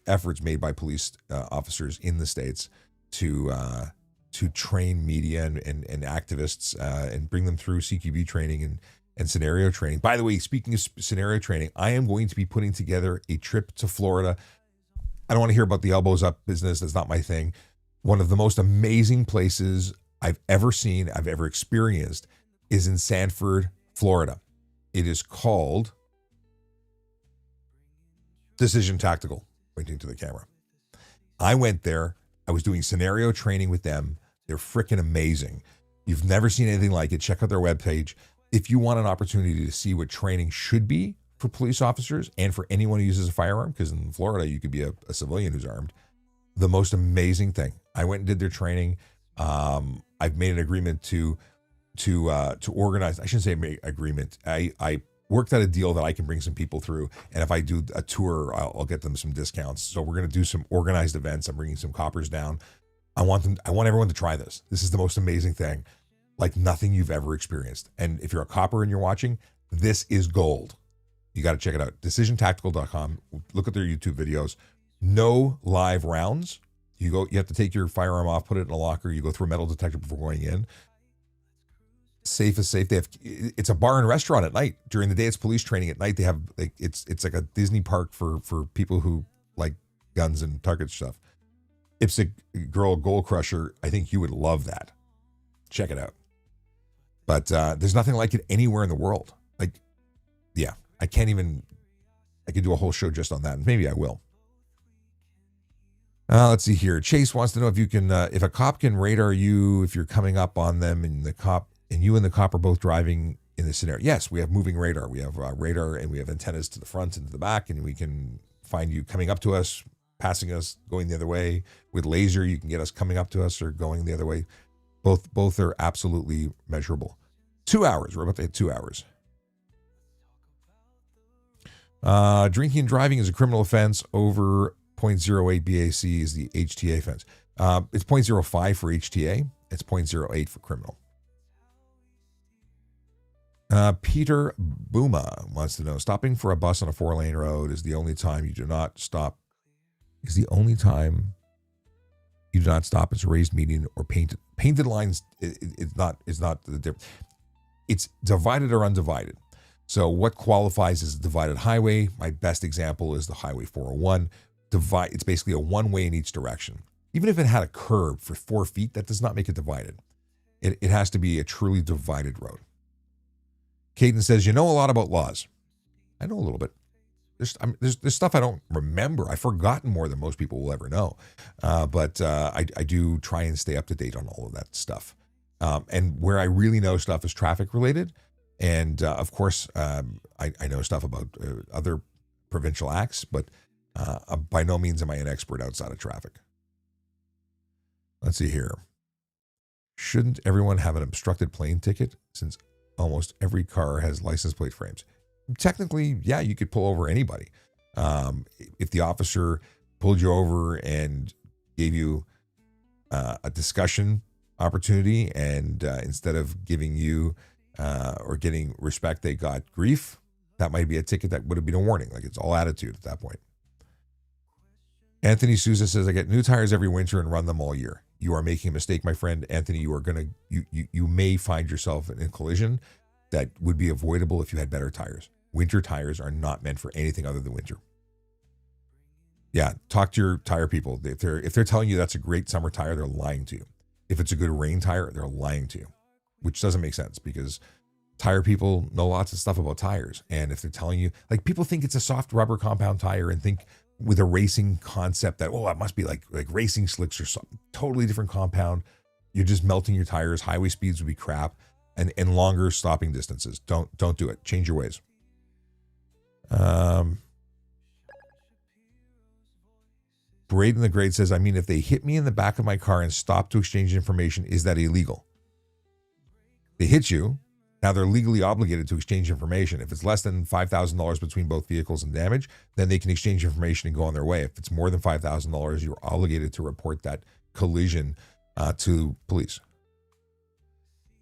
efforts made by police officers in the States to train media and activists and bring them through CQB training and scenario training. By the way, speaking of scenario training, I am going to be putting together a trip to Florida. I don't want to hear about the elbows up business. That's not my thing. One of the most amazing places I've ever seen, I've ever experienced, is in Sanford, Florida. It is called Decision Tactical, pointing to the camera. I went there. I was doing scenario training with them. They're freaking amazing. You've never seen anything like it. Check out their webpage. If you want an opportunity to see what training should be for police officers and for anyone who uses a firearm, because in Florida, you could be a civilian who's armed, the most amazing thing. I went and did their training. I've made an agreement to organize. I shouldn't say agreement. I worked out a deal that I can bring some people through, and if I do a tour, I'll get them some discounts. So we're going to do some organized events. I'm bringing some coppers down. I want everyone to try this. This is the most amazing thing, like nothing you've ever experienced. And if you're a copper and you're watching, this is gold. You got to check it out. DecisionTactical.com. Look at their YouTube videos. No live rounds. You have to take your firearm off, put it in a locker. You go through a metal detector before going in. Safe is safe. It's a bar and restaurant at night. During the day, it's police training. At night, they have it's like a Disney park for people who like guns and target stuff. IPSC Girl Goal Crusher. I think you would love that. Check it out. But there's nothing like it anywhere in the world. I could do a whole show just on that. And maybe I will. Let's see here. Chase wants to know if you can, if a cop can radar you if you're coming up on them and you and the cop are both driving in this scenario. Yes, we have moving radar. We have radar and we have antennas to the front and to the back, and we can find you coming up to us, passing us, going the other way. With laser, you can get us coming up to us or going the other way. Both are absolutely measurable. 2 hours. We're about to hit 2 hours. Drinking and driving is a criminal offense. Over 0.08 BAC is the HTA offense. It's 0.05 for HTA. It's 0.08 for criminal. Peter Booma wants to know, stopping for a bus on a 4-lane road is the only time you do not stop. Is the only time you do not stop. It's a raised median or painted lines. It's not the difference. It's divided or undivided. So what qualifies as a divided highway? My best example is the Highway 401. It's basically a one-way in each direction. Even if it had a curb for 4 feet, that does not make it divided. It has to be a truly divided road. Caden says, you know a lot about laws. I know a little bit. There's stuff I don't remember. I've forgotten more than most people will ever know. But I do try and stay up to date on all of that stuff. And where I really know stuff is traffic related. And of course, I know stuff about other provincial acts, but by no means am I an expert outside of traffic. Let's see here. Shouldn't everyone have an obstructed plane ticket since almost every car has license plate frames? Technically, yeah, you could pull over anybody. If the officer pulled you over and gave you a discussion opportunity, and instead of giving you or getting respect, they got grief, that might be a ticket that would have been a warning. Like, it's all attitude at that point. Anthony Souza says, I get new tires every winter and run them all year. You are making a mistake, my friend. Anthony, you may find yourself in a collision that would be avoidable if you had better tires. Winter tires are not meant for anything other than winter. Yeah, talk to your tire people. If they're telling you that's a great summer tire, they're lying to you. If it's a good rain tire, they're lying to you, which doesn't make sense because tire people know lots of stuff about tires. And if they're telling you, like, people think it's a soft rubber compound tire and think with a racing concept that, oh, it must be like racing slicks or something, totally different compound. You're just melting your tires. Highway speeds would be crap, and longer stopping distances. Don't do it. Change your ways. Braden the Great says, I mean, if they hit me in the back of my car and stop to exchange information, is that illegal? They hit you. Now they're legally obligated to exchange information. If it's less than $5,000 between both vehicles and damage, then they can exchange information and go on their way. If it's more than $5,000, you're obligated to report that collision to police.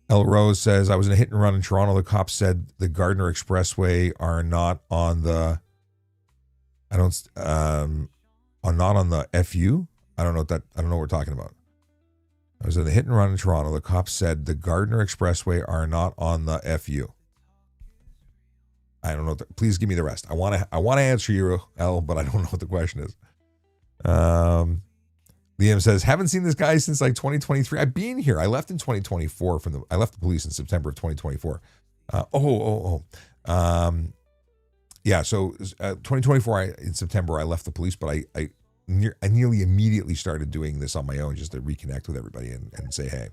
El Rose says, I was in a hit and run in Toronto. The cops said the Gardner Expressway are not on the, not on the FU. I don't know what we're talking about. I was in a hit and run in Toronto. The cops said the Gardner Expressway are not on the FU. I don't know. Please give me the rest. I want to answer you, El, but I don't know what the question is. Liam says, haven't seen this guy since like 2023. I've been here. I left in 2024 I left the police in September of 2024. Yeah. So 2024 in September I left the police, but I nearly immediately started doing this on my own just to reconnect with everybody and say hey.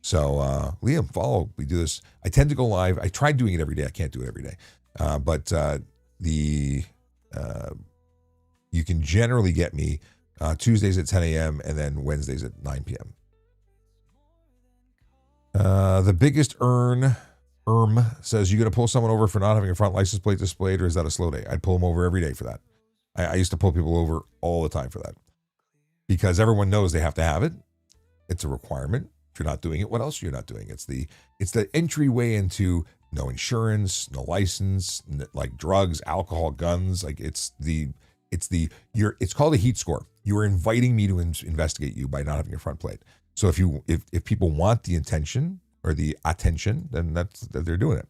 So Liam, follow. We do this. I tend to go live. I tried doing it every day. I can't do it every day, but you can generally get me Tuesdays at 10 a.m. and then Wednesdays at 9 p.m. The biggest Erm says, you going to pull someone over for not having a front license plate displayed, or is that a slow day? I'd pull them over every day for that. I used to pull people over all the time for that because everyone knows they have to have it. It's a requirement. If you're not doing it, what else are you not doing? It's the entryway into no insurance, no license, like drugs, alcohol, guns. Like it's called a heat score. You are inviting me to investigate you by not having a front plate. So if people want the intention or the attention, then they're doing it.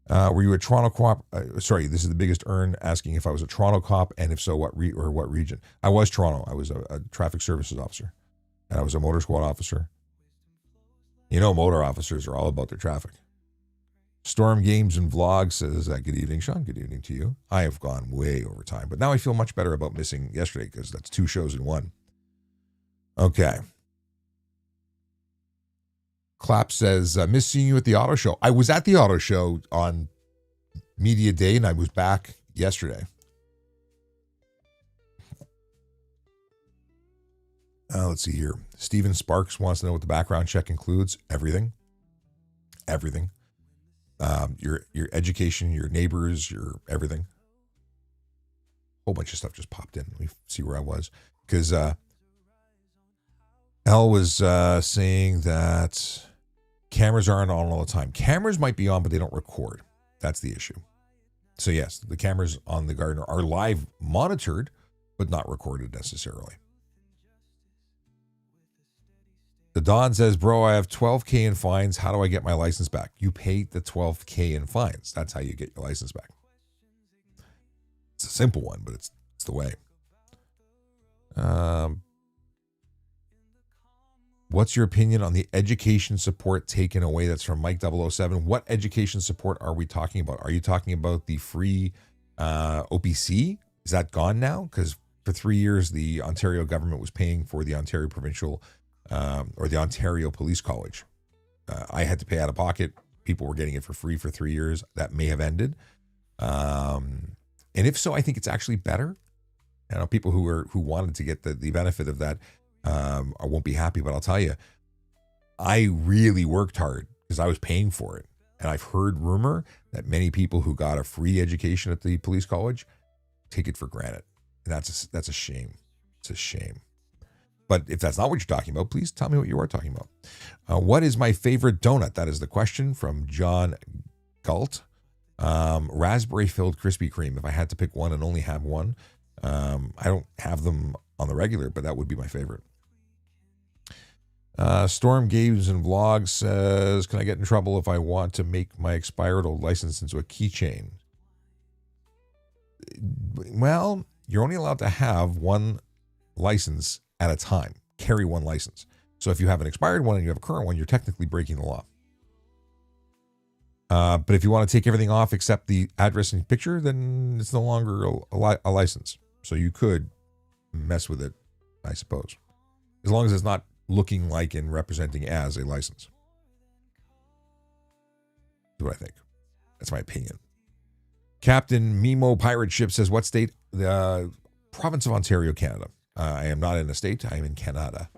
Were you a Toronto cop? Sorry, this is the biggest Earn asking if I was a Toronto cop, and if so, what region? I was Toronto. I was a traffic services officer, and I was a motor squad officer. You know, motor officers are all about their traffic. Storm Games and Vlog says, good evening, Sean. Good evening to you. I have gone way over time, but now I feel much better about missing yesterday because that's 2 shows in one. Okay. Clap says, miss seeing you at the auto show. I was at the auto show on Media Day, and I was back yesterday. Let's see here. Steven Sparks wants to know what the background check includes. Everything. Your education, your neighbors, your everything. Whole bunch of stuff just popped in. Let me see where I was. Because Elle was saying that cameras aren't on all the time. Cameras might be on, but they don't record. That's the issue. So yes, the cameras on the Gardner are live monitored, but not recorded necessarily. The Don says, bro, I have $12K in fines. How do I get my license back? You pay the $12K in fines. That's how you get your license back. It's a simple one, but it's the way. What's your opinion on the education support taken away? That's from Mike 007. What education support are we talking about? Are you talking about the free OPC, is that gone now? Because for 3 years, the Ontario government was paying for the Ontario Provincial or the Ontario Police College. I had to pay out of pocket. People were getting it for free for 3 years. That may have ended. And if so, I think it's actually better. I know people who wanted to get the benefit of that won't be happy, but I'll tell you, I really worked hard because I was paying for it. And I've heard rumor that many people who got a free education at the police college take it for granted. And that's a shame. It's a shame. But if that's not what you're talking about, please tell me what you are talking about. What is my favorite donut? That is the question from John Galt. Raspberry-filled Krispy Kreme. If I had to pick one and only have one, I don't have them on the regular, but that would be my favorite. Storm Games and Vlogs says, can I get in trouble if I want to make my expired old license into a keychain? Well, you're only allowed to have one license at a time, carry one license. So if you have an expired one and you have a current one, you're technically breaking the law. But if you want to take everything off except the address and picture, then it's no longer a license. So you could mess with it, I suppose, as long as it's not looking like and representing as a license. That's what I think. That's my opinion. Captain Mimo Pirate Ship says, what state? The province of Ontario, Canada. I am not in a state. I am in Canada.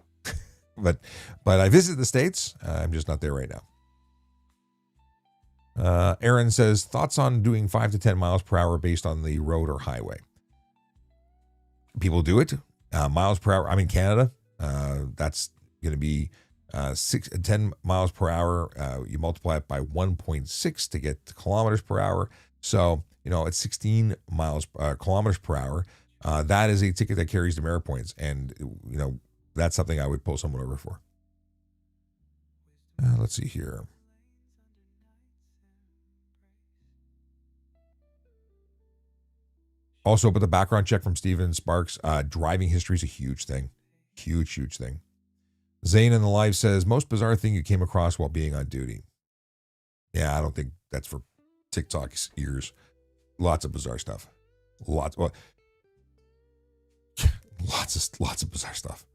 but I visit the States. I'm just not there right now. Aaron says, thoughts on doing 5 to 10 miles per hour based on the road or highway? People do it. Miles per hour. I'm in Canada. That's going to be 10 miles per hour. You multiply it by 1.6 to get to kilometers per hour. So, it's 16 kilometers per hour. That is a ticket that carries demerit points. And, that's something I would pull someone over for. Let's see here. Also, but the background check from Steven Sparks, driving history is a huge thing. Huge, huge thing. Zane in the live says, most bizarre thing you came across while being on duty. Yeah, I don't think that's for TikTok's ears. Lots of bizarre stuff. Lots of bizarre stuff.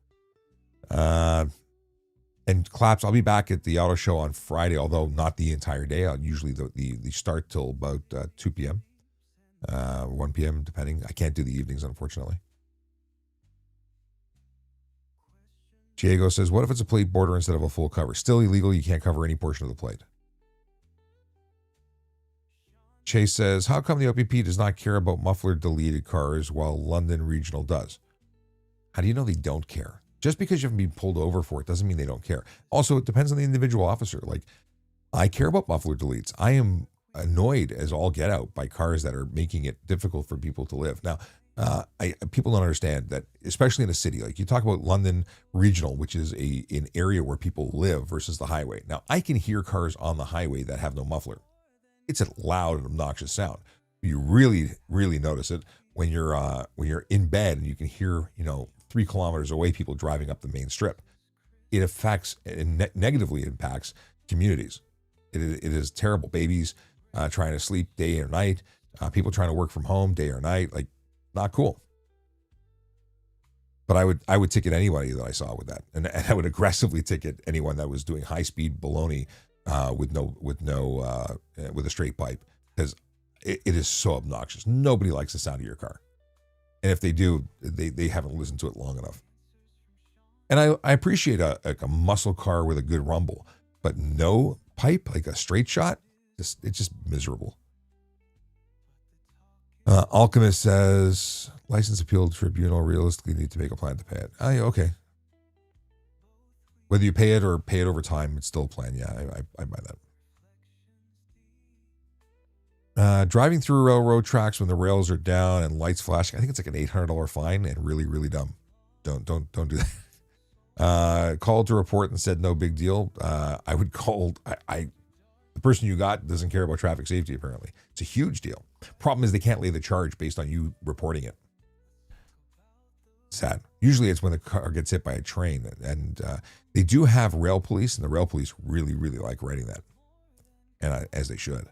And Claps, I'll be back at the auto show on Friday, although not the entire day. I'll usually the start till about 2 p.m. 1 p.m. depending. I can't do the evenings, unfortunately. Diego says, what if it's a plate border instead of a full cover? Still illegal. You can't cover any portion of the plate. Chase says, how come the OPP does not care about muffler deleted cars while London Regional does? How do you know they don't care? Just because you haven't been pulled over for it doesn't mean they don't care. Also, it depends on the individual officer. Like, I care about muffler deletes. I am annoyed as all get out by cars that are making it difficult for people to live. Now, people don't understand that, especially in a city. Like, you talk about London Regional, which is an area where people live versus the highway. Now, I can hear cars on the highway that have no muffler. It's a loud and obnoxious sound. You really, really notice it when you're in bed and you can hear, 3 kilometers away, people driving up the main strip. It affects and negatively impacts communities. It is terrible. Babies trying to sleep day or night. People trying to work from home day or night. Like, not cool. But I would ticket anybody that I saw with that, and I would aggressively ticket anyone that was doing high speed baloney with a straight pipe, because it is so obnoxious. Nobody likes the sound of your car. And if they do, they haven't listened to it long enough. And I appreciate a muscle car with a good rumble, but no pipe, like a straight shot, it's just miserable. Alchemist says, license appeal tribunal realistically need to make a plan to pay it. Oh, yeah, okay. Whether you pay it or pay it over time, it's still a plan. Yeah, I buy that. Driving through railroad tracks when the rails are down and lights flashing. I think it's like an $800 fine and really, really dumb. Don't do that. Called to report and said no big deal. I would call. The person you got doesn't care about traffic safety. Apparently, it's a huge deal. Problem is they can't lay the charge based on you reporting it. Sad. Usually it's when the car gets hit by a train, and they do have rail police, and the rail police really, really like writing that, and as they should.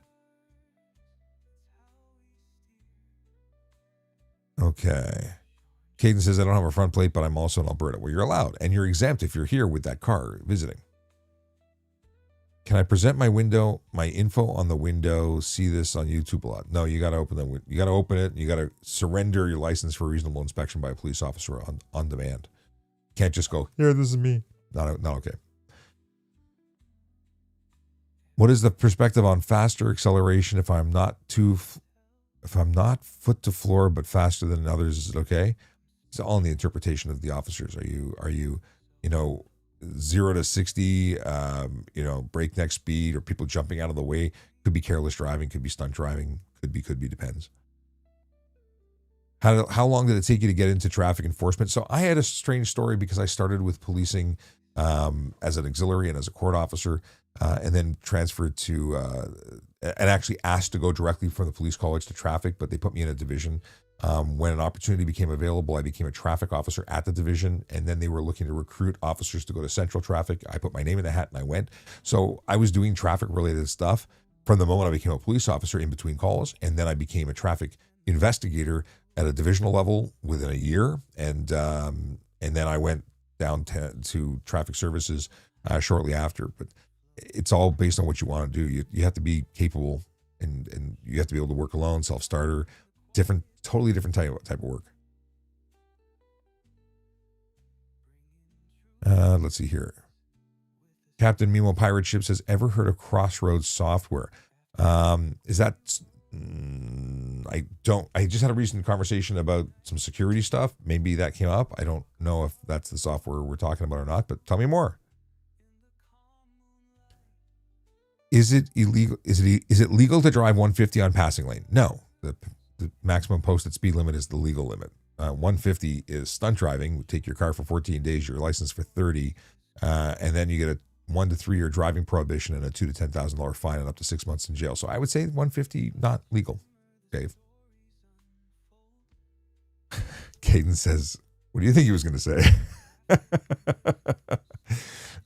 Okay. Caden says, I don't have a front plate, but I'm also in Alberta. Well, you're allowed, and you're exempt if you're here with that car visiting. Can I present my info on the window? See this on YouTube a lot. No, you got to open you got to open it. You got to surrender your license for reasonable inspection by a police officer on demand. Can't just go, here, this is me. Not okay. What is the perspective on faster acceleration if I'm not foot to floor but faster than others? Is it okay? It's all in the interpretation of the officers. Are you 0 to 60, breakneck speed, or people jumping out of the way? Could be careless driving, could be stunt driving, could be, depends. How long did it take you to get into traffic enforcement? So I had a strange story because I started with policing as an auxiliary and as a court officer, and then transferred to, and actually asked to go directly from the police college to traffic, but they put me in a division. When an opportunity became available, I became a traffic officer at the division, and then they were looking to recruit officers to go to central traffic. I put my name in the hat and I went. So I was doing traffic related stuff from the moment I became a police officer in between calls, and then I became a traffic investigator at a divisional level within a year, and then I went down to traffic services shortly after. But it's all based on what you want to do. You have to be capable, and you have to be able to work alone, self-starter, totally different type of work. Let's see here. Captain Mimo Pirate Ship says, ever heard of Crossroads software? Is that... I don't. I just had a recent conversation about some security stuff. Maybe that came up. I don't know if that's the software we're talking about or not, but tell me more. Is it illegal? Is it legal to drive 150 on passing lane? No. The maximum posted speed limit is the legal limit. 150 is stunt driving. Take your car for 14 days, your license for 30, and then you get a 1 to 3 year driving prohibition and a $2,000 to $10,000 fine and up to 6 months in jail. So I would say 150 not legal. Dave. Caden says, "What do you think he was going to say?"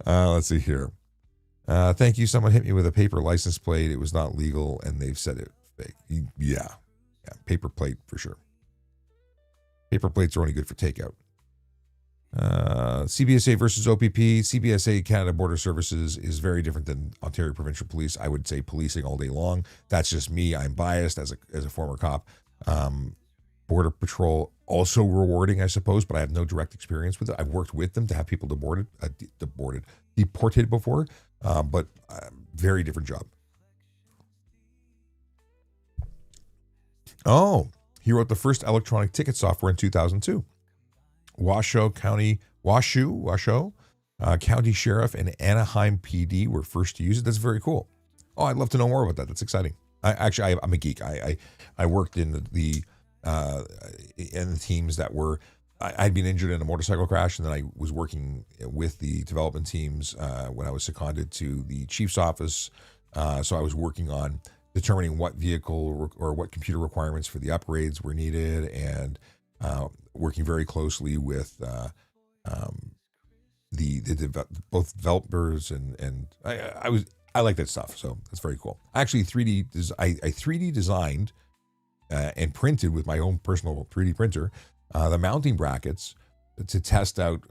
Let's see here. Thank you. Someone hit me with a paper license plate. It was not legal, and they've said it fake. Yeah, paper plate for sure. Paper plates are only good for takeout. CBSA versus OPP. CBSA, Canada Border Services, is very different than Ontario Provincial Police. I would say policing all day long. That's just me. I'm biased as a former cop. Border Patrol, also rewarding, I suppose, but I have no direct experience with it. I've worked with them to have people deported before, but very different job. Oh, he wrote the first electronic ticket software in 2002. Washoe County Sheriff and Anaheim PD were first to use it. That's very cool. Oh, I'd love to know more about that. That's exciting. I'm a geek. I worked in the teams that were. I'd been injured in a motorcycle crash, and then I was working with the development teams when I was seconded to the chief's office. So I was working on determining what vehicle or what computer requirements for the upgrades were needed, and working very closely with both developers and I like that stuff. So that's very cool. Actually, I 3D designed and printed with my own personal 3D printer the mounting brackets to test out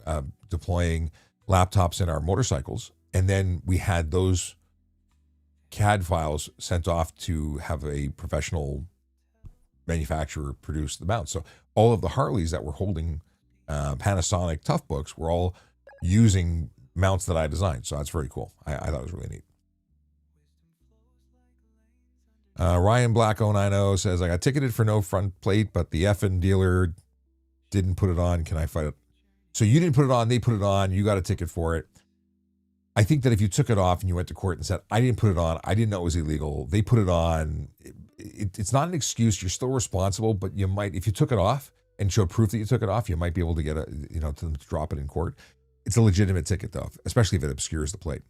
deploying laptops in our motorcycles, and then we had those CAD files sent off to have a professional manufacturer produce the mounts. So all of the Harleys that were holding Panasonic Tough Books were all using mounts that I designed. So that's very cool. I thought it was really neat. Ryan Black 090 says, I got ticketed for no front plate, but the effing dealer didn't put it on. Can I fight it? So you didn't put it on, they put it on, you got a ticket for it. I think that if you took it off and you went to court and said, I didn't put it on, I didn't know it was illegal, they put it on, it's not an excuse. You're still responsible, but you might, if you took it off and showed proof that you took it off, you might be able to get to drop it in court. It's a legitimate ticket though, especially if it obscures the plate.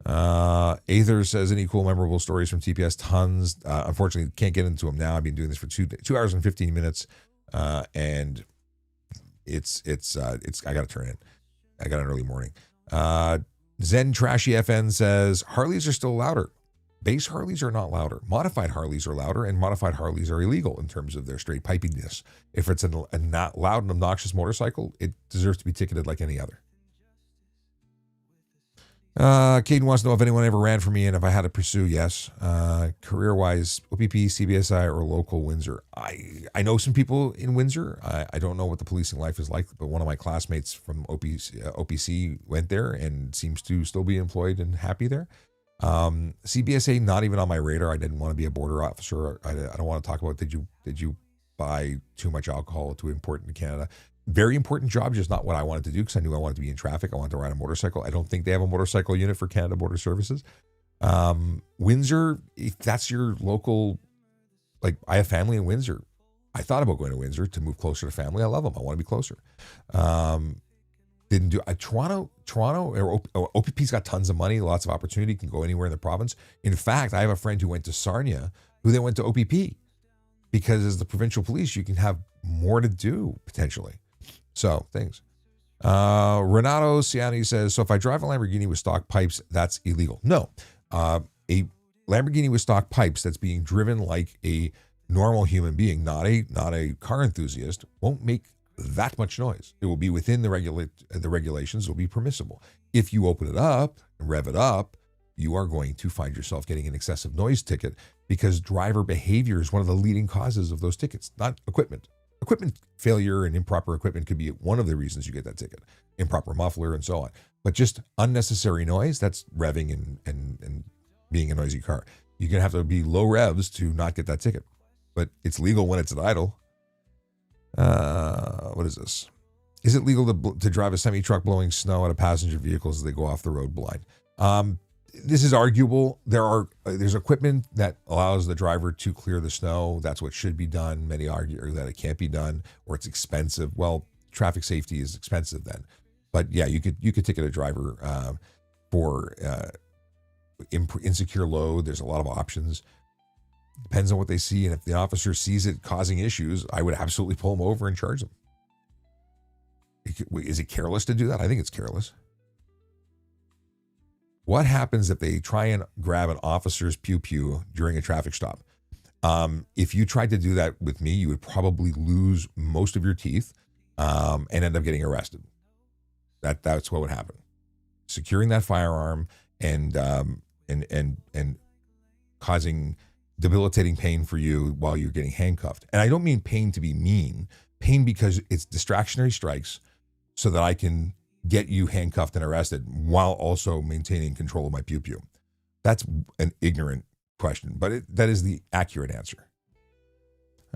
Aether says, any cool memorable stories from TPS? Tons. Unfortunately, can't get into them now. I've been doing this for 2 hours and 15 minutes. And it's I got to turn in. I got an early morning. Zen Trashy FN says, Harleys are still louder. Base Harleys are not louder. Modified Harleys are louder, and modified Harleys are illegal in terms of their straight pipiness. If it's a not loud and obnoxious motorcycle, it deserves to be ticketed like any other. Caden wants to know if anyone ever ran for me and if I had to pursue. Yes. Career-wise, OPP, CBSI, or local Windsor. I know some people in Windsor. I don't know what the policing life is like, but one of my classmates from OPC went there and seems to still be employed and happy there. CBSA, not even on my radar. I didn't want to be a border officer. I don't want to talk about did you buy too much alcohol to import into Canada. Very important job, just not what I wanted to do because I knew I wanted to be in traffic. I wanted to ride a motorcycle. I don't think they have a motorcycle unit for Canada Border Services. Windsor, if that's your local, like I have family in Windsor. I thought about going to Windsor to move closer to family. I love them. I want to be closer. Didn't do Toronto or OPP's got tons of money, lots of opportunity, can go anywhere in the province. In fact, I have a friend who went to Sarnia who then went to OPP because as the provincial police, you can have more to do potentially. So things. Renato Ciani says, so if I drive a Lamborghini with stock pipes, that's illegal. No, a Lamborghini with stock pipes that's being driven like a normal human being, not a car enthusiast, won't make that much noise. It will be within the regulations. It will be permissible. If you open it up and rev it up, you are going to find yourself getting an excessive noise ticket because driver behavior is one of the leading causes of those tickets, not equipment. Equipment failure and improper equipment could be one of the reasons you get that ticket. Improper muffler and so on. But just unnecessary noise, that's revving and being a noisy car. You're going to have to be low revs to not get that ticket. But it's legal when it's at idle. What is this? Is it legal to drive a semi-truck blowing snow at a passenger vehicle as they go off the road blind? This is arguable. There's equipment that allows the driver to clear the snow. That's what should be done. Many argue that it can't be done or it's expensive. Well, traffic safety is expensive then. But yeah, you could ticket a driver for insecure load. There's a lot of options. Depends on what they see. And if the officer sees it causing issues, I would absolutely pull them over and charge them. Is it careless to do that? I think it's careless. What happens if they try and grab an officer's pew-pew during a traffic stop? If you tried to do that with me, you would probably lose most of your teeth and end up getting arrested. That's what would happen. Securing that firearm and causing debilitating pain for you while you're getting handcuffed. And I don't mean pain to be mean. Pain because it's distractionary strikes so that I can get you handcuffed and arrested while also maintaining control of my pew-pew. That's an ignorant question, but that is the accurate answer.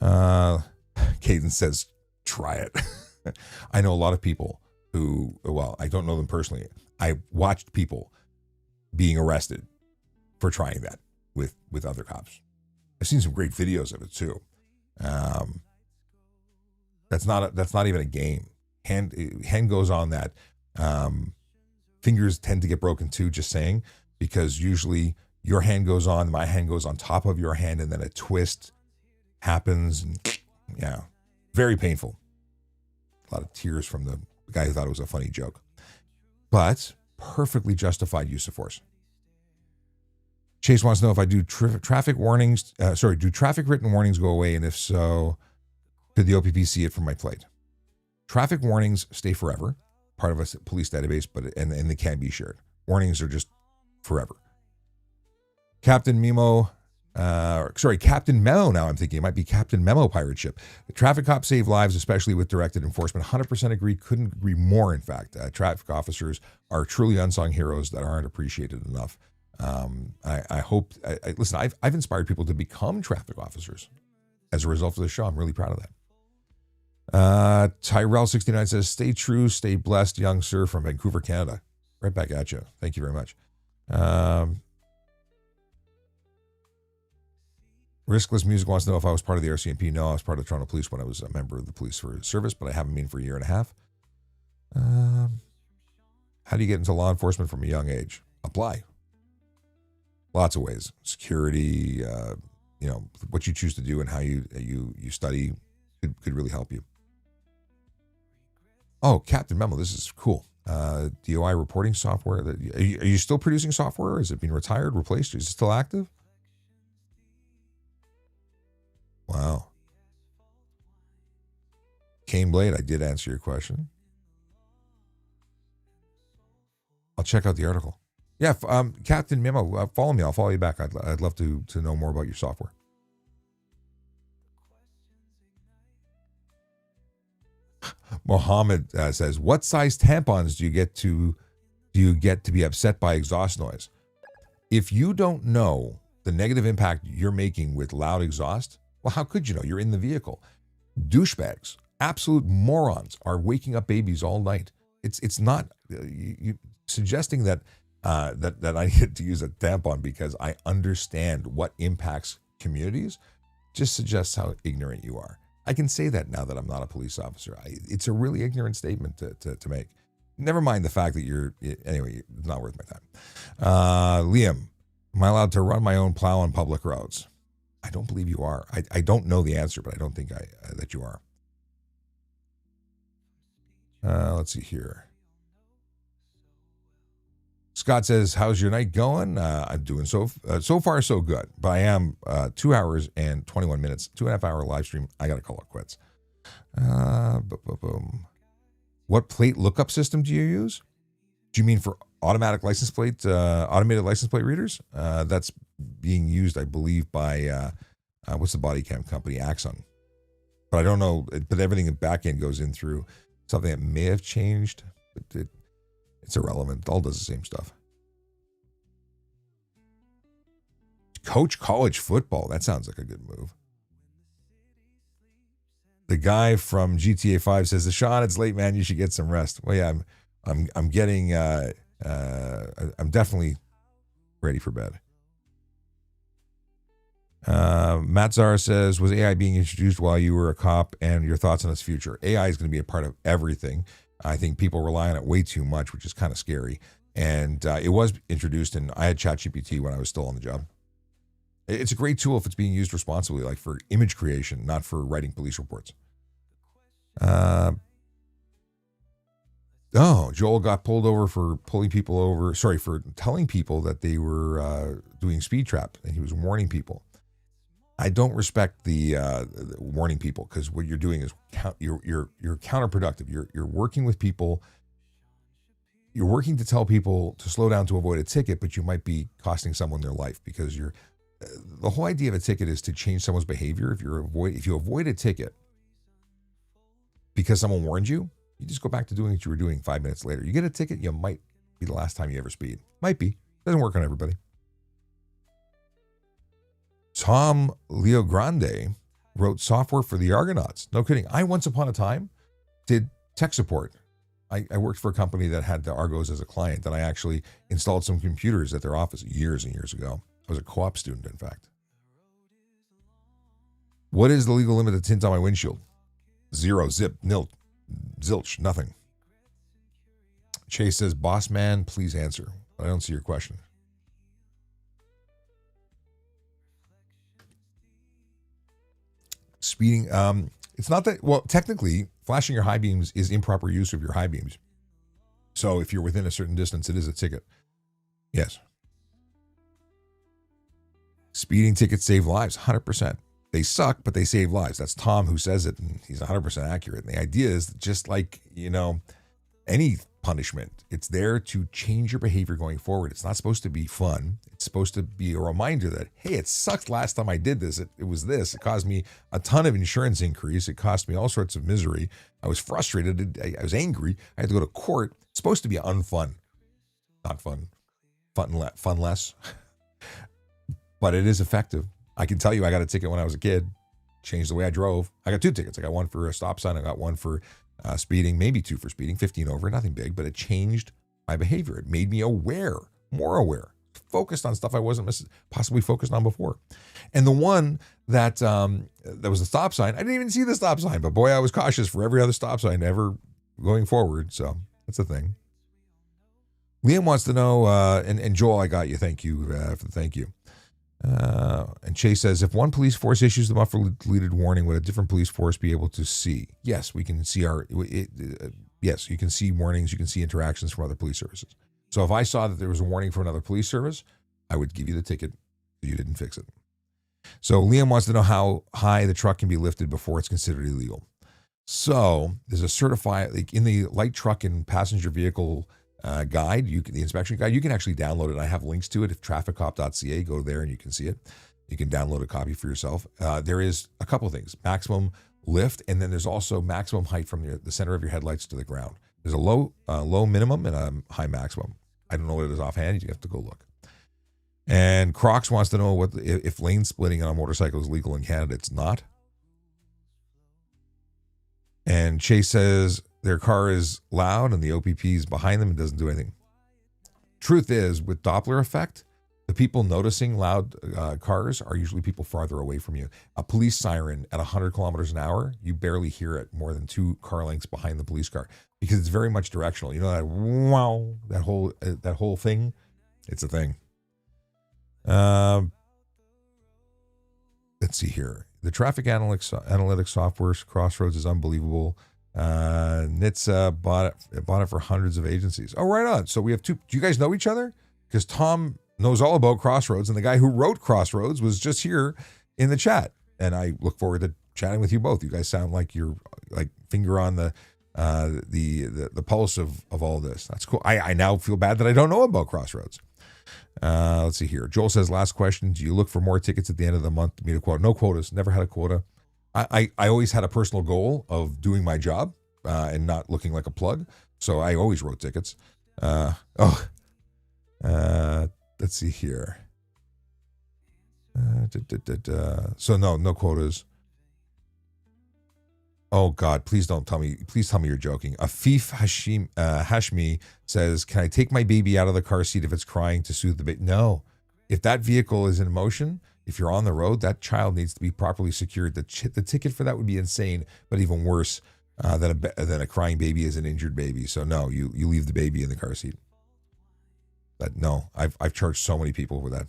Caden says, try it. I know a lot of people who, well, I don't know them personally. I watched people being arrested for trying that with other cops. I've seen some great videos of it too. That's not even a game. Hand goes on that. Fingers tend to get broken too, just saying, because usually your hand goes on, my hand goes on top of your hand, and then a twist happens. And yeah, very painful. A lot of tears from the guy who thought it was a funny joke, but perfectly justified use of force. Chase wants to know if I do traffic warnings. Do traffic written warnings go away? And if so, could the OPP see it from my plate? Traffic warnings stay forever, part of a police database, and they can be shared. Warnings are just forever. Captain Memo now I'm thinking it might be Captain Memo pirate ship. The traffic cops save lives, especially with directed enforcement. 100% agree, couldn't agree more, in fact. Traffic officers are truly unsung heroes that aren't appreciated enough. I hope, listen, I've inspired people to become traffic officers as a result of the show. I'm really proud of that. Tyrell69 says, stay true, stay blessed, young sir, from Vancouver, Canada. Right back at you. Thank you very much. Riskless Music wants to know if I was part of the RCMP. No, I was part of the Toronto Police when I was a member of the police for service, but I haven't been for a year and a half. How do you get into law enforcement from a young age? Apply. Lots of ways. Security, what you choose to do and how you study could really help you. Oh, Captain Memo, this is cool. DOI reporting software. Are you still producing software? Is it being retired, replaced? Is it still active? Wow. Cane Blade, I did answer your question. I'll check out the article. Yeah, Captain Memo, follow me. I'll follow you back. I'd love to know more about your software. Mohammed says, "What size tampons do you get to be upset by exhaust noise? If you don't know the negative impact you're making with loud exhaust, well, how could you know? You're in the vehicle. Douchebags, absolute morons, are waking up babies all night. It's not you suggesting that that I get to use a tampon because I understand what impacts communities. Just suggests how ignorant you are. I can say that now that I'm not a police officer. It's a really ignorant statement to make. Never mind the fact that anyway, it's not worth my time. Liam, am I allowed to run my own plow on public roads? I don't believe you are. I don't know the answer, but I don't think that you are. Let's see here. Scott says, "How's your night going?" I'm doing so far so good, but I am 2 hours and 21 minutes, 2.5 hour live stream. I got to call it quits. What plate lookup system do you use? Do you mean for automated license plate readers? That's being used, I believe, by what's the body cam company, Axon. But I don't know. But everything in back end goes in through something that may have changed. But it's irrelevant. It all does the same stuff. Coach college football. That sounds like a good move. The guy from GTA 5 says, "Sean, it's late, man. You should get some rest." Well, yeah, I'm getting. I'm definitely ready for bed. Matt Zara says, "Was AI being introduced while you were a cop, and your thoughts on its future?" AI is going to be a part of everything. I think people rely on it way too much, which is kind of scary. And it was introduced, and I had ChatGPT when I was still on the job. It's a great tool if it's being used responsibly, like for image creation, not for writing police reports. Joel got pulled over for for telling people that they were doing speed trap, and he was warning people. I don't respect the warning people, because what you're doing is you're counterproductive. You're working with people. You're working to tell people to slow down to avoid a ticket, but you might be costing someone their life, because the whole idea of a ticket is to change someone's behavior. If you avoid a ticket because someone warned you, you just go back to doing what you were doing 5 minutes later. You get a ticket, you might be the last time you ever speed. Might be. Doesn't work on everybody. Tom Leo Grande wrote software for the Argonauts. No kidding. I once upon a time did tech support. I worked for a company that had the Argos as a client, and I actually installed some computers at their office years and years ago. I was a co-op student, in fact. What is the legal limit of tint on my windshield? 0, zip, nil, zilch, nothing. Chase says, "Boss man, please answer." I don't see your question. Speeding, it's not that, well, technically, flashing your high beams is improper use of your high beams. So if you're within a certain distance, it is a ticket. Yes. Speeding tickets save lives, 100%. They suck, but they save lives. That's Tom who says it, and he's 100% accurate. And the idea is just like, any punishment, it's there to change your behavior going forward. It's not supposed to be fun. It's supposed to be a reminder that, hey, it sucked last time I did this. It was this. It caused me a ton of insurance increase. It cost me all sorts of misery. I was frustrated. I was angry. I had to go to court. It's supposed to be unfun. Not fun. Fun less. But it is effective. I can tell you I got a ticket when I was a kid. Changed the way I drove. I got 2 tickets. I got one for a stop sign. I got one for speeding, maybe 2 for speeding, 15 over, nothing big, but it changed my behavior. It made me more aware, focused on stuff I wasn't possibly focused on before. And the one that was the stop sign, I didn't even see the stop sign, but boy, I was cautious for every other stop sign ever going forward. So that's a thing. Liam wants to know, and Joel, I got you. Thank you for the thank you. And Chase says, if one police force issues the muffler deleted warning, would a different police force be able to see? Yes, we can see yes, you can see warnings. You can see interactions from other police services. So if I saw that there was a warning from another police service, I would give you the ticket. You didn't fix it. So Liam wants to know how high the truck can be lifted before it's considered illegal. So there's a certified, like in the light truck and passenger vehicle guide, the inspection guide, you can actually download it. I have links to it. If trafficcop.ca, go there and you can see it. You can download a copy for yourself. There is a couple of things: maximum lift, and then there's also maximum height from the center of your headlights to the ground. There's a low minimum and a high maximum. I don't know what it is offhand. You have to go look. And Crocs wants to know if lane splitting on a motorcycle is legal in Canada. It's not. And Chase says their car is loud and the OPP is behind them and doesn't do anything. Truth is, with Doppler effect, the people noticing loud cars are usually people farther away from you. A police siren at 100 kilometers an hour, you barely hear it more than 2 car lengths behind the police car because it's very much directional. You know that wow, that whole thing. It's a thing. Let's see here. The traffic analytics software Crossroads is unbelievable. NHTSA bought it for hundreds of agencies. Oh, right on. So we have 2. Do you guys know each other? Because Tom knows all about Crossroads, and the guy who wrote Crossroads was just here in the chat. And I look forward to chatting with you both. You guys sound like you're like finger on the pulse of all this. That's cool. I now feel bad that I don't know about Crossroads. Let's see here. Joel says, last question. Do you look for more tickets at the end of the month to meet a quota? No quotas. Never had a quota. I always had a personal goal of doing my job and not looking like a plug. So I always wrote tickets. Let's see here. So no quotas. Oh God, please don't tell me. Please tell me you're joking. Afif Hashmi says, can I take my baby out of the car seat if it's crying to soothe the baby? No. If that vehicle is in motion, if you're on the road, that child needs to be properly secured. The ticket for that would be insane, but even worse than a crying baby is an injured baby. So no, you leave the baby in the car seat. But no, I've charged so many people for that.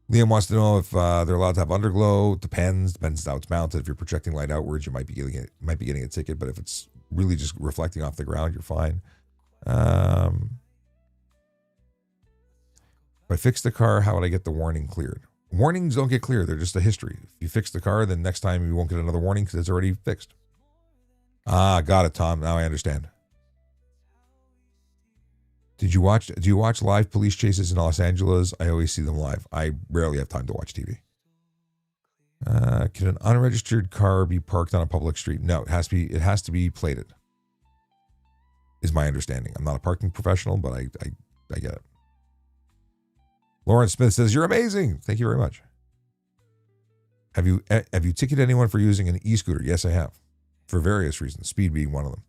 Liam wants to know if they're allowed to have underglow. Depends how it's mounted. If you're projecting light outwards, you might be getting a ticket. But if it's really just reflecting off the ground, you're fine. If I fix the car, how would I get the warning cleared? Warnings don't get cleared. They're just a history. If you fix the car, then next time you won't get another warning because it's already fixed. Got it, Tom. Now I understand. Do you watch live police chases in Los Angeles? I always see them live. I rarely have time to watch TV. Can an unregistered car be parked on a public street? No, it has to be plated. Is my understanding. I'm not a parking professional, but I get it. Lauren Smith says, you're amazing. Thank you very much. Have you ticketed anyone for using an e-scooter? Yes, I have. For various reasons, speed being one of them.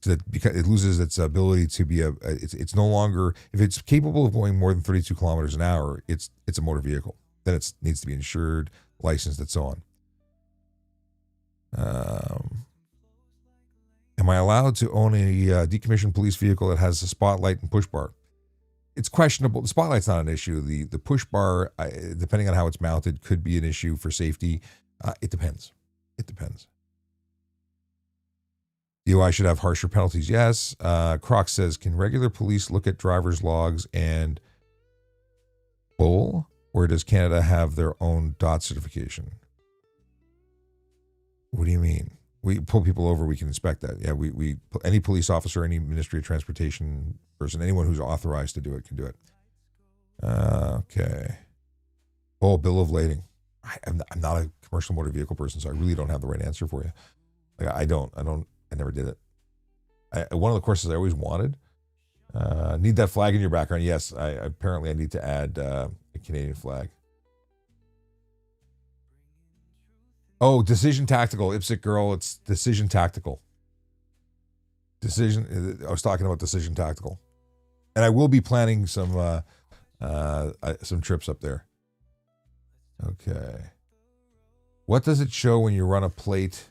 So that because it loses its ability to be it's no longer, if it's capable of going more than 32 kilometers an hour, it's a motor vehicle. Then it needs to be insured, licensed, and so on. Am I allowed to own a decommissioned police vehicle that has a spotlight and push bar? It's questionable. The spotlight's not an issue. The push bar, depending on how it's mounted, could be an issue for safety. It depends. DUI should have harsher penalties. Yes. Croc says, can regular police look at driver's logs and bowl, or does Canada have their own DOT certification? What do you mean? We pull people over, we can inspect that. Yeah, we any police officer, any Ministry of Transportation person, anyone who's authorized to do it can do it. Okay. Oh, bill of lading. I'm not a commercial motor vehicle person, so I really don't have the right answer for you. Like, I never did it. One of the courses I always wanted. Need that flag in your background? Yes, I need to add a Canadian flag. Oh, Decision Tactical, Ipsic girl. It's Decision Tactical. I was talking about Decision Tactical, and I will be planning some trips up there. Okay. What does it show when you run a plate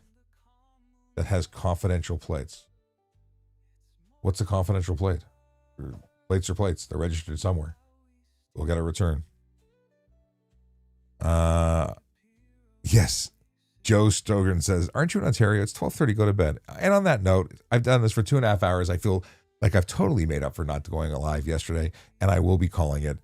that has confidential plates? What's a confidential plate? Plates are plates. They're registered somewhere. We'll get a return. Yes. Joe Stogan says, aren't you in Ontario? It's 12:30. Go to bed. And on that note, I've done this for 2.5 hours. I feel like I've totally made up for not going live yesterday, and I will be calling it.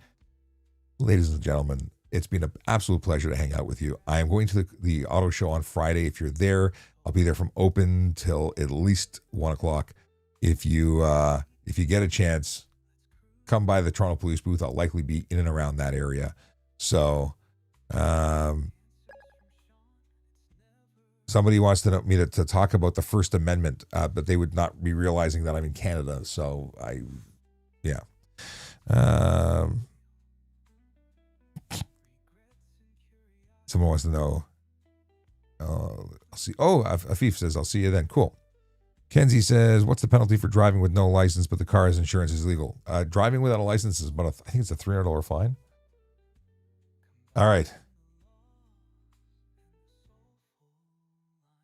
Ladies and gentlemen, It's been an absolute pleasure to hang out with you. I am going to the auto show on Friday. If you're there, I'll be there from open till at least 1 o'clock. If you get a chance, come by the Toronto Police booth. I'll likely be in and around that area. So, somebody wants to know me to talk about the First Amendment, but they would not be realizing that I'm in Canada. So yeah. Someone wants to know. I'll see. Oh, Afif says, I'll see you then. Cool. Kenzie says, what's the penalty for driving with no license, but the car's insurance is legal? Driving without a license is about, I think it's a $300 fine. All right.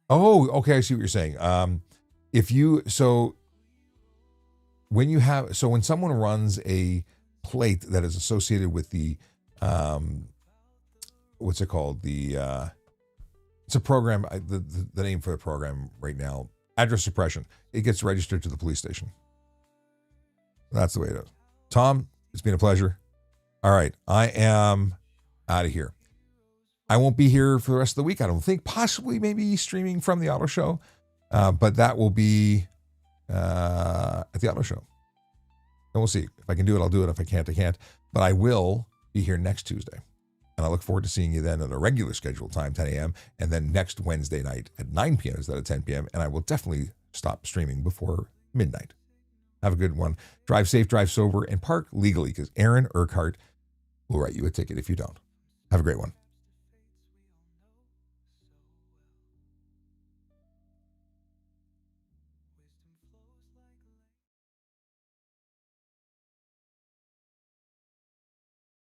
Oh, okay. I see what you're saying. When someone runs a plate that is associated with the, what's it called? It's a program. The name for the program right now, address suppression. It gets registered to the police station. That's the way it is. Tom, it's been a pleasure. All right. I am out of here. I won't be here for the rest of the week. I don't think. Possibly maybe streaming from the auto show. But that will be at the auto show. And we'll see. If I can do it, I'll do it. If I can't, I can't. But I will be here next Tuesday. And I look forward to seeing you then at a regular scheduled time, 10 a.m. And then next Wednesday night at 9 p.m. instead of 10 p.m. And I will definitely stop streaming before midnight. Have a good one. Drive safe, drive sober, and park legally because Aaron Urquhart will write you a ticket if you don't. Have a great one.